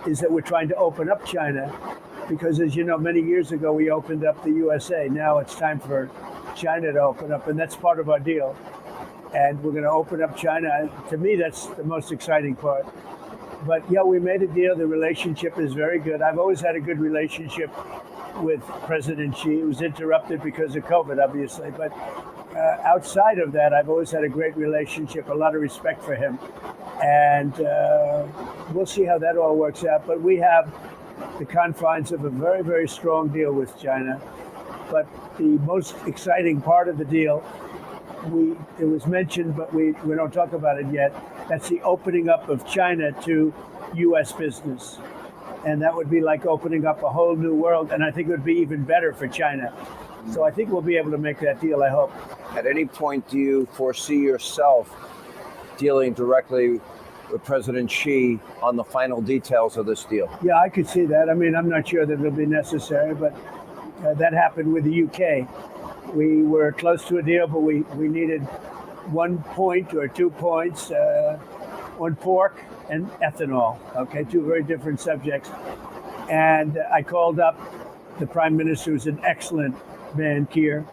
is that we're trying to open up China. Because, as you know, many years ago, we opened up the USA. Now it's time for China to open up, and that's part of our deal. And we're going to open up China. To me, that's the most exciting part. But yeah, we made a deal. The relationship is very good. I've always had a good relationship with President Xi. It was interrupted because of COVID, obviously. But outside of that, I've always had a great relationship, a lot of respect for him. And we'll see how that all works out. But we have the confines of a very, very strong deal with China. But the most exciting part of the deal, it was mentioned, but we don't talk about it yet. That's the opening up of China to U.S. business. And that would be like opening up a whole new world. And I think it would be even better for China. So I think we'll be able to make that deal, I hope. At any point, do you foresee yourself dealing directly with President Xi on the final details of this deal? Yeah, I could see that. I mean, I'm not sure that it'll be necessary, but that happened with the UK. We were close to a deal, but we needed 1 point or 2 points on pork and ethanol, okay, two very different subjects. And I called up the Prime Minister, who's an excellent man, Keir,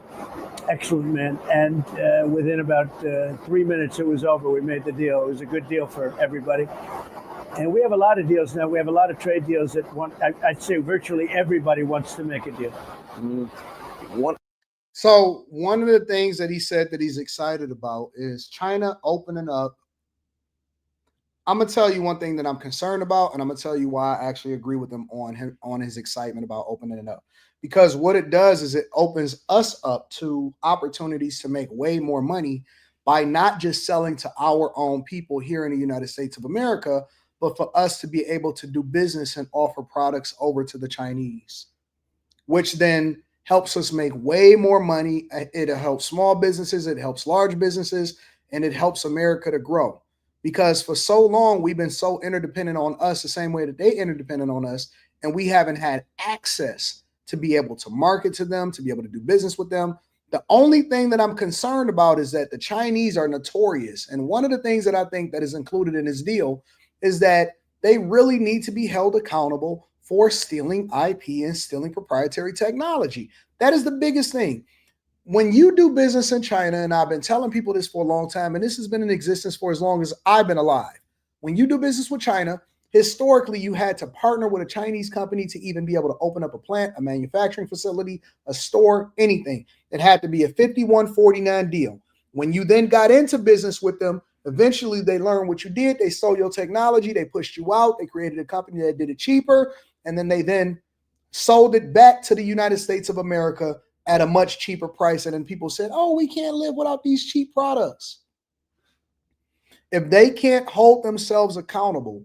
excellent man. And within about 3 minutes, it was over. We made the deal. It was a good deal for everybody. And we have a lot of deals now. We have a lot of trade deals that I'd say virtually everybody wants to make a deal. So one of the things that he said that he's excited about is China opening up. I'm going to tell you one thing that I'm concerned about, and I'm going to tell you why I actually agree with him on his excitement about opening it up. Because what it does is it opens us up to opportunities to make way more money by not just selling to our own people here in the United States of America, but for us to be able to do business and offer products over to the Chinese, which then helps us make way more money. It helps small businesses, it helps large businesses, and it helps America to grow. Because for so long, we've been so interdependent on us the same way that they interdependent on us, and we haven't had access to be able to market to them, to be able to do business with them. The only thing that I'm concerned about is that the Chinese are notorious. And one of the things that I think that is included in this deal is that they really need to be held accountable for stealing IP and stealing proprietary technology. That is the biggest thing. When you do business in China, and I've been telling people this for a long time, and this has been in existence for as long as I've been alive. When you do business with China, historically, you had to partner with a Chinese company to even be able to open up a plant, a manufacturing facility, a store, anything. It had to be a 5149 deal. When you then got into business with them, eventually they learned what you did. They stole your technology. They pushed you out. They created a company that did it cheaper. And then they sold it back to the United States of America at a much cheaper price. And then people said, oh, we can't live without these cheap products. If they can't hold themselves accountable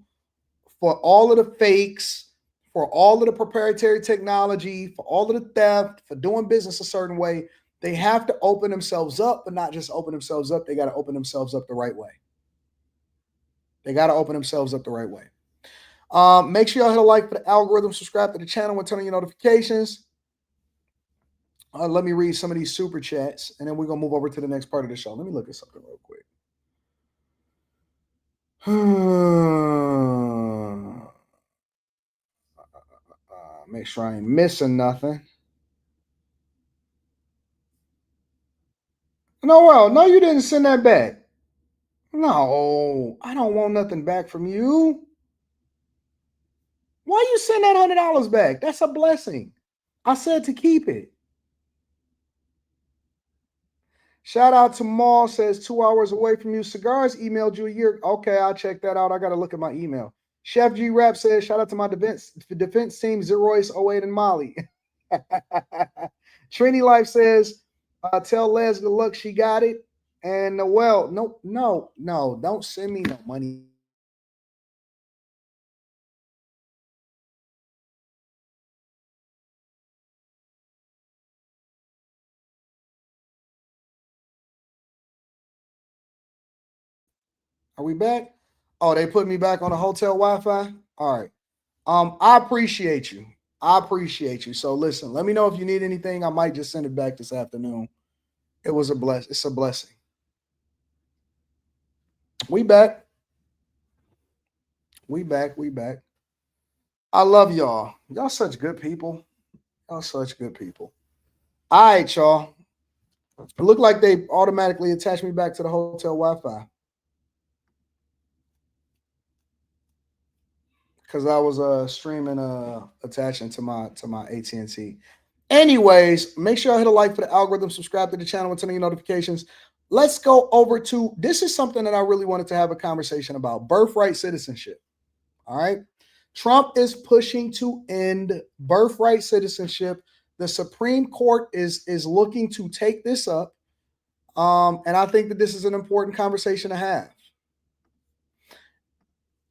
for all of the fakes, for all of the proprietary technology, for all of the theft, for doing business a certain way, they have to open themselves up, but not just open themselves up. They got to open themselves up the right way. They got to open themselves up the right way. Make sure y'all hit a like for the algorithm, subscribe to the channel, and turn on your notifications. Let me read some of these super chats, and then we're going to move over to the next part of the show. Let me look at something real quick. Make sure I ain't missing nothing. No, you didn't send that back. No, I don't want nothing back from you. Why you send that $100 back? That's a blessing. I said to keep it. Shout out to Maul, says 2 hours away from you. Cigars emailed you a year. Okay, I'll check that out. I got to look at my email. Chef G Rap says, shout out to my defense team, Zeroyce, 08, and Molly. Trini Life says, tell Les good luck, she got it. And Noel, no, don't send me no money. Are we back? Oh, they put me back on the hotel Wi-Fi? All right. I appreciate you. So listen, let me know if you need anything. I might just send it back this afternoon. It's a blessing. We back. I love y'all. Y'all such good people. All right, y'all. It looked like they automatically attached me back to the hotel Wi-Fi. Because I was streaming attaching to my AT&T. Anyways, make sure I hit a like for the algorithm, subscribe to the channel, and turn on your notifications. Let's go over to, this is something that I really wanted to have a conversation about, birthright citizenship. All right. Trump is pushing to end birthright citizenship. The Supreme Court is looking to take this up. And I think that this is an important conversation to have.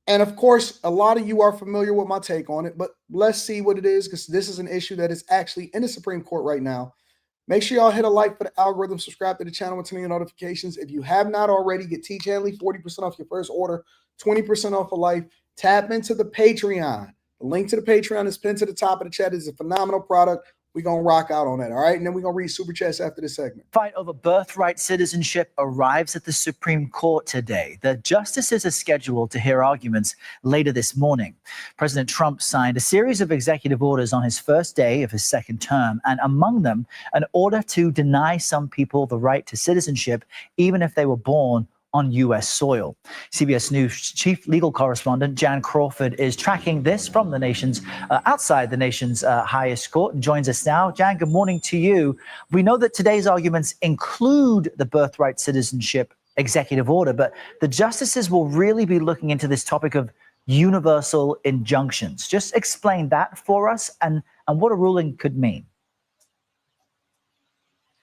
And of course, a lot of you are familiar with my take on it, but let's see what it is, because this is an issue that is actually in the Supreme Court right now. Make sure y'all hit a like for the algorithm, subscribe to the channel, and turn on your notifications. If you have not already, get Tiege Hanley 40% off your first order, 20% off for life. Tap into the Patreon. The link to the Patreon is pinned to the top of the chat. It's a phenomenal product. We're going to rock out on that, all right? And then we're going to read Super Chats after this segment. Fight over birthright citizenship arrives at the Supreme Court today. The justices are scheduled to hear arguments later this morning. President Trump signed a series of executive orders on his first day of his second term, and among them, an order to deny some people the right to citizenship, even if they were born on U.S. soil. CBS News chief legal correspondent Jan Crawford is tracking this from the nation's outside the nation's highest court and joins us now. Jan, good morning to you. We know that today's arguments include the birthright citizenship executive order, but the justices will really be looking into this topic of universal injunctions. Just explain that for us and what a ruling could mean.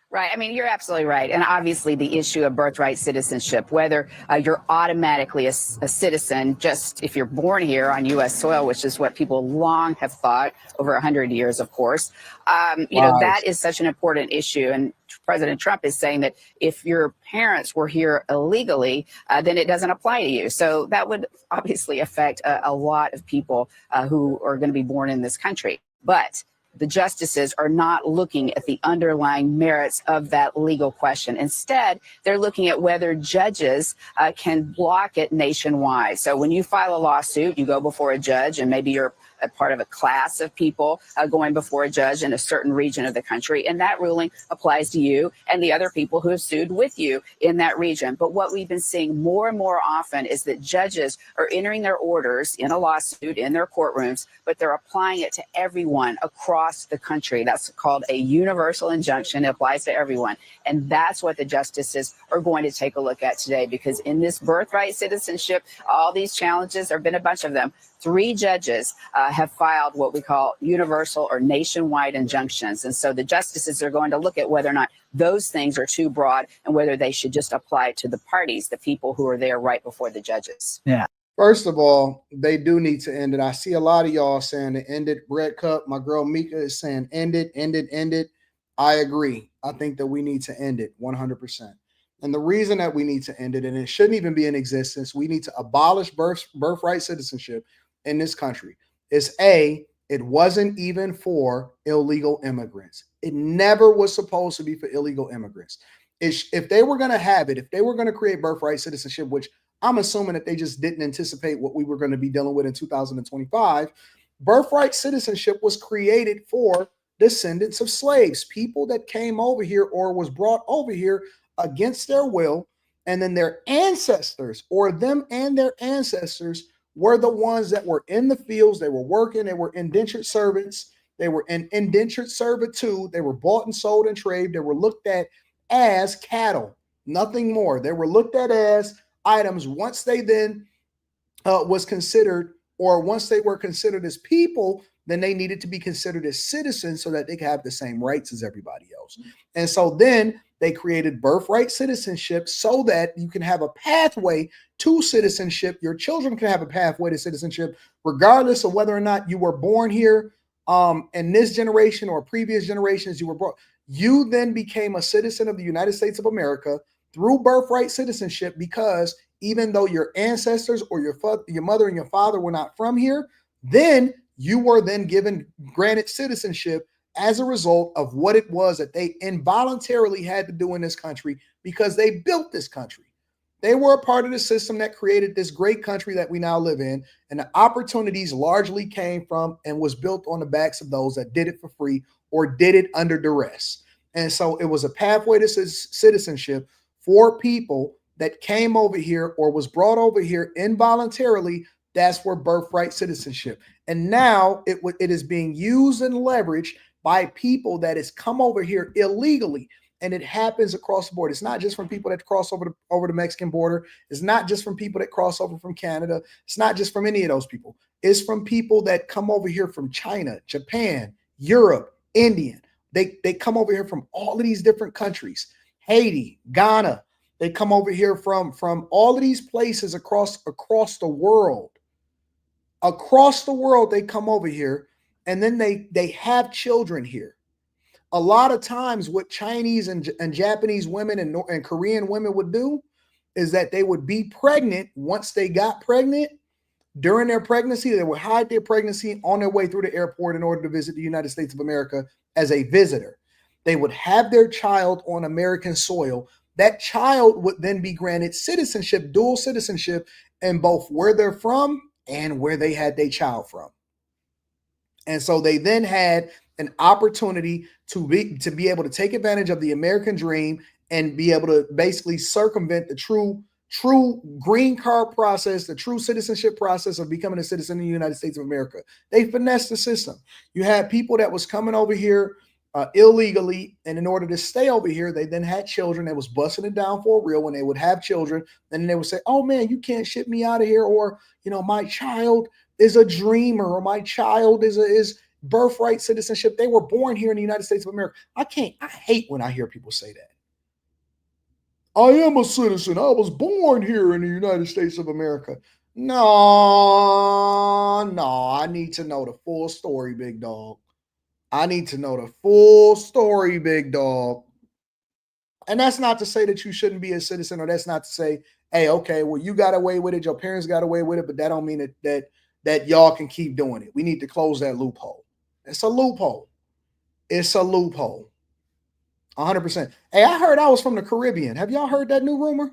Right. I mean, you're absolutely right. And obviously the issue of birthright citizenship, whether you're automatically a citizen just if you're born here on U.S. soil, which is what people long have thought over 100 years, of course, you know, that is such an important issue. And President Trump is saying that if your parents were here illegally, then it doesn't apply to you. So that would obviously affect a lot of people who are going to be born in this country. But the justices are not looking at the underlying merits of that legal question. Instead, they're looking at whether judges can block it nationwide. So when you file a lawsuit, you go before a judge, and maybe you're a part of a class of people going before a judge in a certain region of the country. And that ruling applies to you and the other people who have sued with you in that region. But what we've been seeing more and more often is that judges are entering their orders in a lawsuit in their courtrooms, but they're applying it to everyone across the country. That's called a universal injunction. It applies to everyone. And that's what the justices are going to take a look at today, because in this birthright citizenship, all these challenges, there have been a bunch of them. 3 judges have filed what we call universal or nationwide injunctions. And so the justices are going to look at whether or not those things are too broad and whether they should just apply to the parties, the people who are there right before the judges. Yeah. First of all, they do need to end it. I see a lot of y'all saying to end it. Bread Cup, my girl Mika is saying end it, end it, end it. I agree. I think that we need to end it 100%. And the reason that we need to end it, and it shouldn't even be in existence, we need to abolish birthright citizenship in this country, is A, it wasn't even for illegal immigrants. It never was supposed to be for illegal immigrants. If they were going to have it, if they were going to create birthright citizenship, which I'm assuming that they just didn't anticipate what we were going to be dealing with in 2025, birthright citizenship was created for descendants of slaves, people that came over here or was brought over here against their will, and then their ancestors or them and their ancestors were the ones that were in the fields. They were working. They were indentured servants. They were in indentured servitude. They were bought and sold and traded. They were looked at as cattle, nothing more. They were looked at as items. Once they then was considered, or once they were considered as people, then they needed to be considered as citizens so that they could have the same rights as everybody else. And so then they created birthright citizenship so that you can have a pathway to citizenship. Your children can have a pathway to citizenship, regardless of whether or not you were born here in this generation or previous generations you were born. You then became a citizen of the United States of America through birthright citizenship, because even though your ancestors or your mother and your father were not from here, then you were then granted citizenship as a result of what it was that they involuntarily had to do in this country, because they built this country. They were a part of the system that created this great country that we now live in, and the opportunities largely came from and was built on the backs of those that did it for free or did it under duress. And so it was a pathway to citizenship for people that came over here or was brought over here involuntarily. That's where birthright citizenship. And now it is being used and leveraged by people that has come over here illegally. And it happens across the board. It's not just from people that cross over the Mexican border. It's not just from people that cross over from Canada. It's not just from any of those people. It's from people that come over here from China, Japan, Europe, India. They come over here from all of these different countries, Haiti, Ghana. They come over here from all of these places across the world. Across the world, they come over here, and then they have children here. A lot of times what Chinese and Japanese women and Korean women would do is that they would be pregnant. Once they got pregnant, during their pregnancy, they would hide their pregnancy on their way through the airport in order to visit the United States of America as a visitor. They would have their child on American soil. That child would then be granted citizenship, dual citizenship, in both where they're from and where they had their child from. And so they then had an opportunity to be able to take advantage of the American dream and be able to basically circumvent the true green card process, the true citizenship process of becoming a citizen in the United States of America. They finessed the system. You had people that was coming over here illegally, and in order to stay over here, they then had children that was busting it down for real. When they would have children, then they would say, oh man, you can't ship me out of here, or my child is a dreamer, or my child is birthright citizenship. They were born here in the United States of America. I hate when I hear people say that. I am a citizen. I was born here in the United States of America. No, I need to know the full story, big dog. I need to know the full story, big dog. And that's not to say that you shouldn't be a citizen, or that's not to say, hey, okay, well, you got away with it, your parents got away with it, but that don't mean that y'all can keep doing it. We need to close that loophole. It's a loophole. It's a loophole. 100%. Hey, I heard I was from the Caribbean. Have y'all heard that new rumor?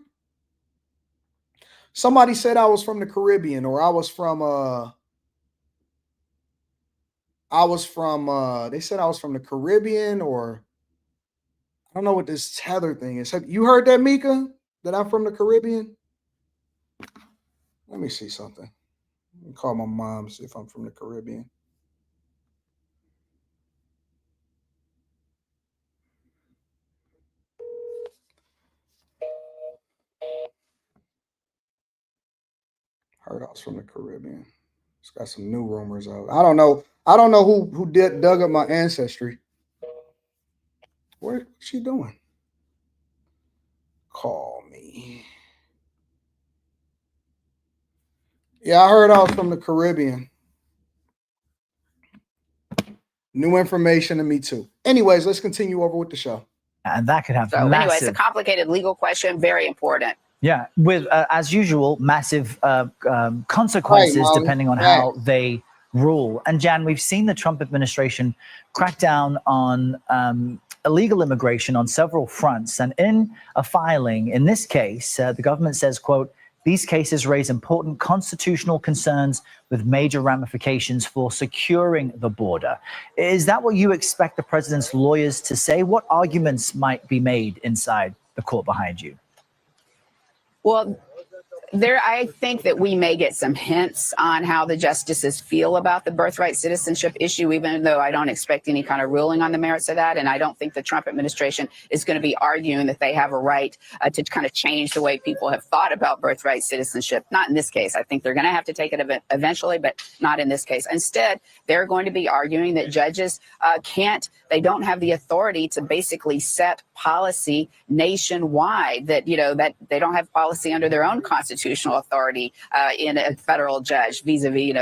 Somebody said I was from the Caribbean, or they said I was from the Caribbean, or I don't know what this tether thing is. Have you heard that, Mika, that I'm from the Caribbean? Let me see something. Let me call my mom, see if I'm from the Caribbean. Heard I was from the Caribbean. It's got some new rumors out. I don't know who dug up my ancestry. What's she doing? Call me. Yeah, I heard I was from the Caribbean. New information to me too. Anyways, let's continue over with the show. And that could have Anyway, it's a massive, complicated legal question, very important. yeah, with as usual, massive consequences Right, Molly. depending on how they rule. And Jan, we've seen the Trump administration crack down on illegal immigration on several fronts. And in a filing, in this case, the government says, quote, these cases raise important constitutional concerns with major ramifications for securing the border. Is that what you expect the president's lawyers to say? What arguments might be made inside the court behind you? Well, I think that we may get some hints on how the justices feel about the birthright citizenship issue, even though I don't expect any kind of ruling on the merits of that. And I don't think the Trump administration is going to be arguing that they have a right to kind of change the way people have thought about birthright citizenship. Not in this case. I think they're going to have to take it eventually, but not in this case. Instead, they're going to be arguing that judges they don't have the authority to basically set policy nationwide, that they don't have policy under their own constitutional authority in a federal judge vis-a-vis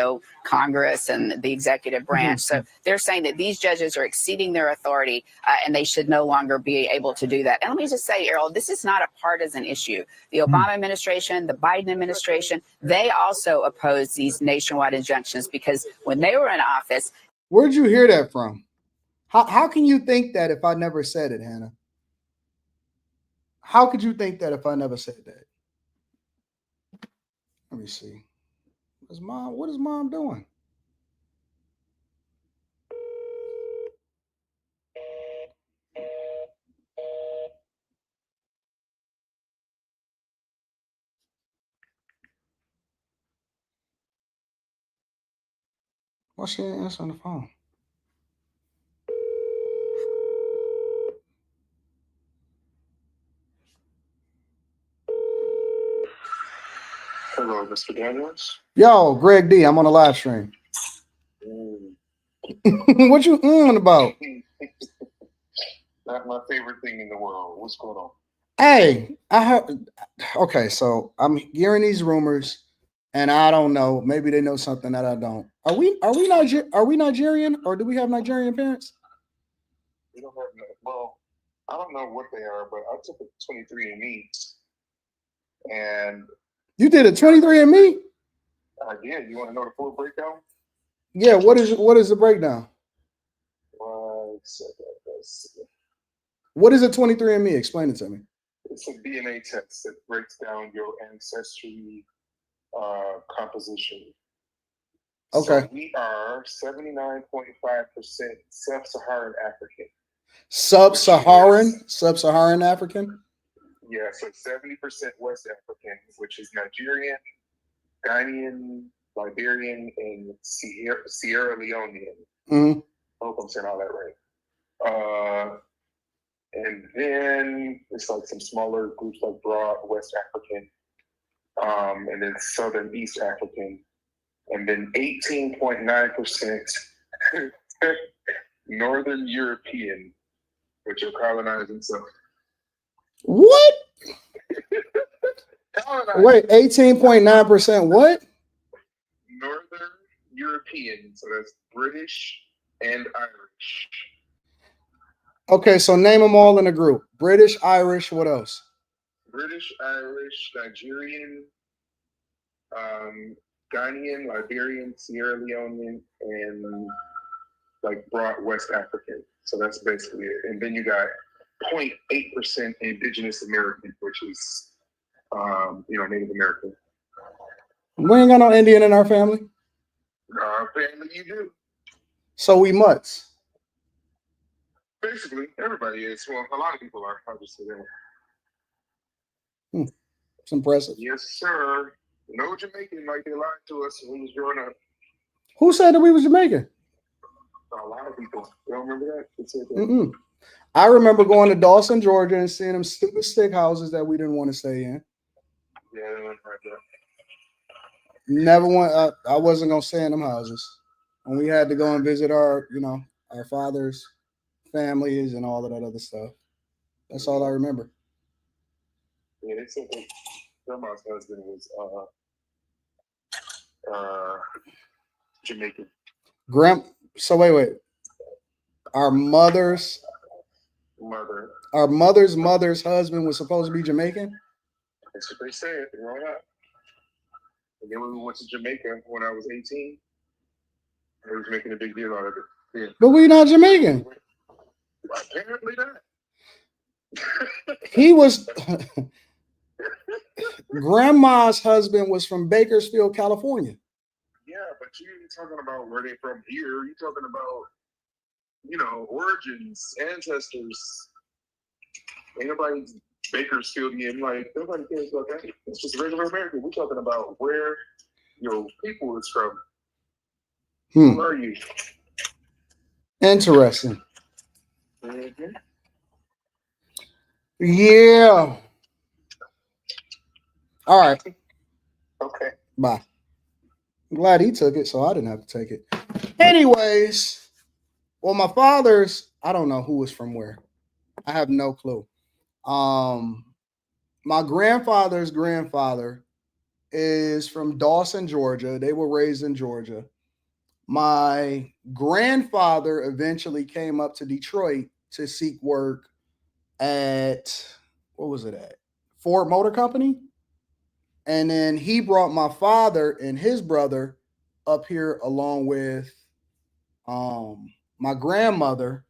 Congress and the executive branch. So they're saying that these judges are exceeding their authority and they should no longer be able to do that. And let me just say, Errol, this is not a partisan issue. The Obama administration, the Biden administration, they also opposed these nationwide injunctions because when they were in office. Where'd you hear that from? How can you think that if I never said it, Hannah? How could you think that if I never said that? Let me see. What is mom doing? Why she ain't answering the phone? Hello, Mr. Daniels. Yo, Greg D, I'm on a live stream. What you on about? Not my favorite thing in the world. What's going on? Hey, I heard. Okay, so I'm hearing these rumors, and I don't know. Maybe they know something that I don't. Are we Nigerian, or do we have Nigerian parents? We don't have well, I don't know what they are, but I took a 23andMe, and you did a 23andMe? I did. You want to know the full breakdown? Yeah. What is the breakdown? What is a 23andMe? Explain it to me. It's a DNA test that breaks down your ancestry composition. Okay. So we are 79.5% sub-Saharan African. Sub-Saharan African? Yeah, so 70% West African, which is Nigerian, Ghanaian, Liberian, and Sierra Leonean. Mm-hmm. I hope I'm saying all that right. And then it's like some smaller groups like Broad West African, and then Southern East African, and then 18.9% Northern European, which are colonizing stuff. What? Wait, 18.9% what? Northern European, so that's British and Irish. Okay, so name them all in a group. British, Irish, what else? British, Irish, Nigerian, Ghanaian, Liberian, Sierra Leonean, and like broad West African. So that's basically it. And then you got 0.8% Indigenous American, which is, Native American. We ain't got no Indian in our family. Our family, you do. So we mutts. Basically, everybody is. Well, a lot of people are. I'll just say that. It's impressive. Yes, sir. No Jamaican like they lied to us when we was growing up. Who said that we was Jamaican? A lot of people. You don't remember that? They said that. Mm-mm. I remember going to Dawson, Georgia, and seeing them stupid stick houses that we didn't want to stay in. Yeah, they went right there. Never went. I wasn't gonna stay in them houses, and we had to go and visit our father's families and all of that other stuff. That's all I remember. Yeah, they said that grandma's husband was Jamaican. So wait. Our mother's husband was supposed to be Jamaican? That's what they said growing up. And then when we went to Jamaica when I was 18, they was making a big deal out of it. Yeah. But we're not Jamaican. Apparently not. He was grandma's husband was from Bakersfield, California. Yeah, but you ain't talking about where they from here. You're talking about, origins, ancestors. Ain't nobody Bakersfieldian, like, nobody cares about that. It's just regular American. We're talking about where your people is from. Who are you? Interesting. Yeah. All right. Okay. Bye. I'm glad he took it, so I didn't have to take it. Anyways, well, my father's, I don't know who was from where. I have no clue. My grandfather's grandfather is from Dawson, Georgia. They were raised in Georgia. My grandfather eventually came up to Detroit to seek work at, what was it at? Ford Motor Company. And then he brought my father and his brother up here along with my grandmother.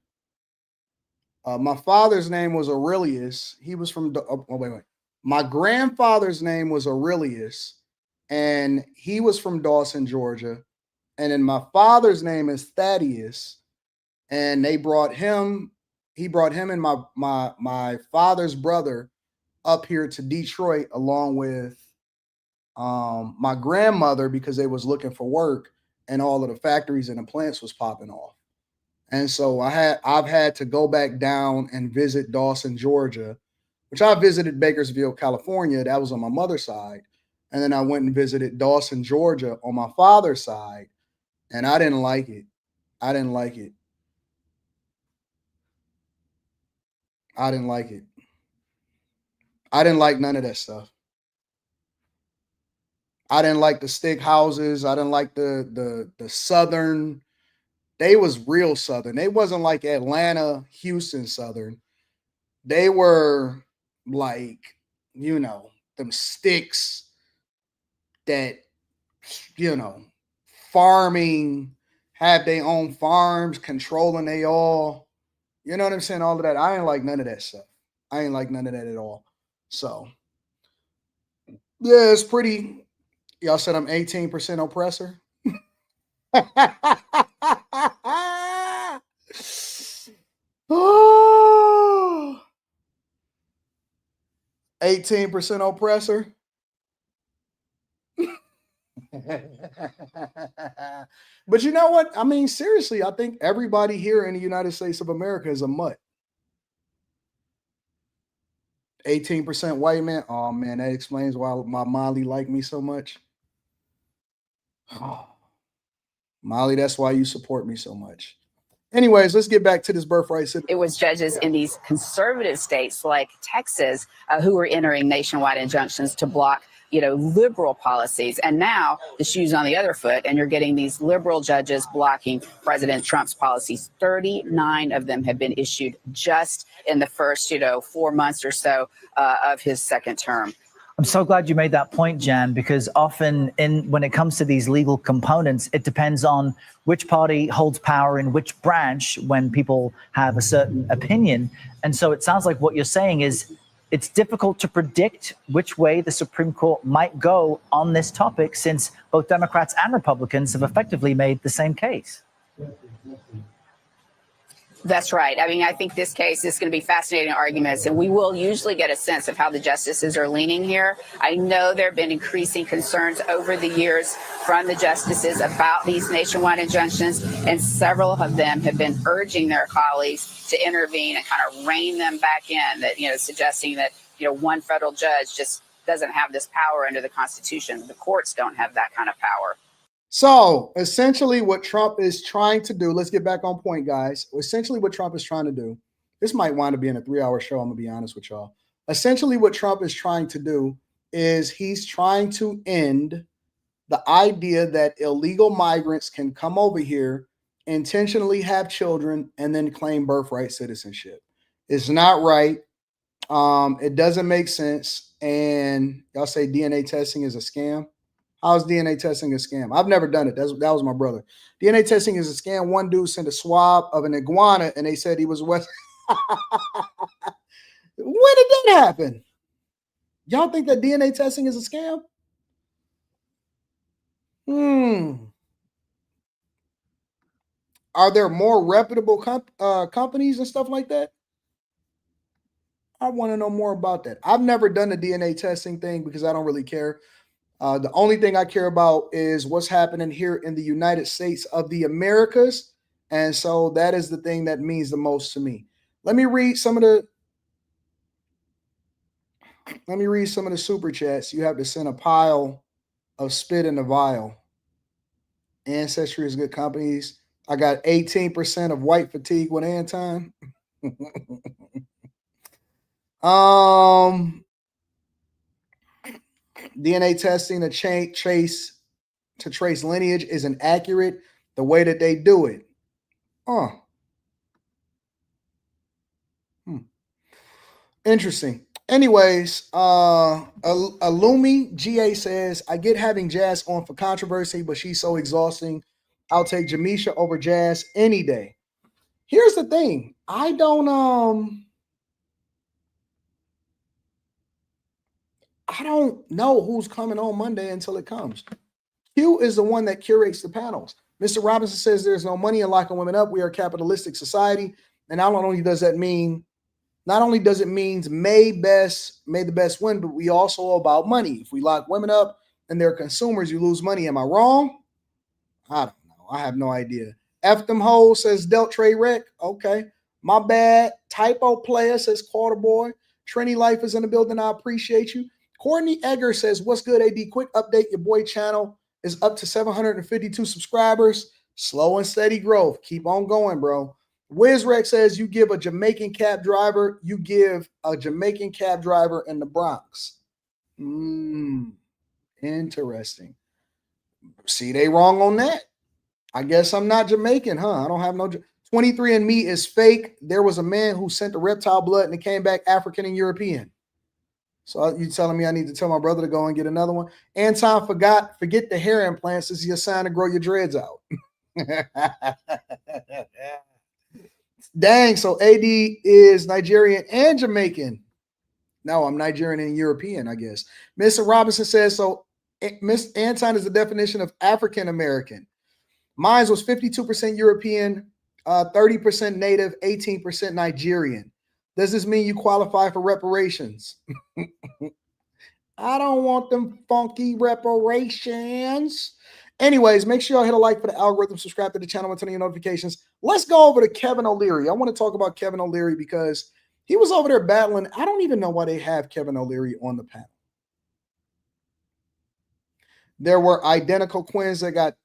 My father's name was Aurelius. He was from, wait. My grandfather's name was Aurelius, and he was from Dawson, Georgia. And then my father's name is Thaddeus, and he brought him and my father's brother up here to Detroit along with my grandmother because they was looking for work and all of the factories and the plants was popping off. And so I've had to go back down and visit Dawson, Georgia, which I visited Bakersfield, California. That was on my mother's side. And then I went and visited Dawson, Georgia on my father's side. And I didn't like it. I didn't like it. I didn't like it. I didn't like none of that stuff. I didn't like the stick houses. I didn't like the southern. They was real southern. They wasn't like Atlanta, Houston southern. They were like, you know, them sticks that, you know, farming, have their own farms, controlling they all. You know what I'm saying? All of that. I ain't like none of that stuff. I ain't like none of that at all. So, yeah, it's pretty. Y'all said I'm 18% oppressor. Oh, 18% oppressor. But you know what? I mean, seriously, I think everybody here in the United States of America is a mutt. 18% white man. Oh man, that explains why my Molly liked me so much. Oh, Molly, that's why you support me so much. Anyways, let's get back to this birthright citizenship. It was judges in these conservative states like Texas who were entering nationwide injunctions to block, liberal policies. And now the shoe's on the other foot, and you're getting these liberal judges blocking President Trump's policies. 39 of them have been issued just in the first, 4 months or so of his second term. I'm so glad you made that point, Jan, because often when it comes to these legal components, it depends on which party holds power in which branch when people have a certain opinion. And so it sounds like what you're saying is it's difficult to predict which way the Supreme Court might go on this topic, since both Democrats and Republicans have effectively made the same case. That's right. I mean, I think this case is going to be fascinating arguments, and we will usually get a sense of how the justices are leaning here. I know there have been increasing concerns over the years from the justices about these nationwide injunctions, and several of them have been urging their colleagues to intervene and kind of rein them back in, that, suggesting that, one federal judge just doesn't have this power under the Constitution. The courts don't have that kind of power. So essentially what Trump is trying to do, let's get back on point, guys. Essentially what Trump is trying to do, this might wind up being a 3-hour show, I'm gonna be honest with y'all. Essentially what Trump is trying to do is he's trying to end the idea that illegal migrants can come over here, intentionally have children, and then claim birthright citizenship. It's not right. It doesn't make sense. And y'all say DNA testing is a scam. How's DNA testing a scam? I've never done it. That was my brother. DNA testing is a scam. One dude sent a swab of an iguana, and they said he was West. When did that happen? Y'all think that DNA testing is a scam? Are there more reputable companies and stuff like that? I want to know more about that. I've never done the DNA testing thing because I don't really care. The only thing I care about is what's happening here in the United States of the Americas. And so that is the thing that means the most to me. Let me read some of the super chats. You have to send a pile of spit in the vial. Ancestry is good companies. I got 18% of white fatigue with Anton. DNA testing to trace lineage isn't accurate the way that they do it. Interesting. Anyways, Alumi GA says, I get having Jazz on for controversy, but she's so exhausting. I'll take Jamisha over Jazz any day. Here's the thing. I don't know who's coming on Monday until it comes. Q is the one that curates the panels. Mr. Robinson says there's no money in locking women up. We are a capitalistic society. And not only does it mean may the best win, but we also about money. If we lock women up and they're consumers, you lose money. Am I wrong? I don't know. I have no idea. F them hoes, says Delt Trey Rec. Okay. My bad. Typo player, says Quarter Boy. Trini Life is in the building. I appreciate you. Courtney Egger says, what's good, AD? Quick update. Your boy channel is up to 752 subscribers. Slow and steady growth. Keep on going, bro. WizRex says you give a Jamaican cab driver in the Bronx. Interesting. See, they wrong on that. I guess I'm not Jamaican, huh? I don't have no 23andMe is fake. There was a man who sent the reptile blood and it came back African and European. So you telling me I need to tell my brother to go and get another one? Anton, forget the hair implants. This is your sign to grow your dreads out. Dang, so AD is Nigerian and Jamaican. No, I'm Nigerian and European, I guess. Mr. Robinson says, so Miss Anton is the definition of African American. Mine was 52% European, 30% Native, 18% Nigerian. Does this mean you qualify for reparations? I don't want them funky reparations. Anyways, make sure y'all hit a like for the algorithm, subscribe to the channel, and turn on your notifications. Let's go over to Kevin O'Leary. I want to talk about Kevin O'Leary because he was over there battling. I don't even know why they have Kevin O'Leary on the panel. There were identical twins that got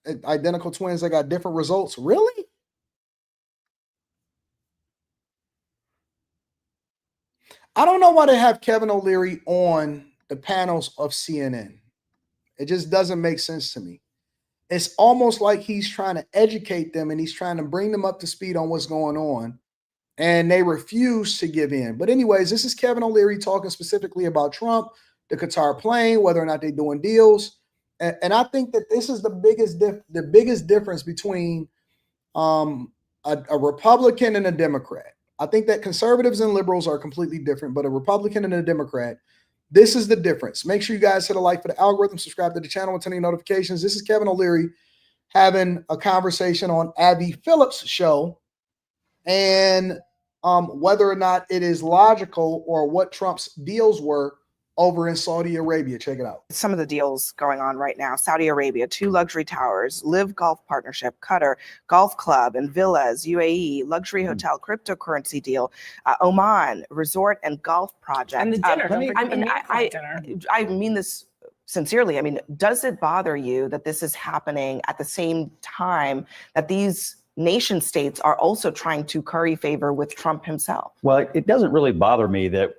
different results. Really? I don't know why they have Kevin O'Leary on the panels of CNN. It just doesn't make sense to me. It's almost like he's trying to educate them and he's trying to bring them up to speed on what's going on, and they refuse to give in. But anyways, this is Kevin O'Leary talking specifically about Trump, the Qatar plane, whether or not they're doing deals. And I think that this is the biggest difference between a Republican and a Democrat. I think that conservatives and liberals are completely different, but a Republican and a Democrat, this is the difference. Make sure you guys hit a like for the algorithm, subscribe to the channel, and turn on your notifications. This is Kevin O'Leary having a conversation on Abby Phillips' show and whether or not it is logical or what Trump's deals were over in Saudi Arabia. Check it out. Some of the deals going on right now: Saudi Arabia, 2 luxury towers, Live Golf Partnership, Qatar, Golf Club and Villas, UAE, luxury hotel, cryptocurrency deal, Oman, resort and golf project. And the dinner. I mean this sincerely. I mean, does it bother you that this is happening at the same time that these nation states are also trying to curry favor with Trump himself? Well, it doesn't really bother me that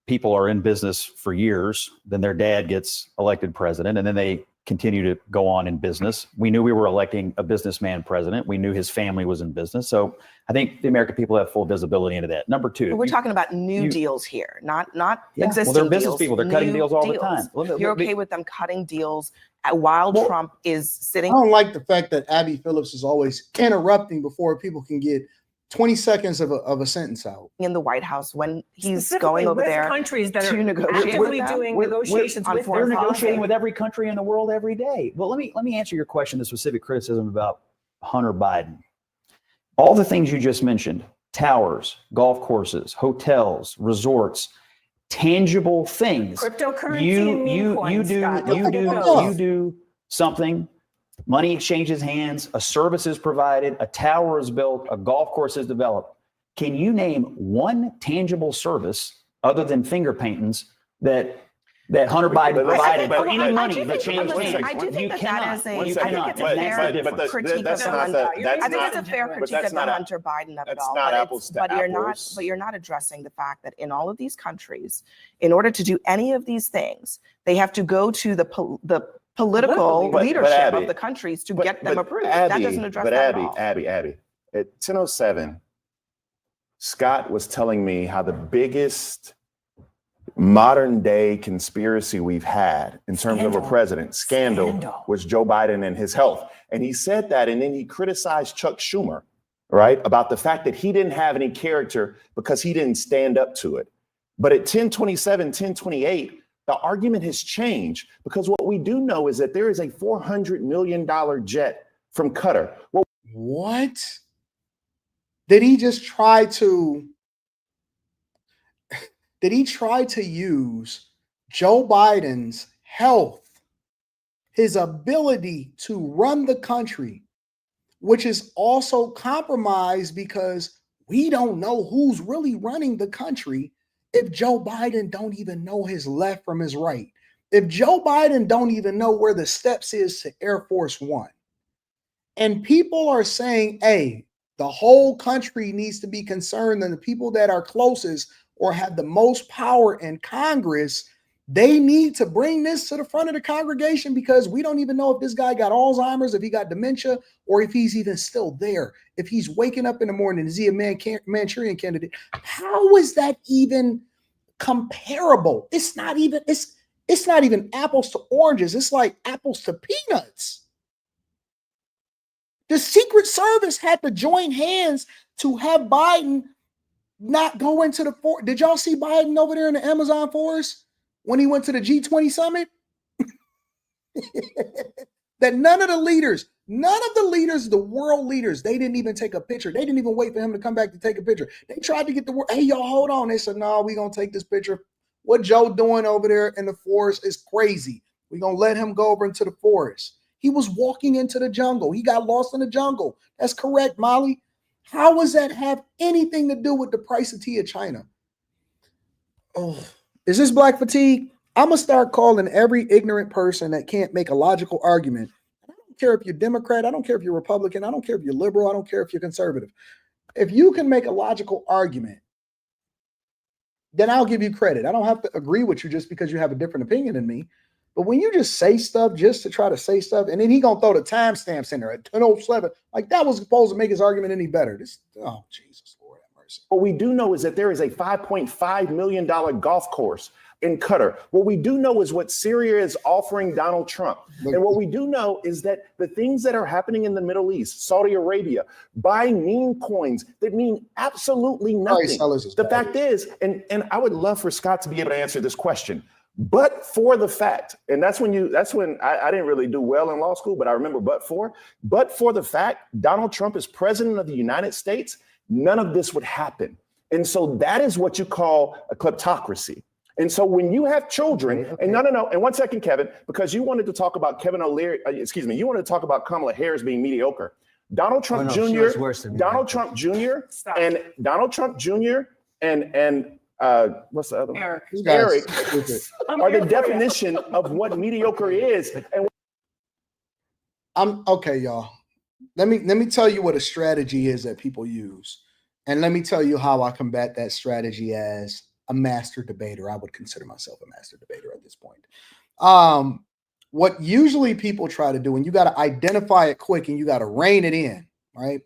people are in business for years, then their dad gets elected president, and then they continue to go on in business. We knew we were electing a businessman president. We knew his family was in business. So I think the American people have full visibility into that. Number 2. We're talking about new deals here, not existing deals. Well, they're business deals, people. They're cutting deals all the time. You're okay with them cutting deals while Trump is sitting? I don't like the fact that Abby Phillips is always interrupting before people can get 20 seconds of a sentence out. In the White House when he's going over there countries that to are negotiate doing negotiations with We're negotiating with every country in the world every day. Well, let me answer your question, the specific criticism about Hunter Biden. All the things you just mentioned, towers, golf courses, hotels, resorts, tangible things. Cryptocurrency and meme coins, Scott. You do something, money exchanges hands, a service is provided, a tower is built, a golf course is developed. Can you name one tangible service other than finger paintings that Hunter Biden provided for any money that changed hands? I do think that is a critique of Hunter Biden of it all. But you're not addressing the fact that in all of these countries, in order to do any of these things, they have to go to the political leadership of the countries to get them approved. That doesn't address that at all. Abby, at 10:07, Scott was telling me how the biggest modern day conspiracy we've had in terms of a president scandal was Joe Biden and his health. And he said that, and then he criticized Chuck Schumer, right, about the fact that he didn't have any character because he didn't stand up to it. But at 10:27, 10:28, the argument has changed, because what we do know is that there is a $400 million jet from Qatar. What? Did he just try to use Joe Biden's health, his ability to run the country, which is also compromised because we don't know who's really running the country if Joe Biden don't even know his left from his right? If Joe Biden don't even know where the steps is to Air Force One, and people are saying, hey, the whole country needs to be concerned, and the people that are closest or have the most power in Congress, they need to bring this to the front of the congregation, because we don't even know if this guy got Alzheimer's, if he got dementia, or if he's even still there. If he's waking up in the morning, is he a Manchurian candidate? How is that even comparable? It's not even apples to oranges. It's like apples to peanuts. The Secret Service had to join hands to have Biden not go into the forest. Did y'all see Biden over there in the Amazon forest when he went to the G20 summit? That none of the leaders, the world leaders, they didn't even take a picture. They didn't even wait for him to come back to take a picture. They tried to get the word, hey, y'all, hold on. They said, no, we're going to take this picture. What Joe doing over there in the forest is crazy. We're going to let him go over into the forest. He was walking into the jungle. He got lost in the jungle. That's correct, Molly. How does that have anything to do with the price of tea in China? Oh, is this black fatigue? I'm going to start calling every ignorant person that can't make a logical argument. I don't care if you're Democrat. I don't care if you're Republican. I don't care if you're liberal. I don't care if you're conservative. If you can make a logical argument, then I'll give you credit. I don't have to agree with you just because you have a different opinion than me. But when you just say stuff just to try to say stuff, and then he gonna throw the timestamps in there at 10:07, like that was supposed to make his argument any better. Oh, Jesus, Lord have mercy. What we do know is that there is a $5.5 million golf course in Qatar. What we do know is what Syria is offering Donald Trump. And what we do know is that the things that are happening in the Middle East, Saudi Arabia, buying meme coins that mean absolutely nothing. The fact is, and I would love for Scott to be able to answer this question, but for the fact, and that's when I didn't really do well in law school, but I remember but for the fact Donald Trump is president of the United States, none of this would happen. And so that is what you call a kleptocracy. And so when you have children, and no, and 1 second, Kevin, because you wanted to talk about you wanted to talk about Kamala Harris being mediocre. Donald Trump Jr. and what's the other one? Eric are the definition of what mediocre is. And I'm okay, y'all. Let me tell you what a strategy is that people use, and let me tell you how I combat that strategy as a master debater. I would consider myself a master debater at this point. What usually people try to do, and you got to identify it quick and you got to rein it in, right,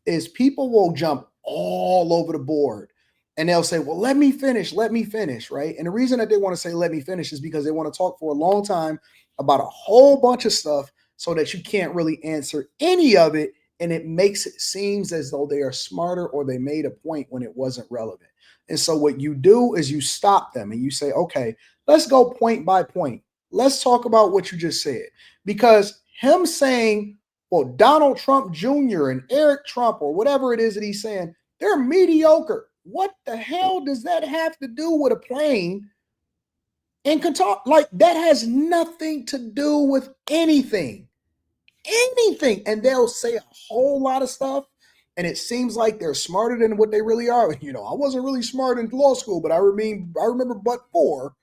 is people will jump all over the board. And they'll say, well, let me finish, right? And the reason that they want to say, let me finish, is because they want to talk for a long time about a whole bunch of stuff so that you can't really answer any of it. And it makes it seem as though they are smarter or they made a point when it wasn't relevant. And so what you do is you stop them and you say, okay, let's go point by point. Let's talk about what you just said. Because him saying, well, Donald Trump Jr. and Eric Trump or whatever it is that he's saying, they're mediocre. What the hell does that have to do with a plane in Qatar. Like, that has nothing to do with anything. And they'll say a whole lot of stuff, and it seems like they're smarter than what they really are. You know, I wasn't really smart in law school, but I remember but for.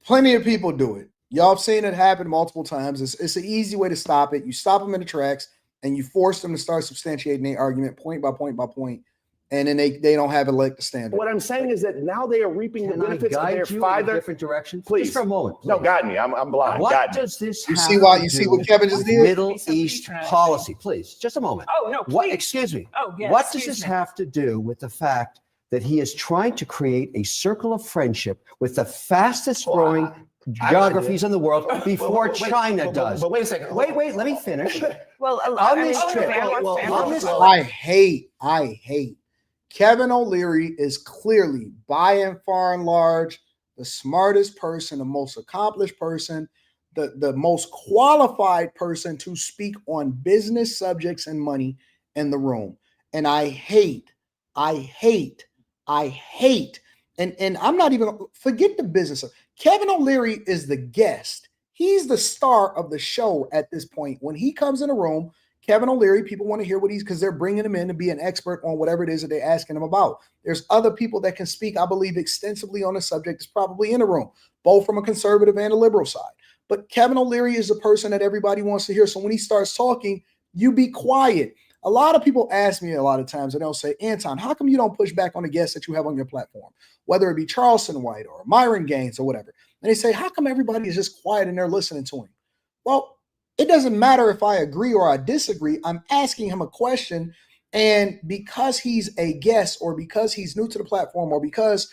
Plenty of people do it. Y'all have seen it happen multiple times. It's an easy way to stop it. You stop them in the tracks, and you force them to start substantiating their argument point by point by point, and then they don't have a leg to stand on. What I'm saying is that now they are reaping the benefits of their father. Different directions, please. Just for a moment. Please. No, guide me. I'm blind. What guide does this? You see why? You see what Kevin just did? Middle East policy, please. Just a moment. Oh no! Please. What? Excuse me. Oh yes. What does this have to do with the fact that he is trying to create a circle of friendship with the fastest growing geographies in the world before China does? But wait a second. Wait. Let me finish. Well, on this trip, I hate. Kevin O'Leary is clearly, by and far and large, the smartest person, the most accomplished person, the most qualified person to speak on business subjects and money in the room. And I hate, and I'm not even, forget the business. Kevin O'Leary is the guest. He's the star of the show at this point. When he comes in a room, Kevin O'Leary, people want to hear what because they're bringing him in to be an expert on whatever it is that they're asking him about. There's other people that can speak, I believe, extensively on the subject. Is probably in the room, both from a conservative and a liberal side. But Kevin O'Leary is the person that everybody wants to hear. So when he starts talking, you be quiet. A lot of people ask me a lot of times, and they'll say, Anton, how come you don't push back on the guests that you have on your platform? Whether it be Charleston White or Myron Gaines or whatever. And they say, how come everybody is just quiet and they're listening to him? Well, it doesn't matter if I agree or I disagree. I'm asking him a question. And because he's a guest or because he's new to the platform or because,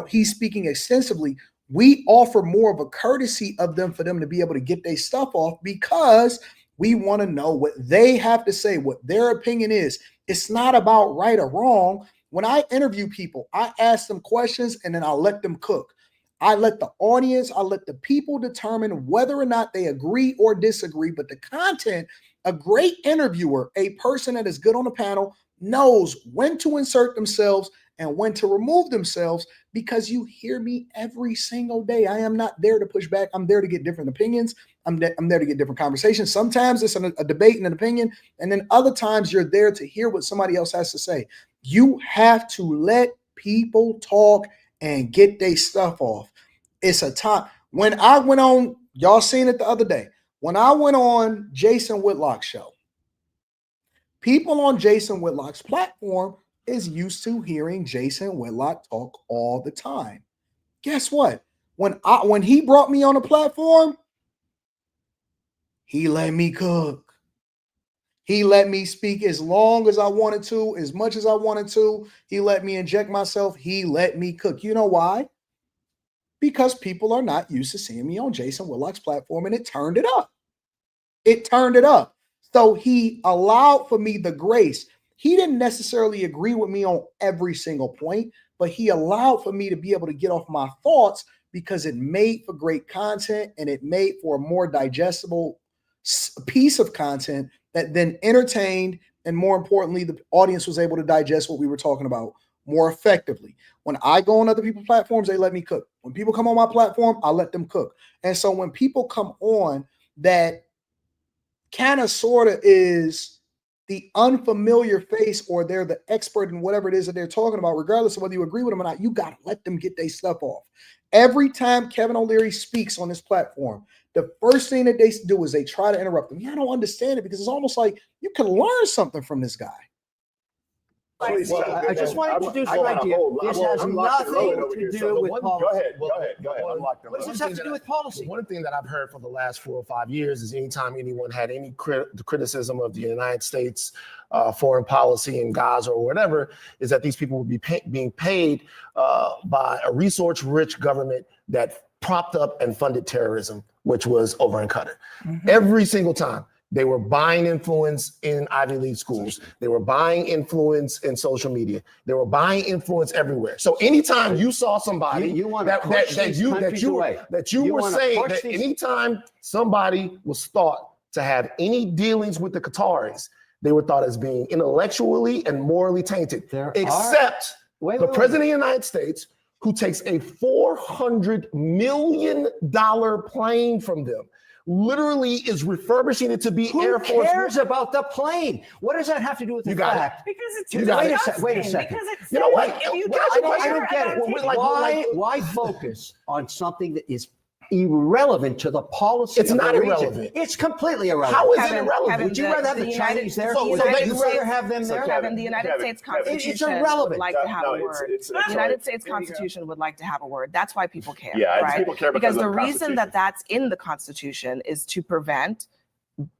he's speaking extensively, we offer more of a courtesy of them for them to be able to get their stuff off because we want to know what they have to say, what their opinion is. It's not about right or wrong. When I interview people, I ask them questions and then I let them cook. I let the audience, I let the people determine whether or not they agree or disagree. But the content, a great interviewer, a person that is good on the panel, knows when to insert themselves and when to remove themselves because you hear me every single day. I am not there to push back. I'm there to get different opinions. I'm there to get different conversations. Sometimes it's a debate and an opinion, and then other times you're there to hear what somebody else has to say. You have to let people talk and get their stuff off. It's a time. When I went on, y'all seen it the other day, when I went on Jason Whitlock's show, people on Jason Whitlock's platform is used to hearing Jason Whitlock talk all the time. Guess what? When he brought me on the platform, he let me cook. He let me speak as long as I wanted to, as much as I wanted to. He let me inject myself. He let me cook. You know why? Because people are not used to seeing me on Jason Whitlock's platform, and it turned it up. It turned it up. So he allowed for me the grace. He didn't necessarily agree with me on every single point, but he allowed for me to be able to get off my thoughts because it made for great content and it made for a more digestible piece of content that then entertained, and more importantly, the audience was able to digest what we were talking about more effectively. When I go on other people's platforms, they let me cook. When people come on my platform, I let them cook. And so when people come on that kind of sort of is the unfamiliar face, or they're the expert in whatever it is that they're talking about, regardless of whether you agree with them or not, you got to let them get their stuff off. Every time Kevin O'Leary speaks on this platform, the first thing that they do is they try to interrupt him. Yeah, I don't understand it because it's almost like you can learn something from this guy. I just want to introduce an idea. This has nothing to do with policy. Go ahead. What does this have to do with policy? One thing that I've heard for the last 4 or 5 years is anytime anyone had any criticism of the United States foreign policy in Gaza or whatever, is that these people would be being paid by a resource-rich government that propped up and funded terrorism, which was over in Qatar. Mm-hmm. Every single time. They were buying influence in Ivy League schools. They were buying influence in social media. They were buying influence everywhere. So anytime you saw somebody you were saying that anytime somebody was thought to have any dealings with the Qataris, they were thought as being intellectually and morally tainted. Except the president of the United States, who takes a $400 million plane from them, literally is refurbishing it to be Air Force. Who cares about the plane? What does that have to do with the fact? Because it's Wait a second. Because it's You know what? I don't get it. Why focus on something that is irrelevant to the policy? It's of not the region? irrelevant. It's completely irrelevant. How is it irrelevant? Kevin, would you rather have the Chinese there? Would you rather have them there? Kevin, the United States Constitution would like to have a word. The United States Constitution would like to have a word. That's why people care. Yeah, right? people care because of the the reason that that's in the Constitution is to prevent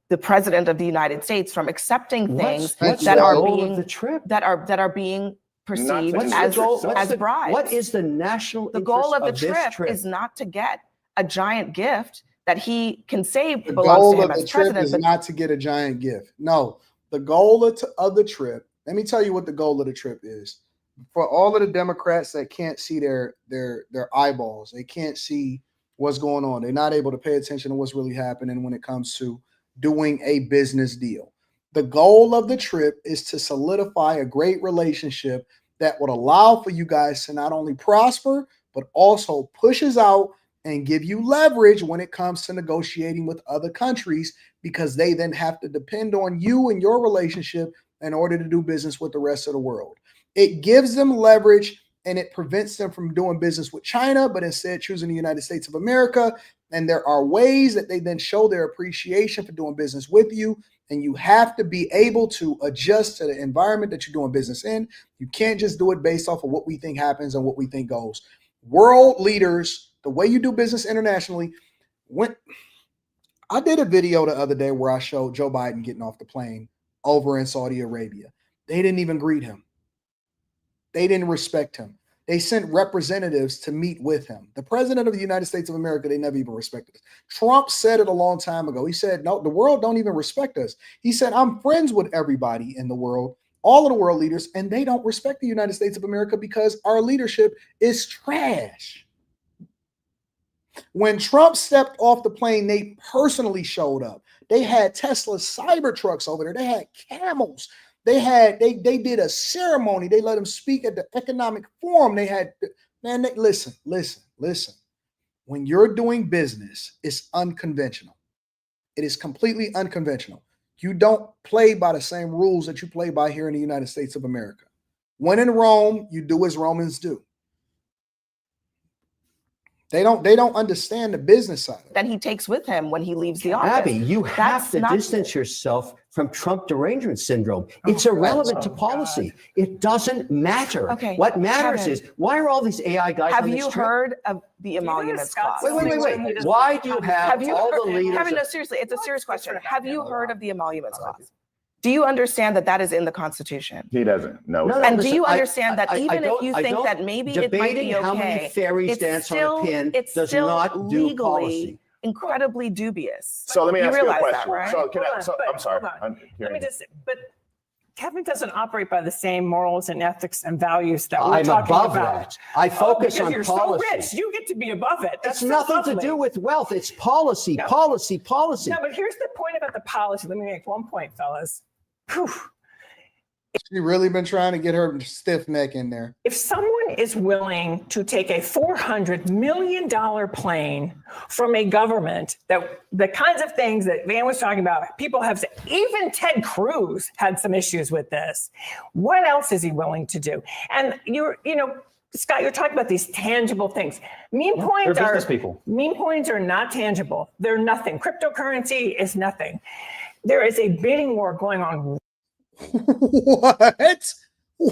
the president of the United States from accepting things that are being perceived as bribes. What is the national The goal of the this trip is not to get a giant gift that he can say The belongs goal to him of the as trip president. is But not to get a giant gift. No, the goal of the trip. Let me tell you what the goal of the trip is. For all of the Democrats that can't see their eyeballs, they can't see what's going on. They're not able to pay attention to what's really happening when it comes to doing a business deal. The goal of the trip is to solidify a great relationship that would allow for you guys to not only prosper, but also pushes out and give you leverage when it comes to negotiating with other countries, because they then have to depend on you and your relationship in order to do business with the rest of the world. It gives them leverage and it prevents them from doing business with China, but instead choosing the United States of America. And there are ways that they then show their appreciation for doing business with you. And you have to be able to adjust to the environment that you're doing business in. You can't just do it based off of what we think happens and what we think goes. World leaders, the way you do business internationally. When I did a video the other day where I showed Joe Biden getting off the plane over in Saudi Arabia. They didn't even greet him. They didn't respect him. They sent representatives to meet with him. The president of the United States of America, they never even respected us. Trump said it a long time ago. He said, no, the world don't even respect us. He said, I'm friends with everybody in the world, all of the world leaders, and they don't respect the United States of America because our leadership is trash. When Trump stepped off the plane, they personally showed up. They had Tesla Cybertrucks over there. They had camels. They did a ceremony. They let him speak at the economic forum. They had, man, listen. When you're doing business, it's unconventional. It is completely unconventional. You don't play by the same rules that you play by here in the United States of America. When in Rome, you do as Romans do. They don't understand the business side of it. that he takes with him when he leaves the office. Abby, you have to distance yourself from Trump derangement syndrome. It's irrelevant to policy. It doesn't matter. Okay, What matters Kevin, is, why are all these AI guys Have on this you trip? heard of the emoluments clause? Wait. Why do you have all the leaders? Kevin, no, seriously, it's a serious question. Have you heard of the emoluments clause? Do you understand that that is in the Constitution? He doesn't. No. And do you understand that even if you think that maybe it might debating be okay, how many fairies dance on a pin it's does still not do legally policy. incredibly dubious. So let me ask you a realize question. that, right? So can I, Hold on, I'm sorry. hold on. I'm Let me hearing you. just, but Kevin doesn't operate by the same morals and ethics and values that we're I'm talking above about. that. I focus because on you're policy. so rich, you get to be above it. That's It's nothing to do with wealth. It's policy, policy. No, but here's the point about the policy. Let me make one point, fellas. Whew. She really been trying to get her stiff neck in there. If someone is willing to take a $400 million plane from a government, that the kinds of things that Van was talking about, people have said, even Ted Cruz had some issues with this. What else is he willing to do? And Scott, you're talking about these tangible things. Meme coins They're business people. Meme coins are not tangible. They're nothing. Cryptocurrency is nothing. There is a bidding war going on. What? Do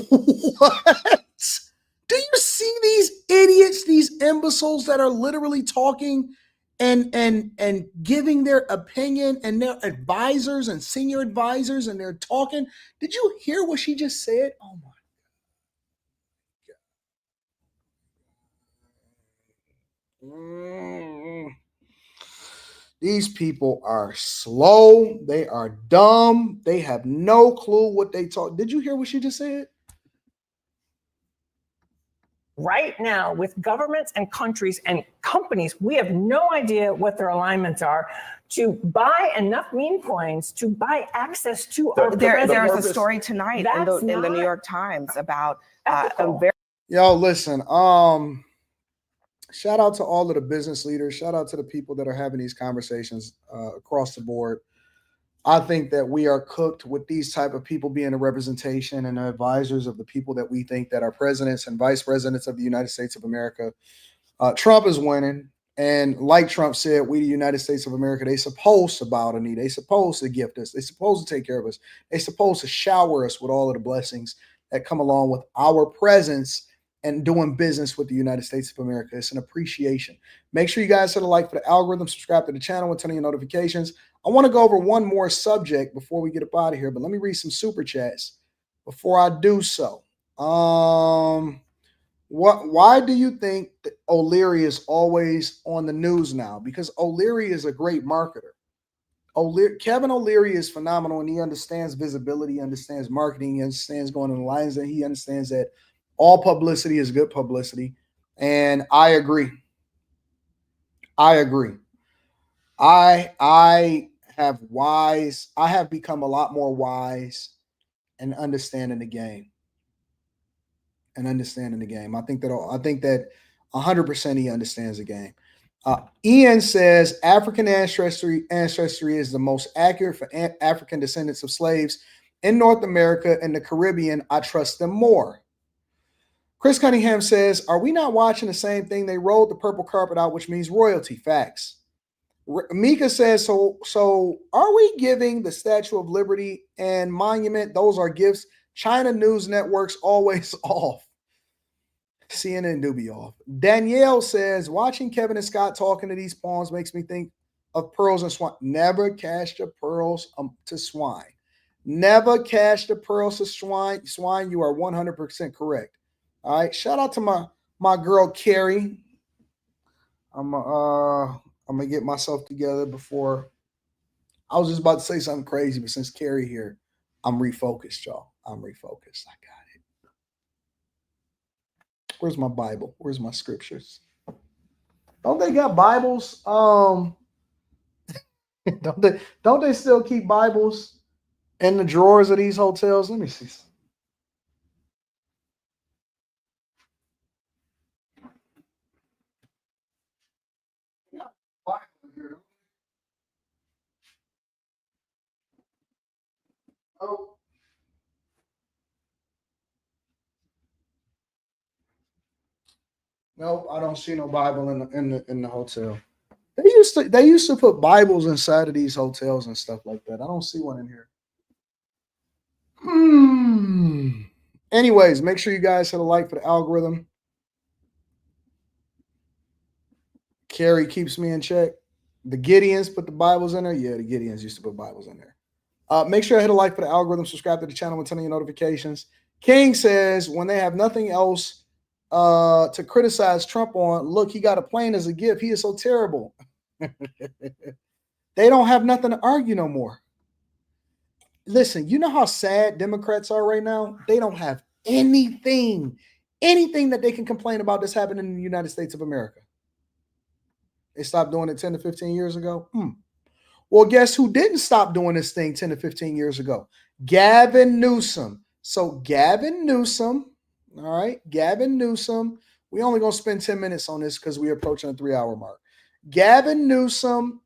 you see these idiots, these imbeciles that are literally talking and giving their opinion, and their advisors and senior advisors, and they're talking? Did you hear what she just said? Oh my God. These people are slow. They are dumb. They have no clue what they talk. Did you hear what she just said? Right now, with governments and countries and companies, we have no idea what their alignments are to buy enough meme coins to buy access to our There is a story tonight in the New York Times about a very Yo, listen. Shout out to all of the business leaders. Shout out to the people that are having these conversations across the board. I think that we are cooked with these type of people being a representation and advisors of the people that we think that are presidents and vice presidents of the United States of America. Trump is winning. And like Trump said, we, the United States of America, they supposed to bow the knee. They supposed to gift us. They supposed to take care of us. They supposed to shower us with all of the blessings that come along with our presence and doing business with the United States of America. It's an appreciation. Make sure you guys hit a like for the algorithm, subscribe to the channel, and turn on your notifications. I want to go over one more subject before we get up out of here, but let me read some super chats before I do so. Why do you think that O'Leary is always on the news now? Because O'Leary is a great marketer. Kevin O'Leary is phenomenal, and he understands visibility, he understands marketing, he understands going in the lines, and he understands that all publicity is good publicity. And I agree. I have become a lot more wise and understanding the game. I think that 100% he understands the game. Ian says African ancestry is the most accurate for African descendants of slaves in North America and the Caribbean. I trust them more. Chris Cunningham says, are we not watching the same thing? They rolled the purple carpet out, which means royalty. Facts. Mika says, so are we giving the Statue of Liberty and Monument? Those are gifts. China News Network's always off. CNN do be off. Danielle says, watching Kevin and Scott talking to these pawns makes me think of pearls and swine. Never cast your pearls to swine. Never cast your pearls to swine. Swine, you are 100% correct. All right. Shout out to my girl Carrie. I'm gonna get myself together before. I was just about to say something crazy, but since Carrie here, I'm refocused, y'all. I'm refocused. I got it. Where's my Bible? Where's my scriptures? Don't they got Bibles? Don't they still keep Bibles in the drawers of these hotels? Let me see. Oh. Nope, I don't see no Bible in the hotel. They used to put Bibles inside of these hotels and stuff like that. I don't see one in here. Anyways, make sure you guys hit a like for the algorithm. Carrie keeps me in check. The Gideons put the Bibles in there. Yeah, the Gideons used to put Bibles in there. Make sure I hit a like for the algorithm, subscribe to the channel, and turn on your notifications. King says, when they have nothing else to criticize Trump on, look, he got a plane as a gift. He is so terrible. They don't have nothing to argue no more. Listen, you know how sad Democrats are right now? They don't have anything that they can complain about that's happening in the United States of America. They stopped doing it 10 to 15 years ago. Well, guess who didn't stop doing this thing 10 to 15 years ago? Gavin Newsom. So Gavin Newsom, all right, Gavin Newsom. We only going to spend 10 minutes on this because we're approaching a 3-hour mark. Gavin Newsom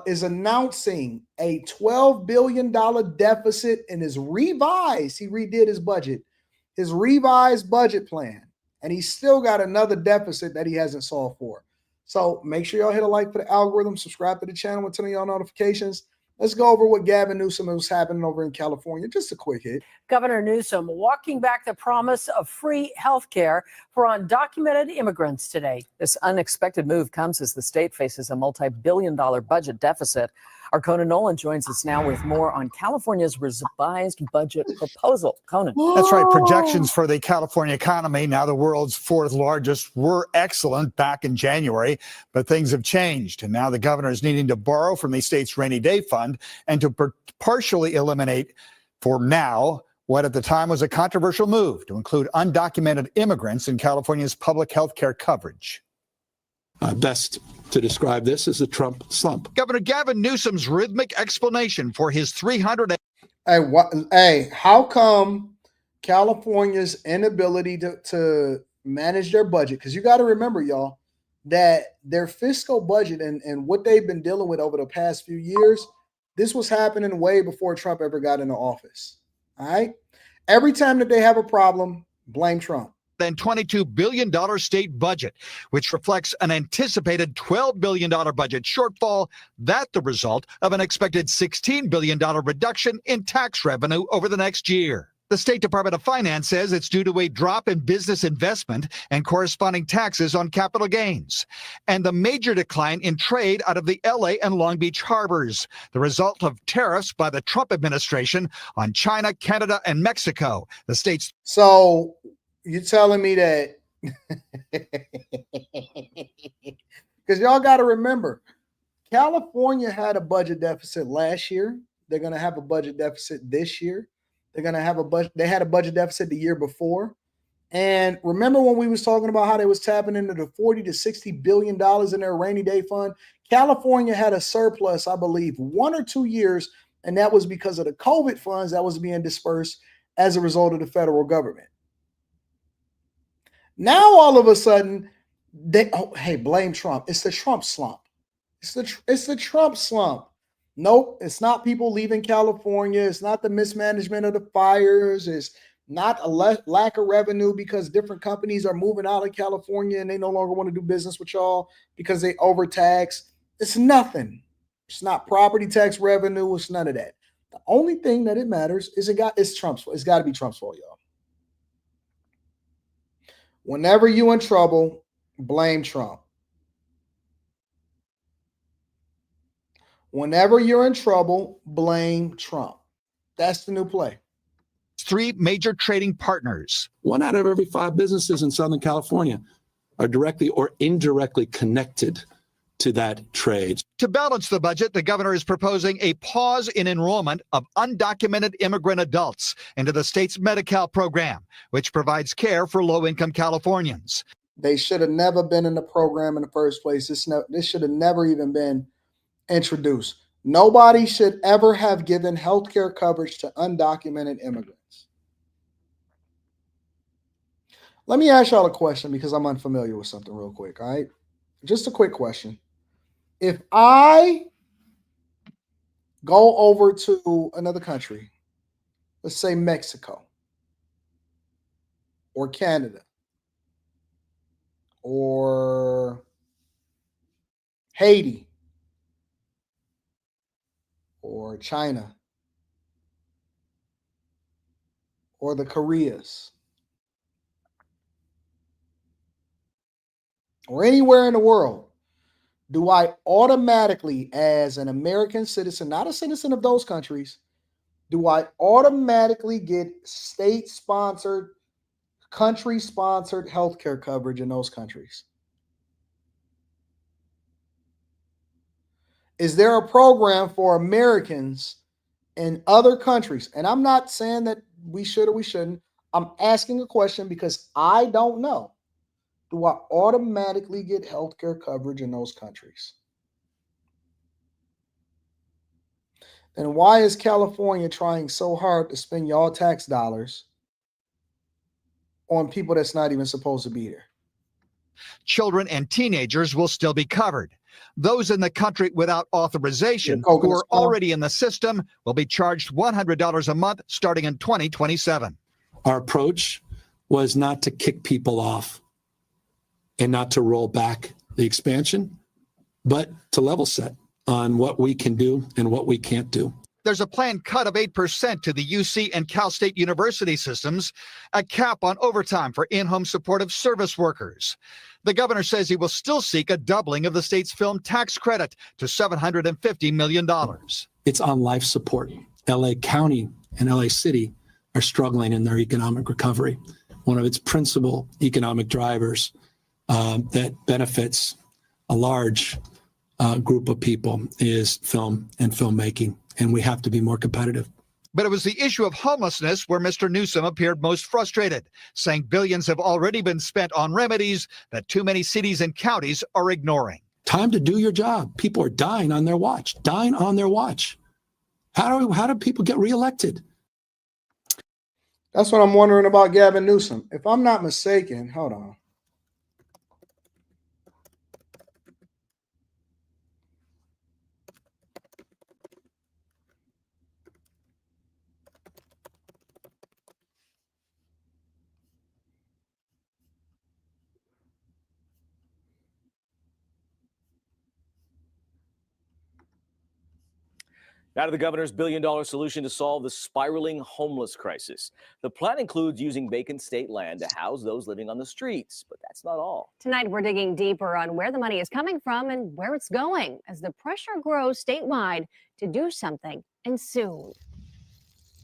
is announcing a $12 billion deficit in his revised, he redid his budget, his revised budget plan, and he's still got another deficit that he hasn't solved for. So make sure y'all hit a like for the algorithm, subscribe to the channel, and turn on your notifications. Let's go over what Gavin Newsom is happening over in California. Just a quick hit. Governor Newsom walking back the promise of free health care for undocumented immigrants today. This unexpected move comes as the state faces a multi-billion-dollar budget deficit. Our Conan Nolan joins us now with more on California's revised budget proposal. Conan. That's right. Projections for the California economy, now the world's fourth largest, were excellent back in January, but things have changed. And now the governor is needing to borrow from the state's rainy day fund and to partially eliminate, for now, what at the time was a controversial move to include undocumented immigrants in California's public health care coverage. Best to describe this as a Trump slump. Governor Gavin Newsom's rhythmic explanation for his 300. Hey, how come California's inability to manage their budget, because you got to remember, y'all, that their fiscal budget and what they've been dealing with over the past few years, this was happening way before Trump ever got into office. All right. Every time that they have a problem, blame Trump. Than $22 billion state budget, which reflects an anticipated $12 billion budget shortfall. That the result of an expected $16 billion reduction in tax revenue over the next year. The State Department of Finance says it's due to a drop in business investment and corresponding taxes on capital gains, and the major decline in trade out of the LA and Long Beach harbors, the result of tariffs by the Trump administration on China, Canada, and Mexico. The state's. So you're telling me that, because y'all got to remember, California had a budget deficit last year. They're going to have a budget deficit this year. They're going to have a budget. They had a budget deficit the year before. And remember when we was talking about how they was tapping into the $40 to $60 billion in their rainy day fund? California had a surplus, I believe, 1 or 2 years. And that was because of the COVID funds that was being dispersed as a result of the federal government. Now, all of a sudden, hey, blame Trump. It's the Trump slump. It's the Trump slump. Nope, it's not people leaving California. It's not the mismanagement of the fires. It's not a lack of revenue because different companies are moving out of California and they no longer want to do business with y'all because they overtax. It's nothing. It's not property tax revenue. It's none of that. The only thing that it matters is it's Trump's fault. It's got to be Trump's fault, y'all. Whenever you in trouble, blame Trump. Whenever you're in trouble, blame Trump. That's the new play. 3 major trading partners. 1 out of every 5 businesses in Southern California are directly or indirectly connected to that trade. To balance the budget, the governor is proposing a pause in enrollment of undocumented immigrant adults into the state's Medi-Cal program, which provides care for low-income Californians. They should have never been in the program in the first place. This should have never even been introduced. Nobody should ever have given health care coverage to undocumented immigrants. Let me ask y'all a question because I'm unfamiliar with something real quick, all right? Just a quick question. If I go over to another country, let's say Mexico or Canada or Haiti, or China, or the Koreas, or anywhere in the world, do I automatically, as an American citizen, not a citizen of those countries, do I automatically get state-sponsored, country-sponsored healthcare coverage in those countries? Is there a program for Americans in other countries? And I'm not saying that we should or we shouldn't. I'm asking a question because I don't know. Do I automatically get healthcare coverage in those countries? And why is California trying so hard to spend y'all tax dollars on people that's not even supposed to be there? Children and teenagers will still be covered. Those in the country without authorization who are already in the system will be charged $100 a month starting in 2027. Our approach was not to kick people off and not to roll back the expansion, but to level set on what we can do and what we can't do. There's a planned cut of 8% to the UC and Cal State University systems, a cap on overtime for in-home supportive service workers. The governor says he will still seek a doubling of the state's film tax credit to $750 million. It's on life support. LA County and LA City are struggling in their economic recovery. One of its principal economic drivers that benefits a large group of people is film and filmmaking, and we have to be more competitive. But it was the issue of homelessness where Mr. Newsom appeared most frustrated, saying billions have already been spent on remedies that too many cities and counties are ignoring. Time to do your job. People are dying on their watch. How do people get reelected? That's what I'm wondering about Gavin Newsom. If I'm not mistaken, hold on. Now to the governor's billion-dollar solution to solve the spiraling homeless crisis. The plan includes using vacant state land to house those living on the streets, but that's not all. Tonight, we're digging deeper on where the money is coming from and where it's going as the pressure grows statewide to do something, and soon.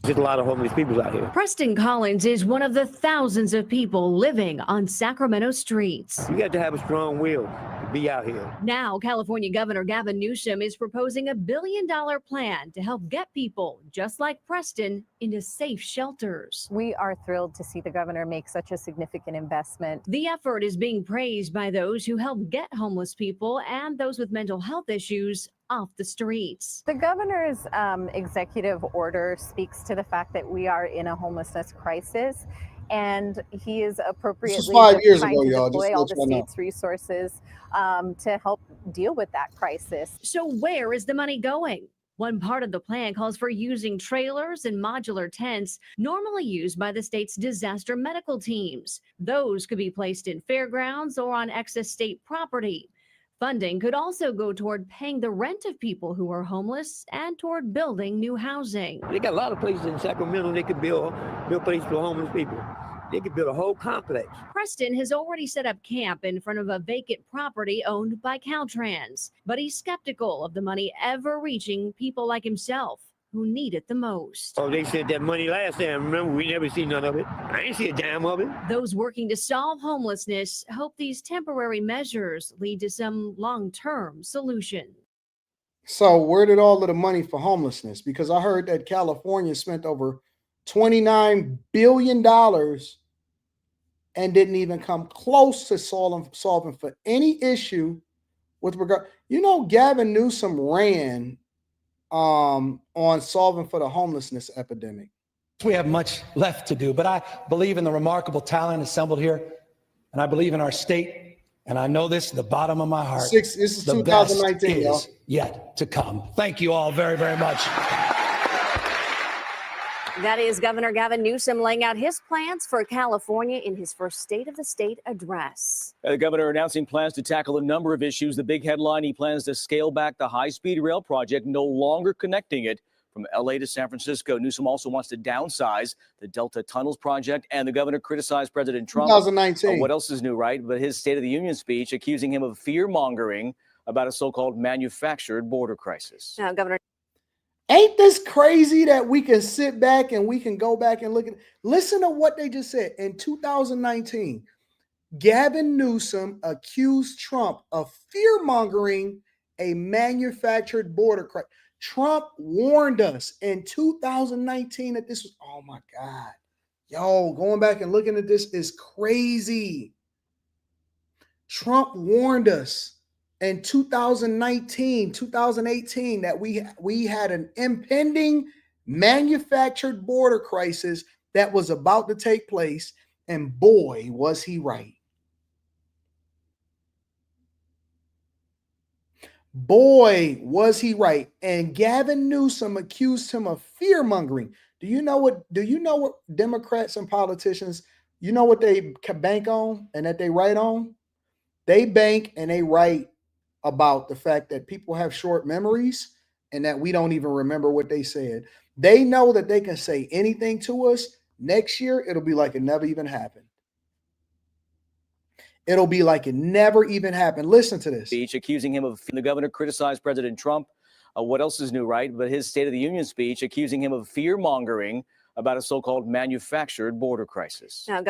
There's a lot of homeless people out here. Preston Collins is one of the thousands of people living on Sacramento streets. You got to have a strong will to be out here. Now, California Governor Gavin Newsom is proposing a $1 billion plan to help get people just like Preston into safe shelters. We are thrilled to see the governor make such a significant investment. The effort is being praised by those who help get homeless people and those with mental health issues off the streets. The governor's executive order speaks to the fact that we are in a homelessness crisis, and he is appropriately This was 5 years trying ago, to y'all. deploy Just all let the y'all know. state's resources to help deal with that crisis. So where is the money going? One part of the plan calls for using trailers and modular tents normally used by the state's disaster medical teams. Those could be placed in fairgrounds or on excess state property. Funding could also go toward paying the rent of people who are homeless and toward building new housing. They got a lot of places in Sacramento they could build places for homeless people. They could build a whole complex. Preston has already set up camp in front of a vacant property owned by Caltrans, but he's skeptical of the money ever reaching people like himself who need it the most. Oh, they sent that money last time. Remember, we never seen none of it. I ain't see a dime of it. Those working to solve homelessness hope these temporary measures lead to some long-term solution. So where did all of the money for homelessness? Because I heard that California spent over $29 billion and didn't even come close to solving for any issue with regard. You know, Gavin Newsom ran on solving for the homelessness epidemic. We have much left to do, but I believe in the remarkable talent assembled here, and I believe in our state, and I know this at the bottom of my heart. This is the 2019, best y'all. is yet to come. Thank you all very, very much. That is Governor Gavin Newsom laying out his plans for California in his first State of the State address. The governor announcing plans to tackle a number of issues. The big headline, he plans to scale back the high-speed rail project, no longer connecting it from L.A. to San Francisco. Newsom also wants to downsize the Delta Tunnels project, and the governor criticized President Trump. 2019. What else is new, right? But his State of the Union speech accusing him of fear-mongering about a so-called manufactured border crisis. Now, Governor. Ain't this crazy that we can sit back and we can go back and look at, listen to what they just said. In 2019, Gavin Newsom accused Trump of fear-mongering a manufactured border crisis. Trump warned us in 2019 that this was, oh my God. Yo, going back and looking at this is crazy. Trump warned us in 2019, 2018, that we had an impending manufactured border crisis that was about to take place, and boy, was he right. Boy, was he right. And Gavin Newsom accused him of fear-mongering. Do you know what Democrats and politicians, you know what they bank on and that they write on? They bank and they write about the fact that people have short memories and that we don't even remember what they said. They know that they can say anything to us. Next year, it'll be like it never even happened. It'll be like it never even happened. Listen to this. Speech accusing him of, the governor criticized President Trump. What else is new, right? But his State of the Union speech accusing him of fear-mongering about a so-called manufactured border crisis. Now,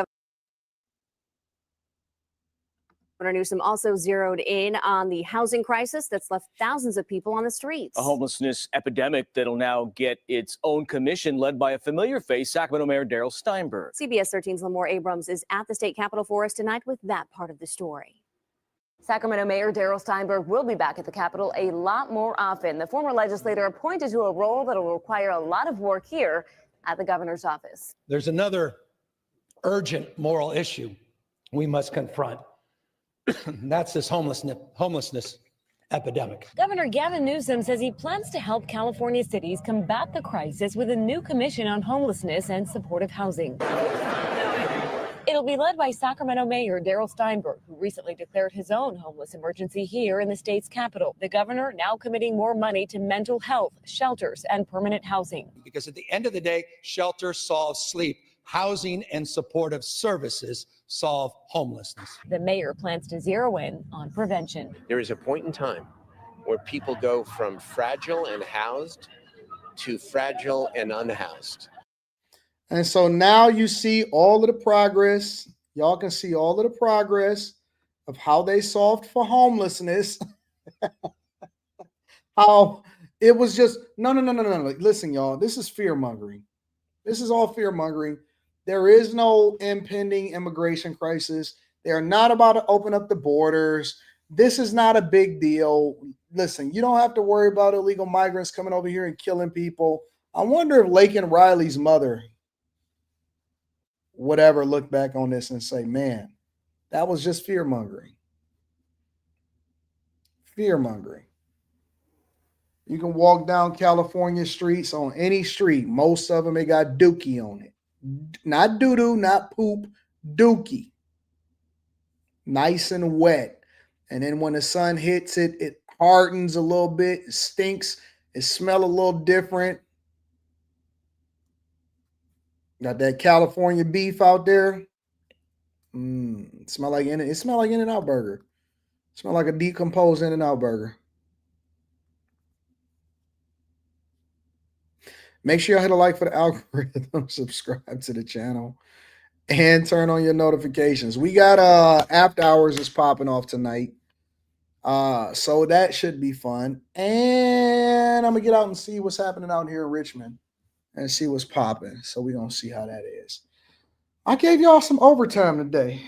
Governor Newsom also zeroed in on the housing crisis that's left thousands of people on the streets. A homelessness epidemic that'll now get its own commission led by a familiar face, Sacramento Mayor Darrell Steinberg. CBS 13's Lamore Abrams is at the state capitol for us tonight with that part of the story. Sacramento Mayor Darrell Steinberg will be back at the Capitol a lot more often. The former legislator appointed to a role that will require a lot of work here at the governor's office. There's another urgent moral issue we must confront. That's this homelessness epidemic. Governor Gavin Newsom says he plans to help California cities combat the crisis with a new commission on homelessness and supportive housing. It'll be led by Sacramento Mayor Darrell Steinberg, who recently declared his own homeless emergency here in the state's capital. The governor now committing more money to mental health, shelters, and permanent housing. Because at the end of the day, shelter solves sleep. Housing and supportive services solve homelessness. The mayor plans to zero in on prevention. There is a point in time where people go from fragile and housed to fragile and unhoused. And so now you see all of the progress. Y'all can see all of the progress of how they solved for homelessness. How it was just, no. Listen, y'all, this is fear-mongering. This is all fear-mongering. There is no impending immigration crisis. They're not about to open up the borders. This is not a big deal. Listen, you don't have to worry about illegal migrants coming over here and killing people. I wonder if Laken Riley's mother would ever look back on this and say, man, that was just fear-mongering. Fear-mongering. You can walk down California streets on any street. Most of them, they got dookie on it. Not doo-doo, not poop, dookie. Nice and wet. And then when the sun hits it, it hardens a little bit, it stinks, it smells a little different. Got that California beef out there. It smell like In-N-Out burger. It smell like a decomposed In-N-Out burger. Make sure you hit a like for the algorithm, subscribe to the channel, and turn on your notifications. We got After Hours is popping off tonight. So that should be fun. And I'm gonna get out and see what's happening out here in Richmond and see what's popping. So we're gonna see how that is. I gave y'all some overtime today.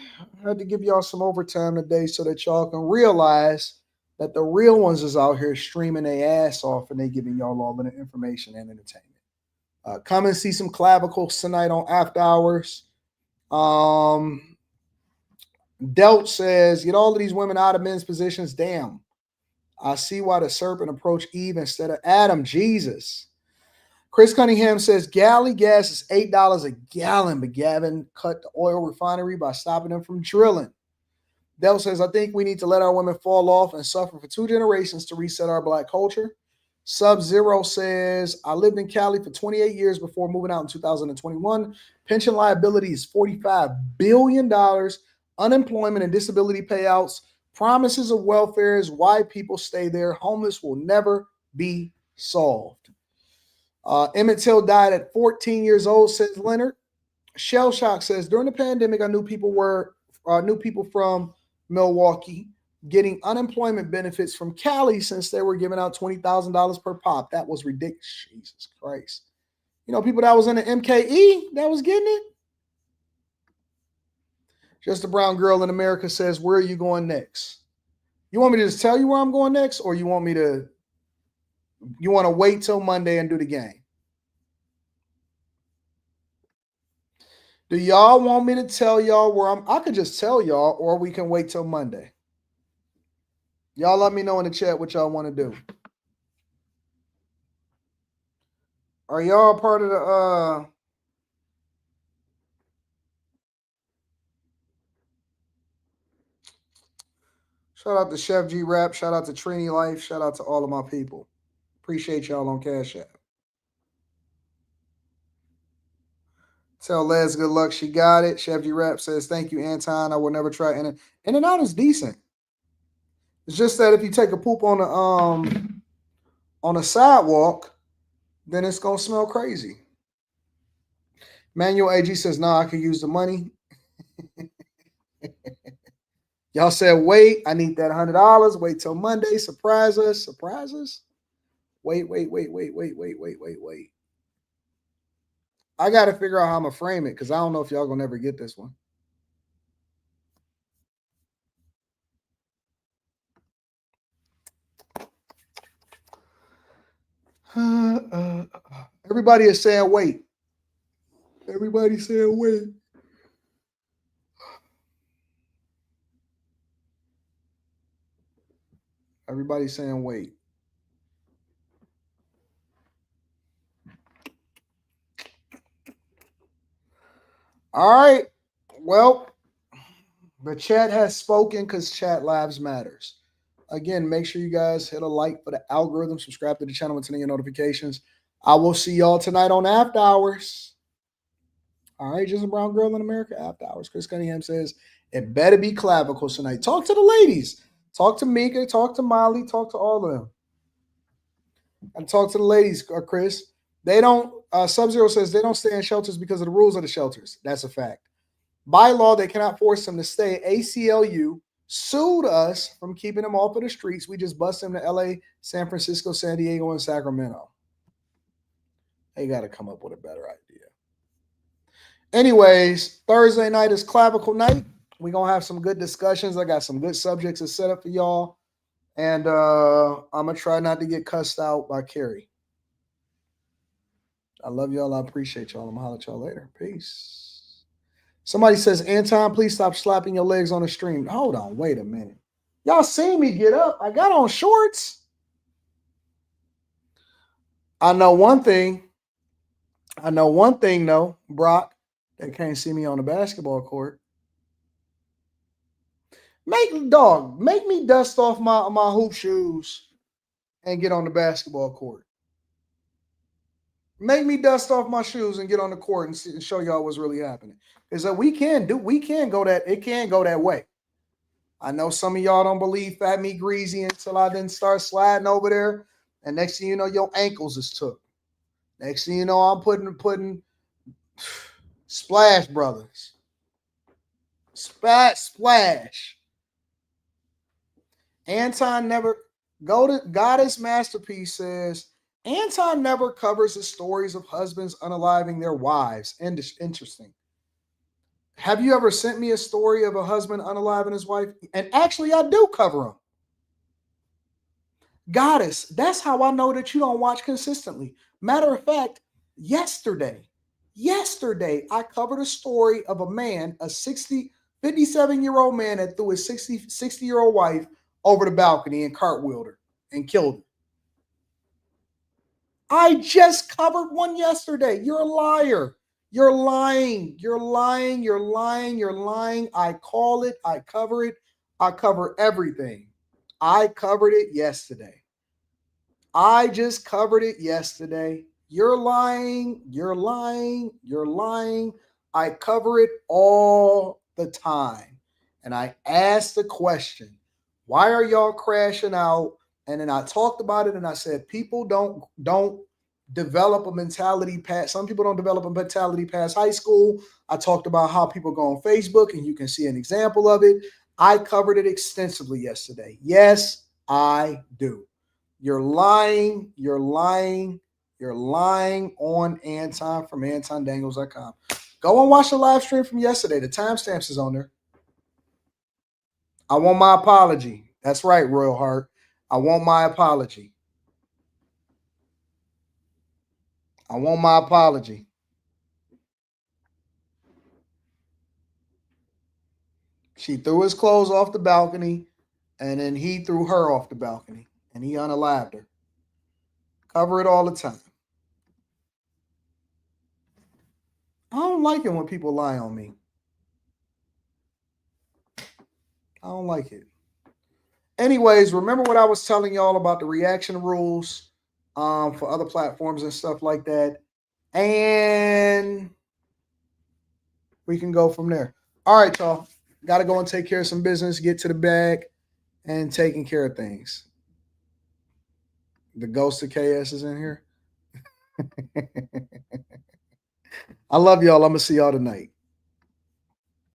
I had to give y'all some overtime today so that y'all can realize that the real ones is out here streaming their ass off and they giving y'all all the information and entertainment. Come and see some clavicles tonight on After Hours. Delt says, get all of these women out of men's positions. Damn. I see why the serpent approached Eve instead of Adam. Jesus. Chris Cunningham says, galley gas is $8 a gallon, but Gavin cut the oil refinery by stopping them from drilling. Dell says, I think we need to let our women fall off and suffer for 2 generations to reset our Black culture. Sub-Zero says, I lived in Cali for 28 years before moving out in 2021. Pension liability is $45 billion. Unemployment and disability payouts. Promises of welfare is why people stay there. Homeless will never be solved. Emmett Till died at 14 years old, says Leonard. Shell Shock says, during the pandemic, I knew people from Milwaukee getting unemployment benefits from Cali since they were giving out $20,000 per pop. That was ridiculous. Jesus Christ. You know, people that was in the MKE that was getting it. Just a Brown Girl in America says, where are you going next? You want me to just tell you where I'm going next, or you want to wait till Monday and do the game? Do y'all want me to tell y'all where I could just tell y'all, or we can wait till Monday. Y'all let me know in the chat what y'all want to do. Are y'all part of the shout out to Chef G Rap, shout out to Trini Life, shout out to all of my people. Appreciate y'all on Cash App. Tell Les good luck, she got it. Chef G Rap says, thank you, Anton. I will never try In-N-Out is decent. It's just that if you take a poop on a sidewalk, then it's gonna smell crazy. Manuel AG says, no, I could use the money. Y'all said, wait, I need that $100. Wait till Monday. Surprise us. Surprise us. Wait. I got to figure out how I'm going to frame it because I don't know if y'all going to ever get this one. Everybody is saying, wait. Everybody saying wait. Everybody's saying wait. All right. Well, the chat has spoken because chat lives matters. Again, make sure you guys hit a like for the algorithm, subscribe to the channel, and turn on your notifications. I will see y'all tonight on After Hours. All right, just a brown girl in America, After Hours. Chris Cunningham says, it better be clavicles tonight. Talk to the ladies. Talk to Mika, talk to Molly, talk to all of them. And talk to the ladies, Chris. They don't, Sub-Zero says they don't stay in shelters because of the rules of the shelters. That's a fact. By law, they cannot force them to stay. ACLU sued us from keeping them off of the streets. We just bust them to LA, San Francisco, San Diego, and Sacramento. They got to come up with a better idea. Anyways, Thursday night is clavicle night. We're going to have some good discussions. I got some good subjects to set up for y'all. And I'm going to try not to get cussed out by Carrie. I love y'all. I appreciate y'all. I'm going to holler at y'all later. Peace. Somebody says, Anton, please stop slapping your legs on the stream. Hold on. Wait a minute. Y'all seen me get up. I got on shorts. I know one thing, though, Brock. They can't see me on the basketball court. Make me dust off my hoop shoes and get on the basketball court. Make me dust off my shoes and get on the court and show y'all what's really happening. Is that it can go that way. I know some of y'all don't believe Fat Me Greasy until I didn't start sliding over there. And next thing you know, your ankles is took. Next thing you know, I'm putting Splash Brothers. Splash. Anton never go to Goddess Masterpiece says Anton never covers the stories of husbands unaliving their wives. Interesting. Have you ever sent me a story of a husband unaliving his wife? And actually, I do cover them. Goddess, that's how I know that you don't watch consistently. Matter of fact, yesterday, I covered a story of a man, a 57-year-old man that threw his 60-year-old wife over the balcony and cartwheeled her and killed her. I just covered one yesterday. You're a liar. You're lying. I call it. I cover it. I cover everything. I covered it yesterday. I just covered it yesterday. You're lying. I cover it all the time. And I asked the question, why are y'all crashing out? And then I talked about it and I said, people don't develop a mentality past. Some people don't develop a mentality past high school. I talked about how people go on Facebook and you can see an example of it. I covered it extensively yesterday. Yes, I do. You're lying on Anton from AntonDaniels.com. Go and watch the live stream from yesterday. The timestamps is on there. I want my apology. That's right, Royal Heart. I want my apology. She threw his clothes off the balcony, and then he threw her off the balcony, and he unalived her. Cover it all the time. I don't like it when people lie on me. I don't like it. Anyways, remember what I was telling y'all about the reaction rules for other platforms and stuff like that. And we can go from there. All right, y'all. Got to go and take care of some business, get to the bag, and taking care of things. The ghost of KS is in here. I love y'all. I'm going to see y'all tonight.